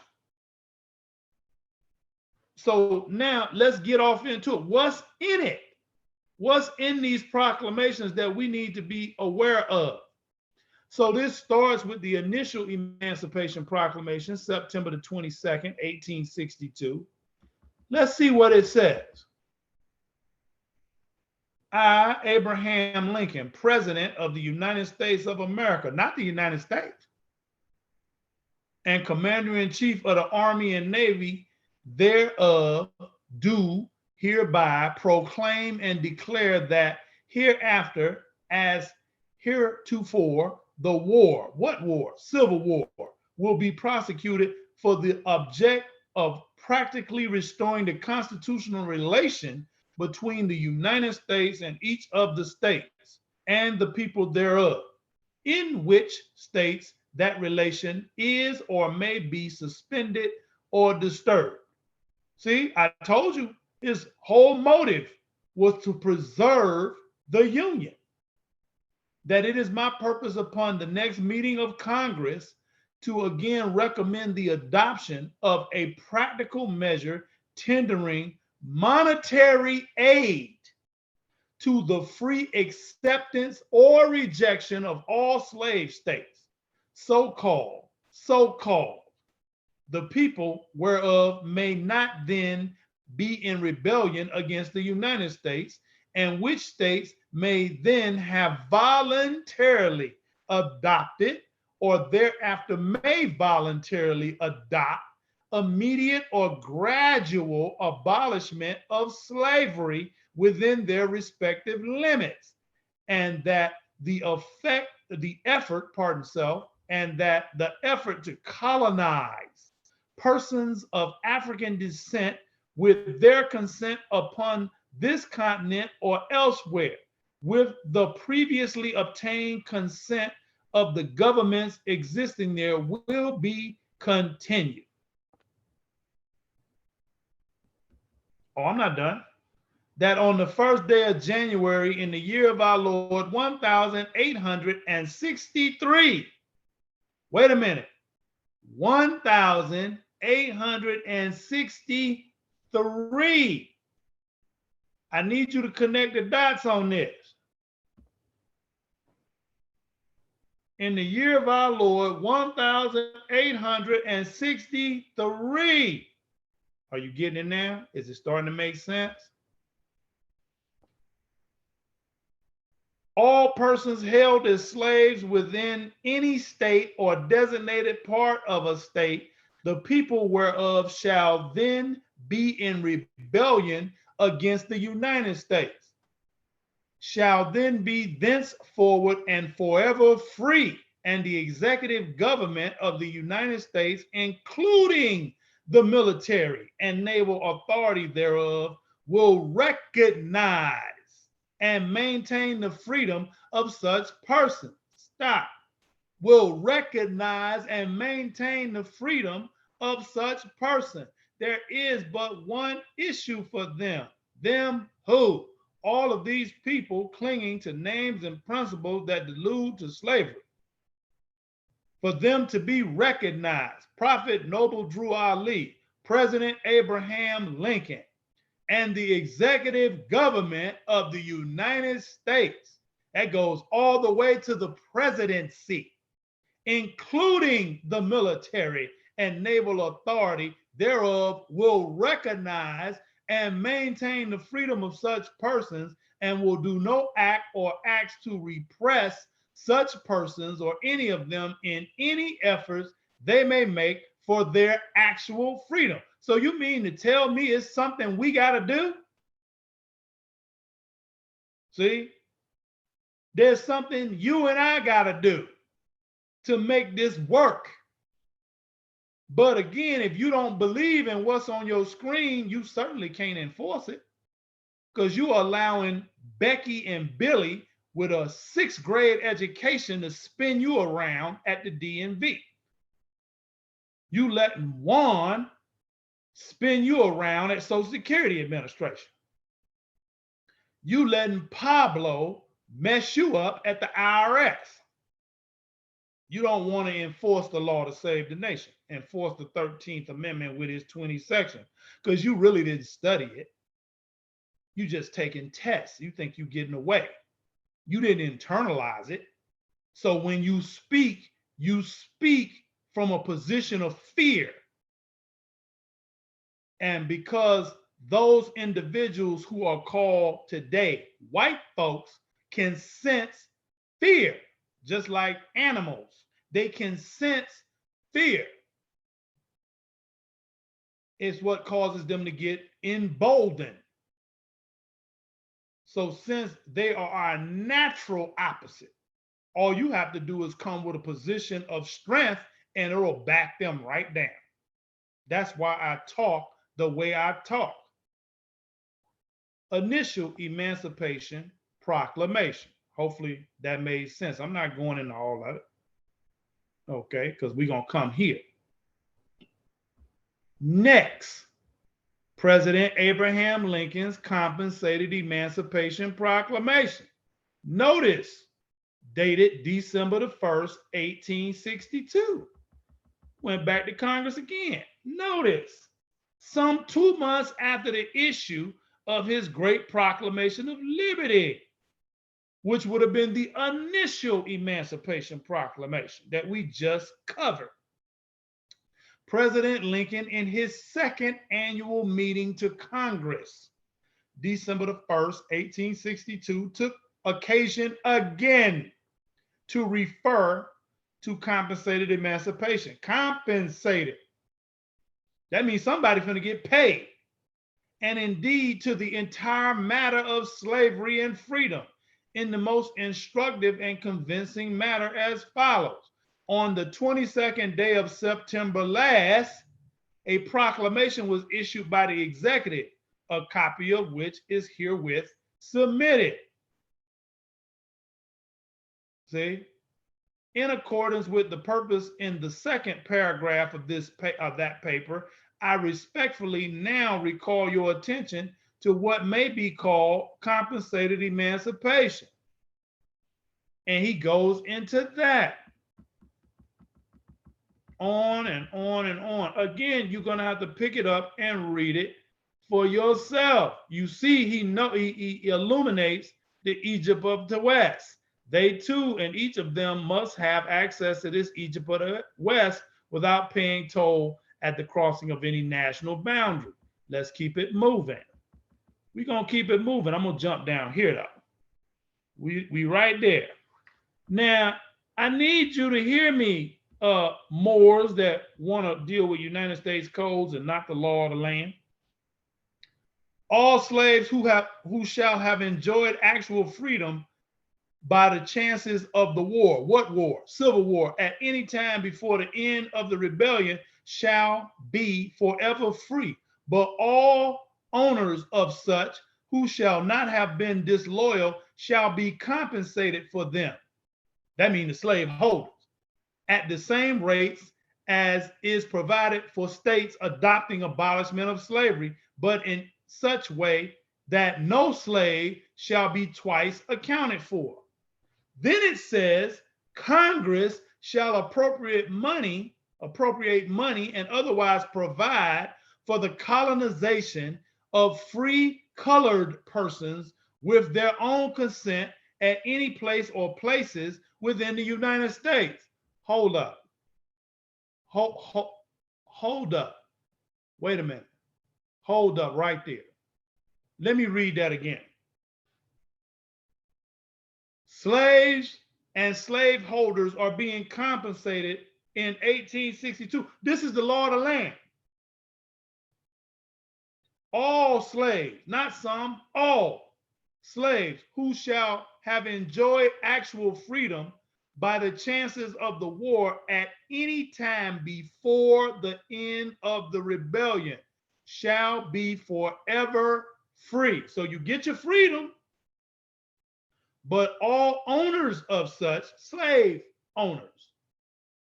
Speaker 1: So now let's get off into it. What's in it? What's in these proclamations that we need to be aware of? So this starts with the initial Emancipation Proclamation, September the 22nd, 1862. Let's see what it says. I, Abraham Lincoln, President of the United States of America, not the United States, and Commander-in-Chief of the Army and Navy thereof, do hereby proclaim and declare that hereafter, as heretofore, the war, what war? Civil War, will be prosecuted for the object of practically restoring the constitutional relation between the United States and each of the states and the people thereof, in which states that relation is or may be suspended or disturbed. See, I told you his whole motive was to preserve the Union. That it is my purpose upon the next meeting of Congress to again recommend the adoption of a practical measure tendering monetary aid to the free acceptance or rejection of all slave states, so-called, the people whereof may not then be in rebellion against the United States, and which states may then have voluntarily adopted or thereafter may voluntarily adopt immediate or gradual abolishment of slavery within their respective limits, and that the effort to colonize persons of African descent with their consent upon this continent or elsewhere, with the previously obtained consent of the governments existing there, will be continued. Oh, I'm not done. That on the first day of January in the year of our Lord, 1863, wait a minute, 1863, 1,863. I need you to connect the dots on this. In the year of our Lord, 1,863. Are you getting it now? Is it starting to make sense? All persons held as slaves within any state or designated part of a state, the people whereof shall then be in rebellion against the United States, shall then be thenceforward and forever free, and the executive government of the United States, including the military and naval authority thereof, will recognize and maintain the freedom of such persons. Stop. Will recognize and maintain the freedom of such person. There is but one issue for them. Them who? All of these people clinging to names and principles that delude to slavery. For them to be recognized, Prophet Noble Drew Ali, President Abraham Lincoln, and the executive government of the United States, that goes all the way to the presidency, including the military and naval authority thereof, will recognize and maintain the freedom of such persons, and will do no act or acts to repress such persons or any of them in any efforts they may make for their actual freedom. So you mean to tell me it's something we got to do? See, there's something you and I got to do to make this work. But again, if you don't believe in what's on your screen, you certainly can't enforce it, because you're allowing Becky and Billy with a 6th grade education to spin you around at the DMV. You letting Juan spin you around at Social Security Administration. You letting Pablo mess you up at the IRS. You don't want to enforce the law to save the nation, enforce the 13th Amendment with its 20 sections, because you really didn't study it. You just taking tests. You think you're getting away. You didn't internalize it. So when you speak from a position of fear. And because those individuals who are called today white folks can sense fear, just like animals, they can sense fear. It's what causes them to get emboldened. So since they are our natural opposite, all you have to do is come with a position of strength and it will back them right down. That's why I talk the way I talk. Initial Emancipation Proclamation. Hopefully that made sense. I'm not going into all of it. Okay, because we're going to come here. Next, President Abraham Lincoln's Compensated Emancipation Proclamation. Notice, dated December the 1st, 1862. Went back to Congress again. Notice, some 2 months after the issue of his great Proclamation of Liberty, which would have been the initial Emancipation Proclamation that we just covered. President Lincoln, in his 2nd annual meeting to Congress, December the 1st, 1862, took occasion again to refer to compensated emancipation. Compensated. That means somebody's going to get paid. And indeed to the entire matter of slavery and freedom in the most instructive and convincing manner as follows. On the 22nd day of September last, a proclamation was issued by the executive, a copy of which is herewith submitted. See? In accordance with the purpose in the 2nd paragraph of that paper, I respectfully now recall your attention to what may be called compensated emancipation. And he goes into that. on and on and on. Again, you're going to have to pick it up and read it for yourself. You see, he illuminates the Egypt of the West. They too, and each of them must have access to this Egypt of the West without paying toll at the crossing of any national boundary. Let's keep it moving. We're going to keep it moving. I'm going to jump down here, though. We right there. Now, I need you to hear me, Moors that want to deal with United States codes and not the law of the land. All slaves who shall have enjoyed actual freedom by the chances of the war. What war? Civil war. At any time before the end of the rebellion shall be forever free. But all owners of such who shall not have been disloyal shall be compensated for them. That means the slave holders at the same rates as is provided for states adopting abolishment of slavery, but in such way that no slave shall be twice accounted for. Then it says Congress shall appropriate money and otherwise provide for the colonization of free colored persons with their own consent at any place or places within the United States. Hold up. Hold up. Wait a minute. Hold up right there. Let me read that again. Slaves and slaveholders are being compensated in 1862. This is the law of the land. All slaves, not some, all slaves who shall have enjoyed actual freedom by the chances of the war at any time before the end of the rebellion shall be forever free. So you get your freedom, but all owners of such, slave owners,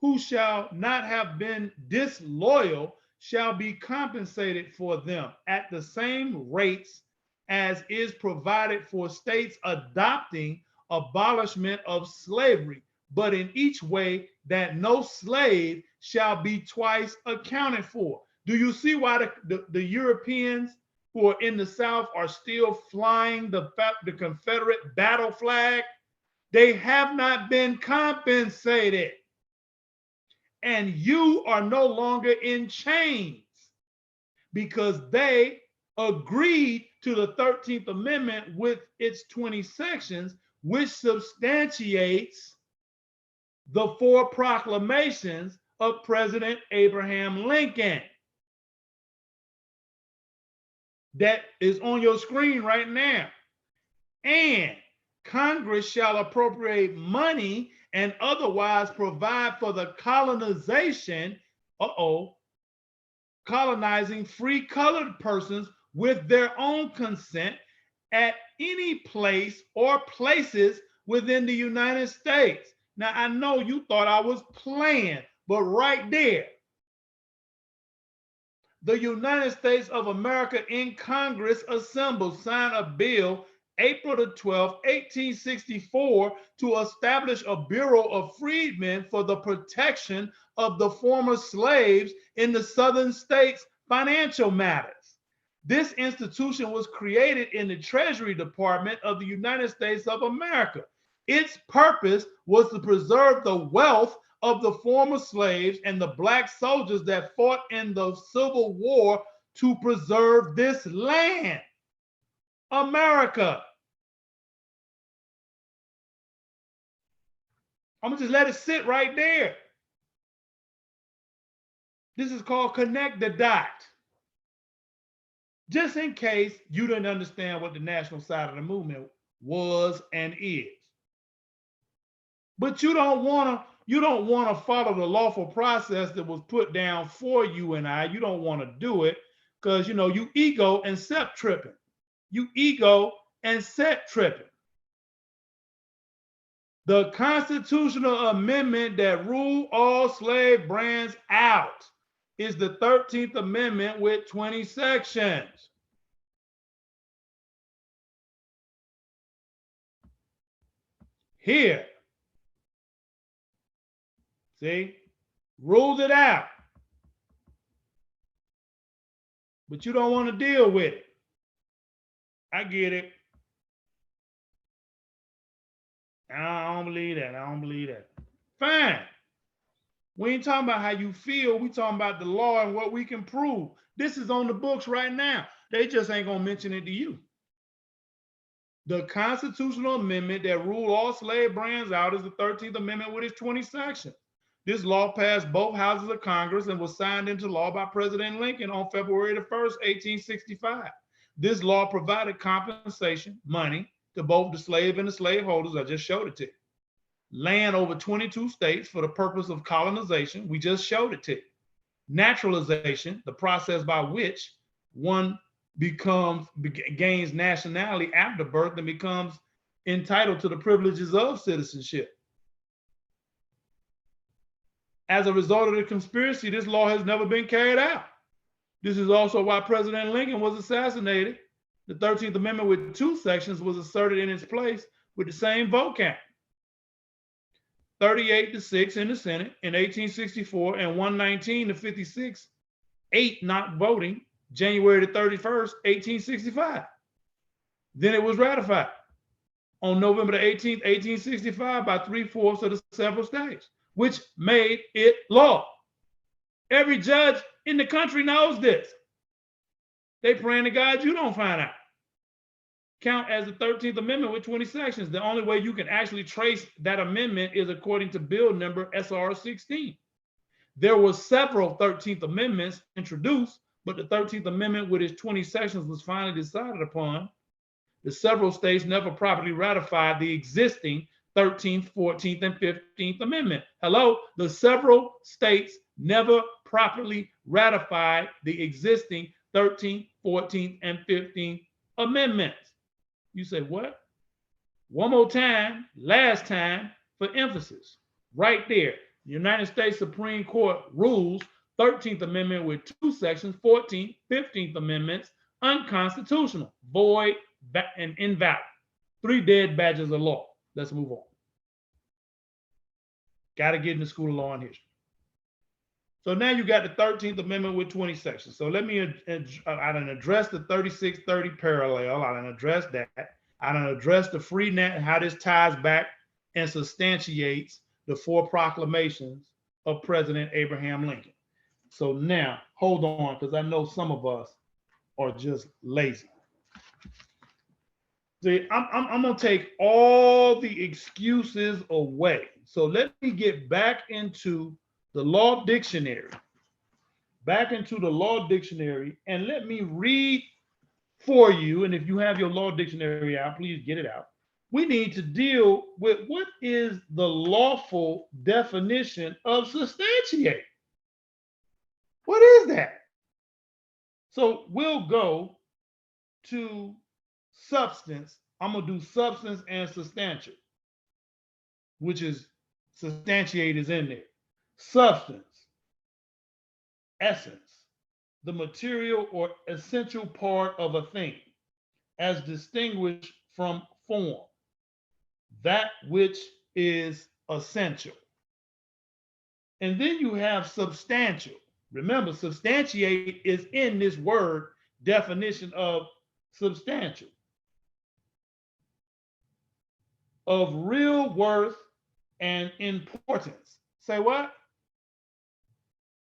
Speaker 1: who shall not have been disloyal shall be compensated for them at the same rates as is provided for states adopting abolishment of slavery, but in each way that no slave shall be twice accounted for. Do you see why the Europeans who are in the South are still flying the Confederate battle flag? They have not been compensated. And you are no longer in chains because they agreed to the 13th Amendment with its 20 sections, which substantiates the 4 proclamations of President Abraham Lincoln. That is on your screen right now. And Congress shall appropriate money and otherwise provide for the colonization, colonizing free colored persons with their own consent at any place or places within the United States. Now, I know you thought I was playing, but right there, the United States of America in Congress assembled, signed a bill April the 12th, 1864, to establish a Bureau of Freedmen for the protection of the former slaves in the southern states' financial matters. This institution was created in the Treasury Department of the United States of America. Its purpose was to preserve the wealth of the former slaves and the black soldiers that fought in the Civil War to preserve this land. America. I'm gonna just let it sit right there. This is called connect the dot. Just in case you didn't understand what the national side of the movement was and is. But you don't want to follow the lawful process that was put down for you and I. You don't want to do it because you ego and set tripping. You ego and set tripping. The constitutional amendment that ruled all slave brands out is the 13th Amendment with 20 sections. Here. See? Rules it out. But you don't want to deal with it. I get it. I don't believe that. I don't believe that. Fine. We ain't talking about how you feel. We talking about the law and what we can prove. This is on the books right now. They just ain't gonna mention it to you. The constitutional amendment that ruled all slave brands out is the 13th Amendment with its 20 sections. This law passed both houses of Congress and was signed into law by President Lincoln on February the 1st, 1865. This law provided compensation, money, to both the slave and the slaveholders. I just showed it to you. Land over 22 states for the purpose of colonization. We just showed it to you. Naturalization, the process by which one gains nationality after birth and becomes entitled to the privileges of citizenship. As a result of the conspiracy, this law has never been carried out. This is also why President Lincoln was assassinated. The 13th Amendment with 2 sections was asserted in its place with the same vote count. 38-6 in the Senate in 1864 and 119-56, 8 not voting, January the 31st, 1865. Then it was ratified on November the 18th, 1865 by 3/4 of the several states, which made it law. Every judge in the country knows this. They praying to God you don't find out. Count as the 13th Amendment with 20 sections. The only way you can actually trace that amendment is according to bill number SR 16. There were several 13th Amendments introduced, but the 13th Amendment with its 20 sections was finally decided upon. The several states never properly ratified the existing 13th, 14th, and 15th Amendment. Hello? The several states never properly ratified the existing 13th, 14th, and 15th Amendments. You say, what? One more time, last time, for emphasis. Right there. The United States Supreme Court rules 13th Amendment with 2 sections, 14th, 15th Amendments, unconstitutional, void, and invalid. 3 dead badges of law. Let's move on. Got to get in the School of Law and History. So now you got the 13th Amendment with 20 sections. So let me, I done address the 3630 parallel. I done address that. I done address the free net and how this ties back and substantiates the 4 proclamations of President Abraham Lincoln. So now, hold on, because I know some of us are just lazy. See, I'm going to take all the excuses away. So let me get back into the law dictionary, and let me read for you. And if you have your law dictionary out, please get it out. We need to deal with what is the lawful definition of substantiate. What is that? So we'll go to substance. I'm going to do substance and substantial, which is substantiate is in there. Substance, essence, the material or essential part of a thing, as distinguished from form, that which is essential. And then you have substantial. Remember, substantiate is in this word definition of substantial. Of real worth and importance. Say what?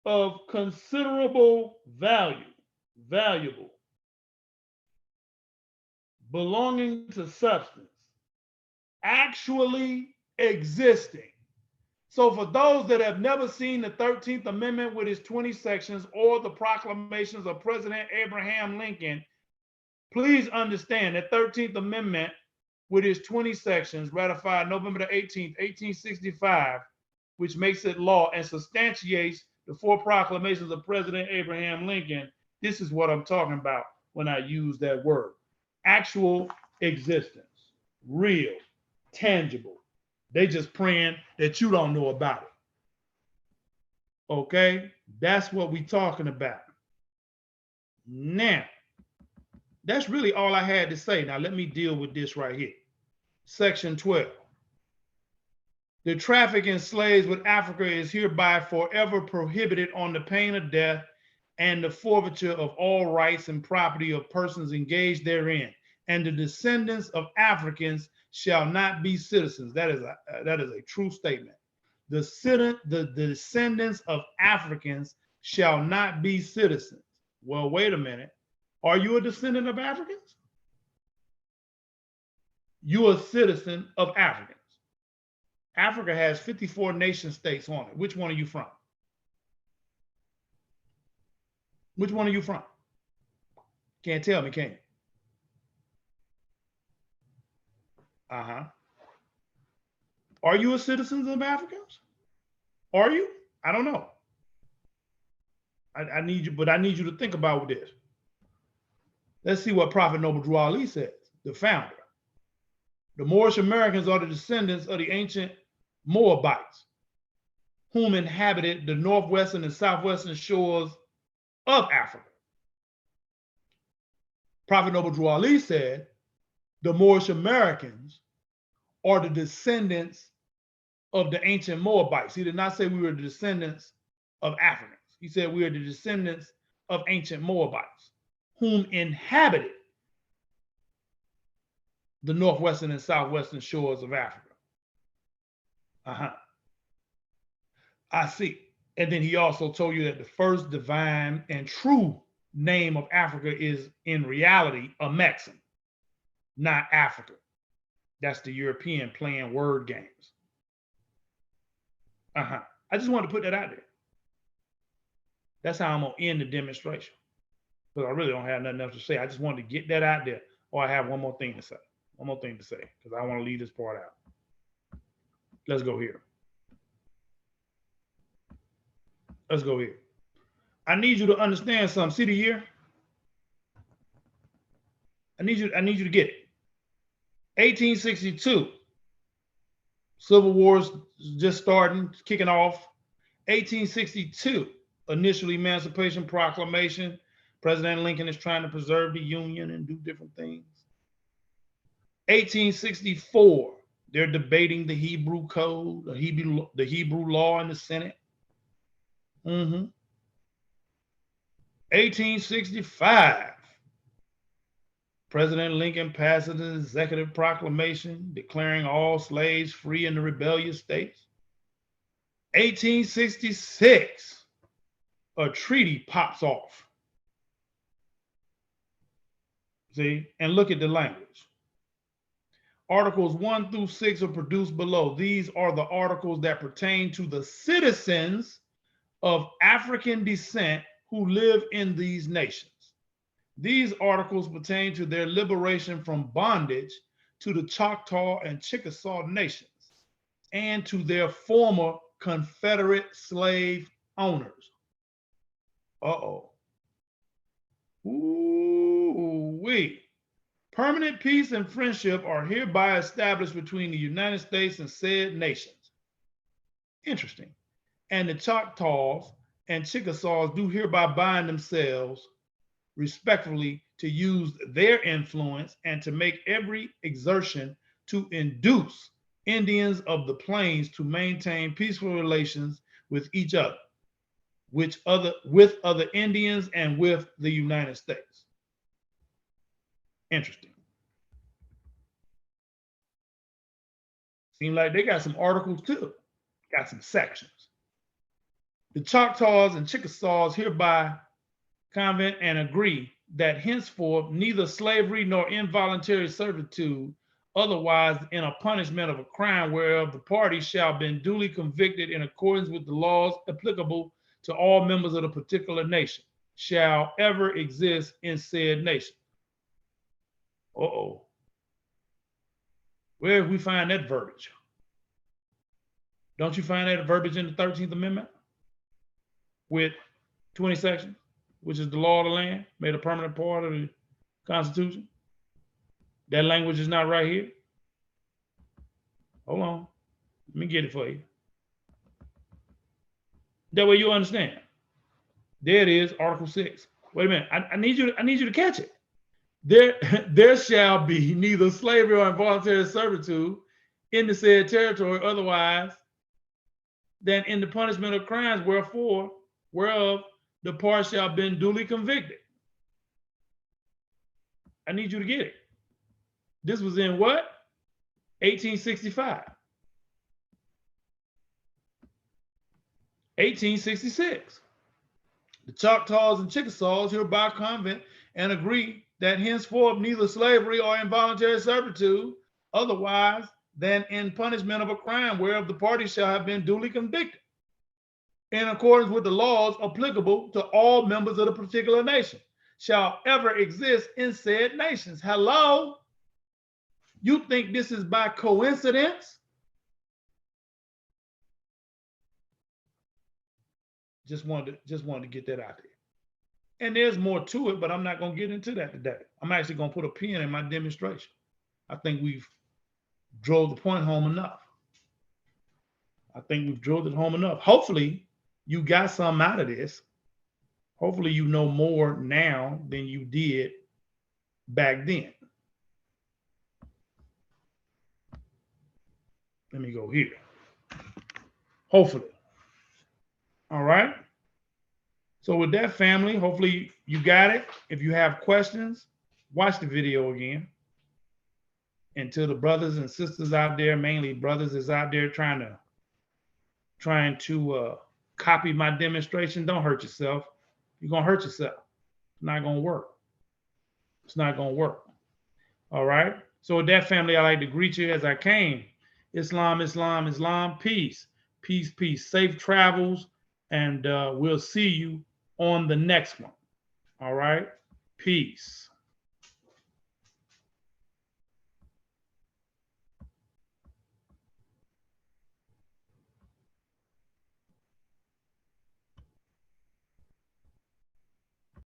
Speaker 1: Of considerable value, valuable, belonging to substance, actually existing. So for those that have never seen the 13th Amendment with its 20 sections or the proclamations of President Abraham Lincoln, please understand that 13th Amendment with its 20 sections ratified November the 18th, 1865, which makes it law and substantiates the 4 proclamations of President Abraham Lincoln. This is what I'm talking about when I use that word. Actual existence, real, tangible. They just praying that you don't know about it. Okay? That's what we're talking about. Now, that's really all I had to say. Now, let me deal with this right here. Section 12. The traffic in slaves with Africa is hereby forever prohibited on the pain of death and the forfeiture of all rights and property of persons engaged therein. And the descendants of Africans shall not be citizens. That is a true statement. The descendants of Africans shall not be citizens. Well, wait a minute. Are you a descendant of Africans? You're a citizen of Africans. Africa has 54 nation states on it. Which one are you from? Which one are you from? Can't tell me, can you? Are you a citizen of Africans? Are you? I don't know. I need you, but I need you to think about this. Let's see what Prophet Noble Drew Ali says, the founder. The Moorish Americans are the descendants of the ancient Moabites, whom inhabited the northwestern and southwestern shores of Africa. Prophet Noble Drew Ali said, the Moorish Americans are the descendants of the ancient Moabites. He did not say we were the descendants of Africans. He said we are the descendants of ancient Moabites, whom inhabited the northwestern and southwestern shores of Africa. I see. And then he also told you that the first divine and true name of Africa is in reality a Mexican, not Africa. That's the European playing word games. I just wanted to put that out there. That's how I'm going to end the demonstration. Because I really don't have nothing else to say. I just wanted to get that out there. Or I have one more thing to say. One more thing to say. Because I want to leave this part out. Let's go here. Let's go here. I need you to understand something. See the year? I need you to get it. 1862. Civil War's just starting, kicking off. 1862, initial Emancipation Proclamation. President Lincoln is trying to preserve the Union and do different things. 1864, they're debating the Hebrew Code, the Hebrew law in the Senate. 1865, President Lincoln passes an executive proclamation declaring all slaves free in the rebellious states. 1866, a treaty pops off. See, and look at the language. Articles 1 through 6 are produced below. These are the articles that pertain to the citizens of African descent who live in these nations. These articles pertain to their liberation from bondage to the Choctaw and Chickasaw nations and to their former Confederate slave owners. Ooh-wee. Permanent peace and friendship are hereby established between the United States and said nations. Interesting. And the Choctaws and Chickasaws do hereby bind themselves respectfully to use their influence and to make every exertion to induce Indians of the plains to maintain peaceful relations with each other, with other Indians and with the United States. Interesting. Seems like they got some articles too, got some sections. The Choctaws and Chickasaws hereby convent and agree that henceforth neither slavery nor involuntary servitude, otherwise in a punishment of a crime whereof the party shall have been duly convicted in accordance with the laws applicable to all members of the particular nation, shall ever exist in said nation. Where do we find that verbiage? Don't you find that verbiage in the 13th Amendment with 20 sections, which is the law of the land, made a permanent part of the Constitution? That language is not right here. Hold on. Let me get it for you. That way you understand. There it is, Article 6. Wait a minute. I need you to catch it. There shall be neither slavery or involuntary servitude in the said territory otherwise than in the punishment of crimes whereof the part shall have been duly convicted. I need you to get it. This was in what? 1865. 1866. The Choctaws and Chickasaws hereby convent and agree that henceforth neither slavery or involuntary servitude otherwise than in punishment of a crime whereof the party shall have been duly convicted in accordance with the laws applicable to all members of the particular nation shall ever exist in said nations. Hello? You think this is by coincidence? Just wanted to get that out there. And there's more to it, but I'm not going to get into that today. I'm actually going to put a pin in my demonstration. I think we've drove the point home enough. I think we've drilled it home enough. Hopefully, you got something out of this. Hopefully, you know more now than you did back then. Let me go here. Hopefully. All right. So with that, family, hopefully you got it. If you have questions, watch the video again. And to the brothers and sisters out there, mainly brothers is out there trying to copy my demonstration, don't hurt yourself. You're going to hurt yourself. It's not going to work. It's not going to work. All right. So with that, family, I'd like to greet you as I came. Islam, Islam, Islam. Peace, peace, peace. Safe travels. And we'll see you on the next one. All right. Peace.